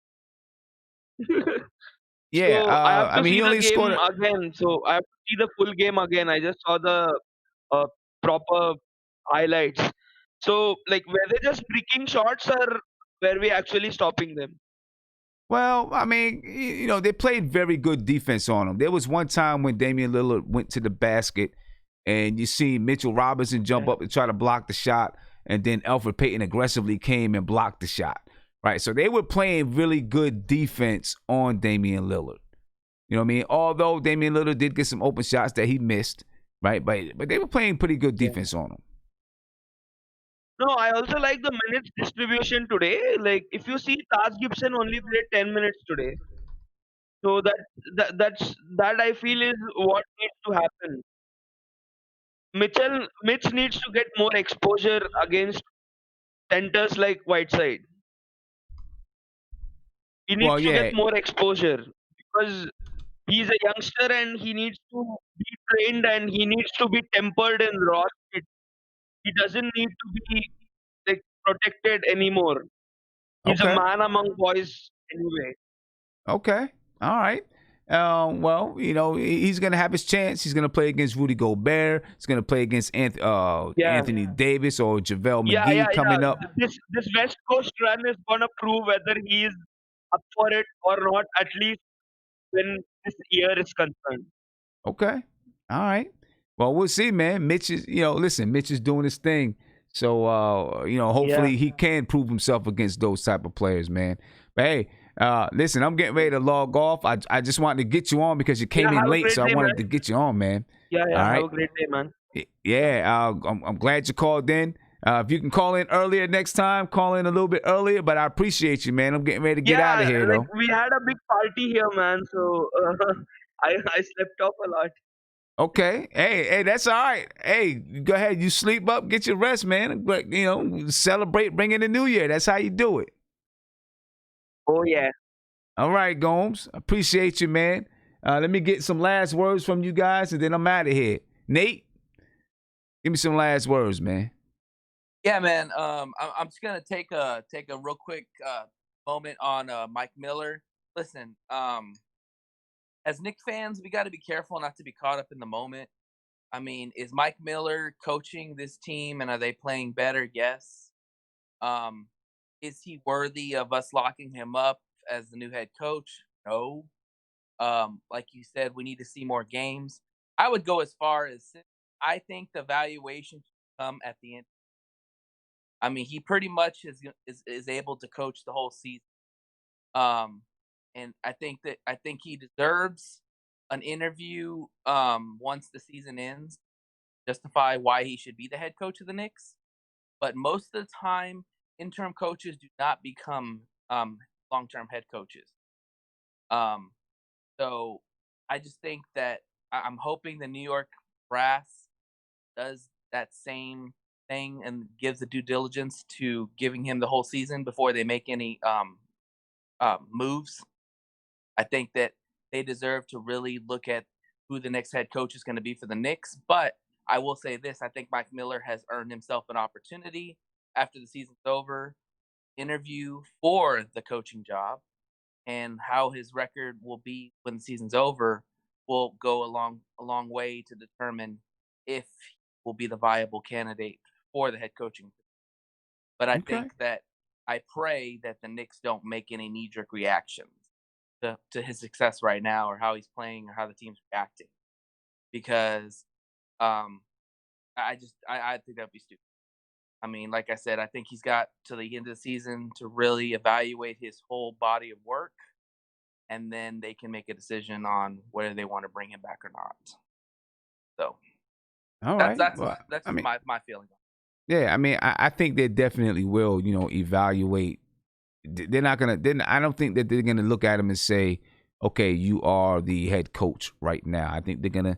Yeah, So I have to I mean, see he the only game scored. again. So I have to see the full game again. I just saw the proper highlights. So, like, were they just breaking shots or were we actually stopping them? Well, I mean, they played very good defense on him. There was one time when Damyean Lillard went to the basket, and you see Mitchell Robinson jump up to try to block the shot, and then Elfrid Payton aggressively came and blocked the shot, right? So they were playing really good defense on Damian Lillard. You know what I mean? Although Damian Lillard did get some open shots that he missed, right? But they were playing pretty good defense on him. No, I also like the minutes distribution today. Like if you see, Taj Gibson only played 10 minutes today. So that I feel is what needs to happen. Mitch needs to get more exposure against centers like Whiteside. He needs to get more exposure because he's a youngster and he needs to be trained and he needs to be tempered in raw state. He doesn't need to be like protected anymore. He's a man among boys anyway. Okay. All right. Well, you know, he's going to have his chance. He's going to play against Rudy Gobert. He's going to play against Anthony Davis or JaVale McGee coming up. This West Coast run is going to prove whether he is up for it or not, at least when this year is concerned. Okay. All right. Well, we'll see, man. Mitch is, Mitch is doing his thing. So, hopefully he can prove himself against those type of players, man. But, hey, listen, I'm getting ready to log off. I just wanted to get you on because you came in late, so I wanted to get you on, man. Yeah, all right? Have a great day, man. Yeah, I'm glad you called in. If you can call in earlier next time, call in a little bit earlier, but I appreciate you, man. I'm getting ready to get out of here, though. We had a big party here, man, so I slept off a lot. Okay. Hey, that's all right. Hey, go ahead. You sleep up, get your rest, man. But, celebrate bringing the new year. That's how you do it. Oh, yeah. All right, Gomes. Appreciate you, man. Let me get some last words from you guys, and then I'm out of here. Nate, give me some last words, man. Yeah, man. I'm just gonna take a real quick moment on Mike Miller. Listen, as Knicks fans, we got to be careful not to be caught up in the moment. I mean, is Mike Miller coaching this team, and are they playing better? Yes. Is he worthy of us locking him up as the new head coach? No. Like you said, we need to see more games. I would go as far as I think the valuation should come at the end. I mean, he pretty much is able to coach the whole season. And I think he deserves an interview once the season ends, justify why he should be the head coach of the Knicks. But most of the time, interim coaches do not become long-term head coaches. So I just think that I'm hoping the New York brass does that same thing and gives the due diligence to giving him the whole season before they make any moves. I think that they deserve to really look at who the next head coach is going to be for the Knicks. But I will say this, I think Mike Miller has earned himself an opportunity after the season's over, interview for the coaching job, and how his record will be when the season's over will go a long way to determine if he will be the viable candidate for the head coaching. But I think that I pray that the Knicks don't make any knee-jerk reactions to his success right now, or how he's playing, or how the team's reacting, because I think that'd be stupid. I mean, like I said, I think he's got to the end of the season to really evaluate his whole body of work, and then they can make a decision on whether they want to bring him back or not. So, all right, that's my feeling. Yeah, I mean, I think they definitely will, evaluate. They're not gonna. I don't think that they're gonna look at him and say, "Okay, you are the head coach right now." I think they're gonna,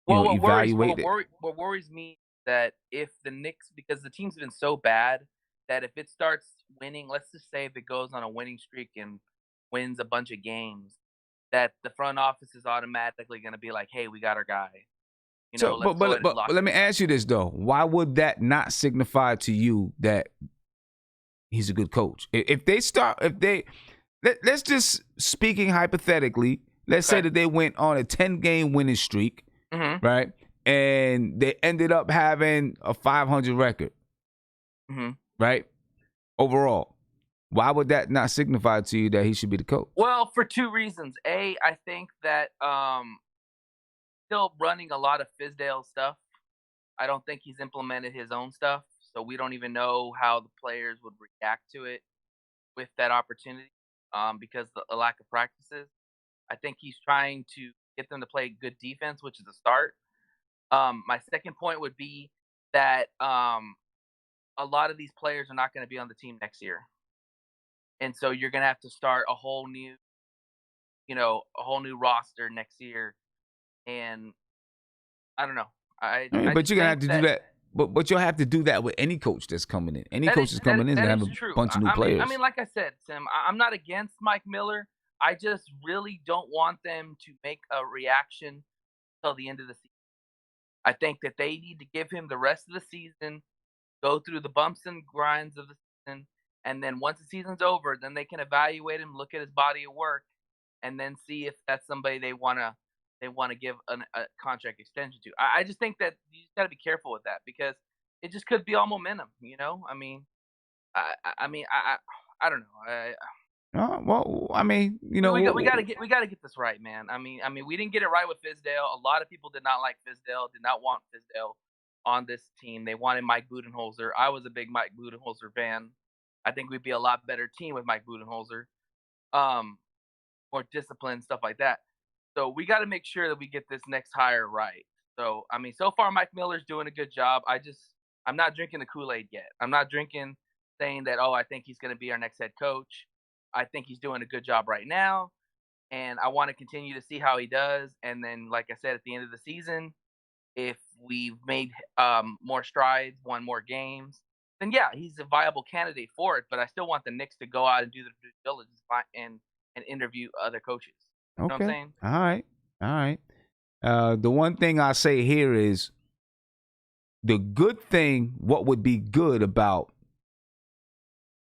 evaluate it. What worries me that if the Knicks, because the team's been so bad that if it starts winning, let's just say if it goes on a winning streak and wins a bunch of games, that the front office is automatically going to be like, "Hey, we got our guy." But let me ask you this though: why would that not signify to you that he's a good coach? Let's just, speaking hypothetically, let's say that they went on a 10-game winning streak, right? And they ended up having a 500 record, right? Overall, why would that not signify to you that he should be the coach? Well, for two reasons. A, I think that still running a lot of Fizdale stuff. I don't think he's implemented his own stuff. So we don't even know how the players would react to it with that opportunity because the lack of practices. I think he's trying to get them to play good defense, which is a start. My second point would be that a lot of these players are not going to be on the team next year. And so you're going to have to start a whole new roster next year. And I don't know. But you're going to have to do that. But you'll have to do that with any coach that's coming in. Any coach that's coming in is going to have a bunch of new players. I mean, like I said, Tim, I'm not against Mike Miller. I just really don't want them to make a reaction till the end of the season. I think that they need to give him the rest of the season, go through the bumps and grinds of the season, and then once the season's over, then they can evaluate him, look at his body of work, and then see if that's somebody they want to give a contract extension to. I just think that you just got to be careful with that because it just could be all momentum. I mean, I don't know. Well, I mean, we got to get this right, man. I mean, we didn't get it right with Fizdale. A lot of people did not like Fizdale, did not want Fizdale on this team. They wanted Mike Budenholzer. I was a big Mike Budenholzer fan. I think we'd be a lot better team with Mike Budenholzer, more disciplined, stuff like that. So we got to make sure that we get this next hire right. So I mean, so far Mike Miller's doing a good job. I'm not drinking the Kool-Aid yet. I'm not saying that I think he's going to be our next head coach. I think he's doing a good job right now, and I want to continue to see how he does. And then, like I said, at the end of the season, if we've made more strides, won more games, then yeah, he's a viable candidate for it. But I still want the Knicks to go out and do the due diligence and interview other coaches. You know what I'm saying? All right. The one thing I say here is the good thing, what would be good about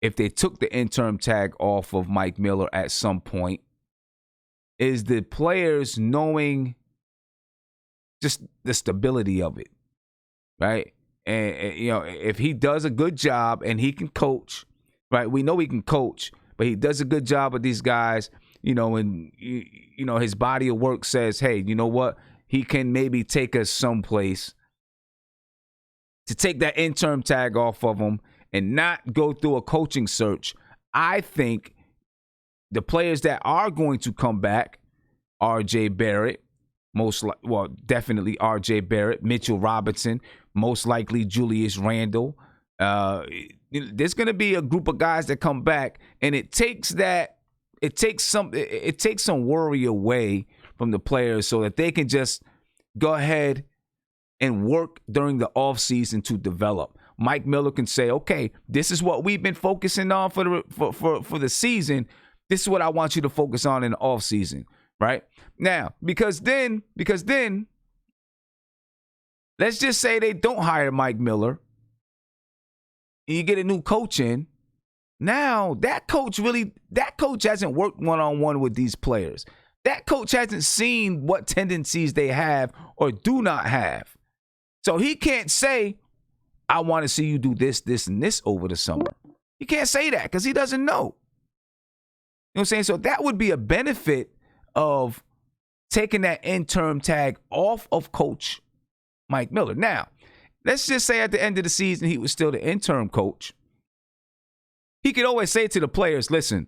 if they took the interim tag off of Mike Miller at some point is the players knowing just the stability of it, right? And if he does a good job and he can coach, right? We know he can coach, but he does a good job with these guys, and his body of work says, hey, you know what? He can maybe take us someplace to take that interim tag off of him and not go through a coaching search. I think the players that are going to come back, R.J. Barrett, definitely R.J. Barrett, Mitchell Robinson, most likely Julius Randle. There's going to be a group of guys that come back, and it takes some worry away from the players so that they can just go ahead and work during the offseason to develop. Mike Miller can say, okay, this is what we've been focusing on for the season. This is what I want you to focus on in the offseason, right? Now, because then, let's just say they don't hire Mike Miller and you get a new coach in. Now, that coach hasn't worked one-on-one with these players. That coach hasn't seen what tendencies they have or do not have. So he can't say, I want to see you do this, this, and this over the summer. He can't say that because he doesn't know. You know what I'm saying? So that would be a benefit of taking that interim tag off of Coach Mike Miller. Now, let's just say at the end of the season, he was still the interim coach. He could always say to the players, listen,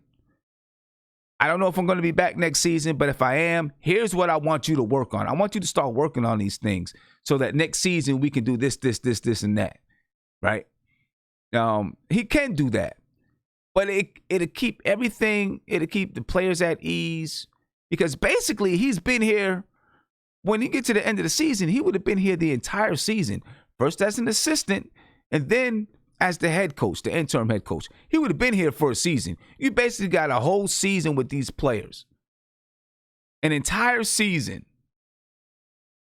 I don't know if I'm going to be back next season, but if I am, here's what I want you to work on. I want you to start working on these things so that next season we can do this, and that, right? He can do that, but it'll keep the players at ease because basically he's been here. When he gets to the end of the season, he would have been here the entire season, first as an assistant and then as the head coach, the interim head coach. He would have been here for a season. You basically got a whole season with these players. An entire season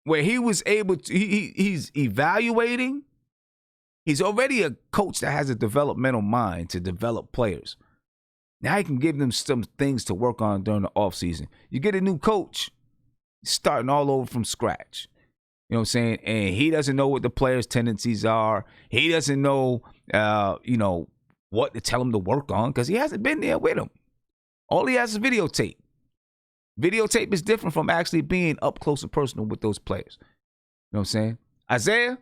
where he was able to, he's evaluating. He's already a coach that has a developmental mind to develop players. Now he can give them some things to work on during the offseason. You get a new coach, starting all over from scratch. You know what I'm saying? And he doesn't know what the players' tendencies are. He doesn't know, what to tell him to work on because he hasn't been there with him. All he has is videotape. Videotape is different from actually being up close and personal with those players. You know what I'm saying? Isaiah,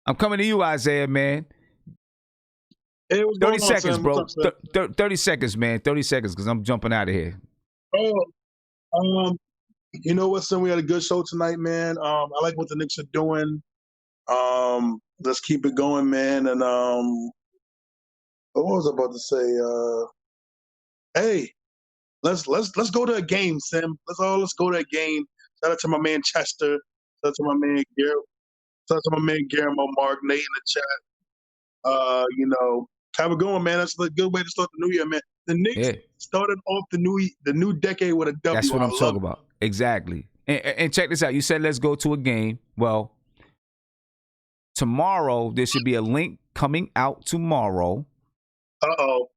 I'm coming to you, Isaiah, man. Hey, what's 30 going on, seconds, Sam? bro. What's up, Sam? 30 seconds, man. 30 seconds, because I'm jumping out of here. You know what, Sam? We had a good show tonight, man. I like what the Knicks are doing. Let's keep it going, man. And what was I about to say? Hey, let's go to a game, Sam. Let's go to a game. Shout out to my man Chester. Shout out to my man Garrett. Shout out to my man Guillermo, Marc, Nate in the chat. Have a good one, man. That's a good way to start the new year, man. The Knicks started off the new decade with a W. That's what I'm talking about. Exactly. And check this out. You said let's go to a game. Well, tomorrow there should be a link coming out tomorrow. Uh-oh.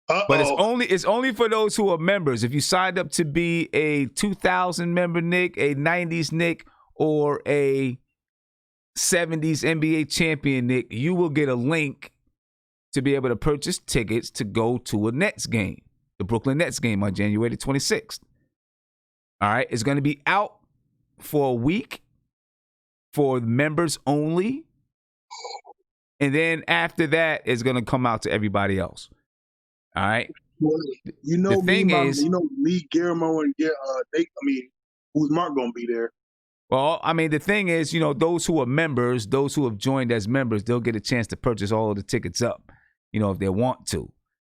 But it's only for those who are members. If you signed up to be a 2000 member Knick, a 90s Knick, or a 70s NBA champion Knick, you will get a link to be able to purchase tickets to go to a Nets game, the Brooklyn Nets game on January 26th. All right, it's going to be out for a week for members only. And then after that, it's going to come out to everybody else. All right. Well, the thing is, me, Guillermo, and Nate. Who's Marc gonna be there? Well, the thing is, those who are members, those who have joined as members, they'll get a chance to purchase all of the tickets up, if they want to.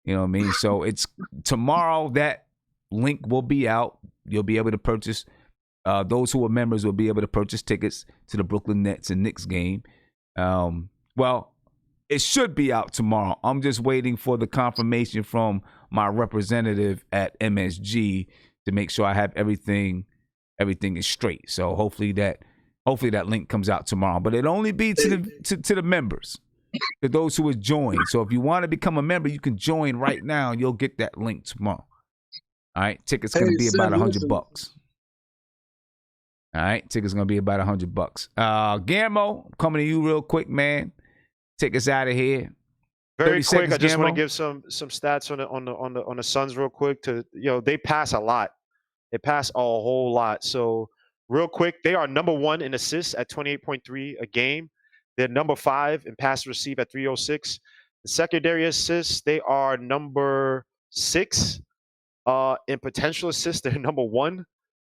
You know what I mean? So it's tomorrow that link will be out. You'll be able to purchase. Those who are members will be able to purchase tickets to the Brooklyn Nets and Knicks game. Well, it should be out tomorrow. I'm just waiting for the confirmation from my representative at MSG to make sure I have everything is straight. So hopefully that link comes out tomorrow. But it'll only be to the members, to those who have joined. So if you want to become a member, you can join right now and you'll get that link tomorrow. All right, tickets gonna be about $100. All right, tickets gonna be about $100. Guillermo, I'm coming to you real quick, man. Take us out of here. Very quick, seconds, I just want to Guillermo. give some stats on the Suns real quick. They pass a lot. They pass a whole lot. So real quick, they are number 1 in assists at 28.3 a game. They're number 5 in pass receive at 306. The secondary assists, they are number 6 in potential assists. They're number 1.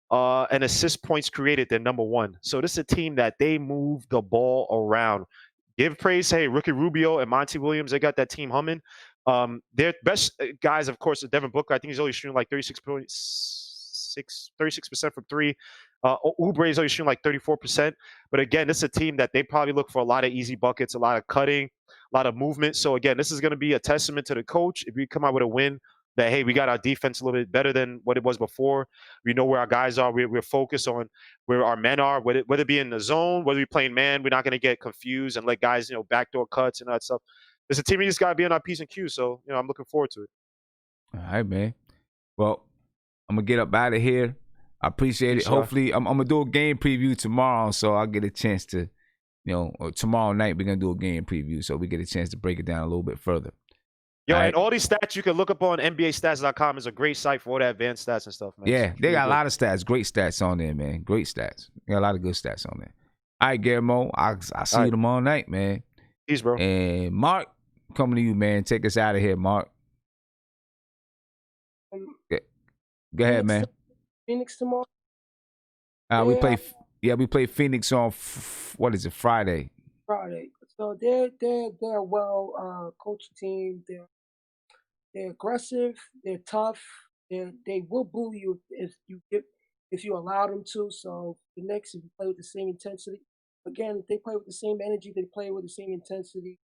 And assist points created, they're number 1. So this is a team that they move the ball around. Give praise, hey, Ricky Rubio and Monty Williams, they got that team humming. Their best guys, of course, are Devin Booker. I think he's only shooting like 36% from 3. Oubre is only shooting like 34%. But again, this is a team that they probably look for a lot of easy buckets, a lot of cutting, a lot of movement. So again, this is going to be a testament to the coach. If we come out with a win, that, hey, we got our defense a little bit better than what it was before. We know where our guys are. We're focused on where our men are, whether it be in the zone, whether we're playing man. We're not going to get confused and let guys, backdoor cuts and all that stuff. It's a team we just got to be on our P's and Q's. So, I'm looking forward to it. All right, man. Well, I'm going to get up out of here. I appreciate it. Sure. Hopefully, I'm going to do a game preview tomorrow, so I'll get a chance to, or tomorrow night we're going to do a game preview, so we get a chance to break it down a little bit further. And all these stats you can look up on NBAstats.com. Is a great site for all the advanced stats and stuff, man. Yeah, they got a lot of stats, great stats on there, man. Great stats. They got a lot of good stats on there. All right, Guillermo, I'll see you tomorrow night, man. Peace, bro. And Marc, coming to you, man. Take us out of here, Marc. Go ahead, man. Phoenix tomorrow. We play Phoenix on Friday. Friday. So they're a well coached team. They're aggressive. They're tough. They will bully you if you allow them to. So the Knicks, if you play with the same intensity, again, if they play with the same energy, they play with the same intensity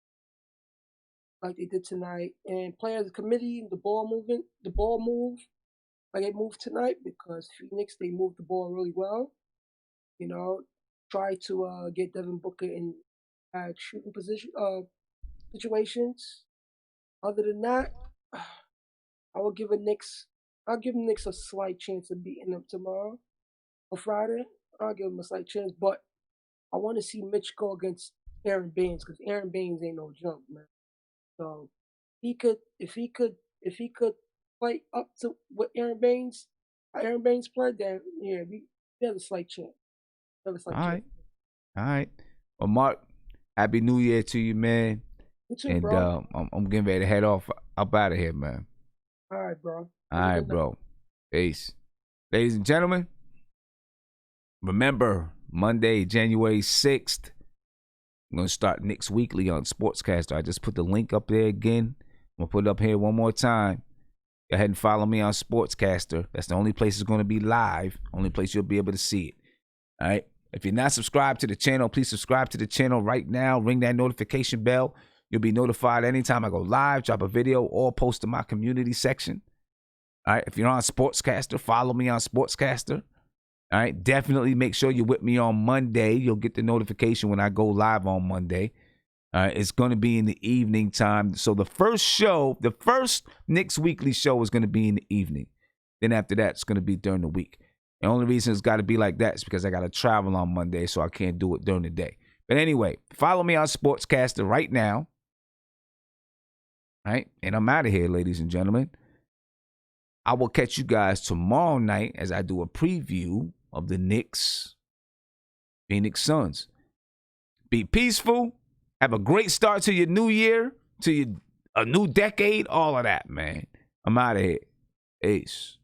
like they did tonight. And play as a committee, the ball move like they moved tonight, because Phoenix, they moved the ball really well. Try to get Devin Booker in shooting position situations. Other than that, I'll give the Knicks a slight chance of beating them tomorrow or Friday. I'll give them a slight chance, but I want to see Mitch go against Aaron Baines, because Aaron Baines ain't no junk, man. So if he could play up to what Aaron Baines played, then we have a slight chance. All right. All right. Well, Mark, Happy New Year to you, man. You too, And bro. I'm getting ready to head off up out of here, man. All right, bro. All right, bro. Peace. Ladies and gentlemen, remember, Monday, January 6th, I'm going to start Knicks Weekly on Sportscaster. I just put the link up there again. I'm going to put it up here one more time. Go ahead and follow me on Sportscaster. That's the only place it's going to be live. Only place you'll be able to see it. All right? If you're not subscribed to the channel, please subscribe to the channel right now. Ring that notification bell. You'll be notified anytime I go live, drop a video, or post in my community section. All right? If you're on Sportscaster, follow me on Sportscaster. All right, definitely make sure you're with me on Monday. You'll get the notification when I go live on Monday. All right, it's going to be in the evening time. So the first Knicks Weekly show is going to be in the evening. Then after that, it's going to be during the week. The only reason it's got to be like that is because I got to travel on Monday, so I can't do it during the day. But anyway, follow me on Sportscaster right now. All right, and I'm out of here, ladies and gentlemen. I will catch you guys tomorrow night as I do a preview of the Knicks, Phoenix Suns. Be peaceful. Have a great start to your new year, to a new decade, all of that, man. I'm out of here. Peace.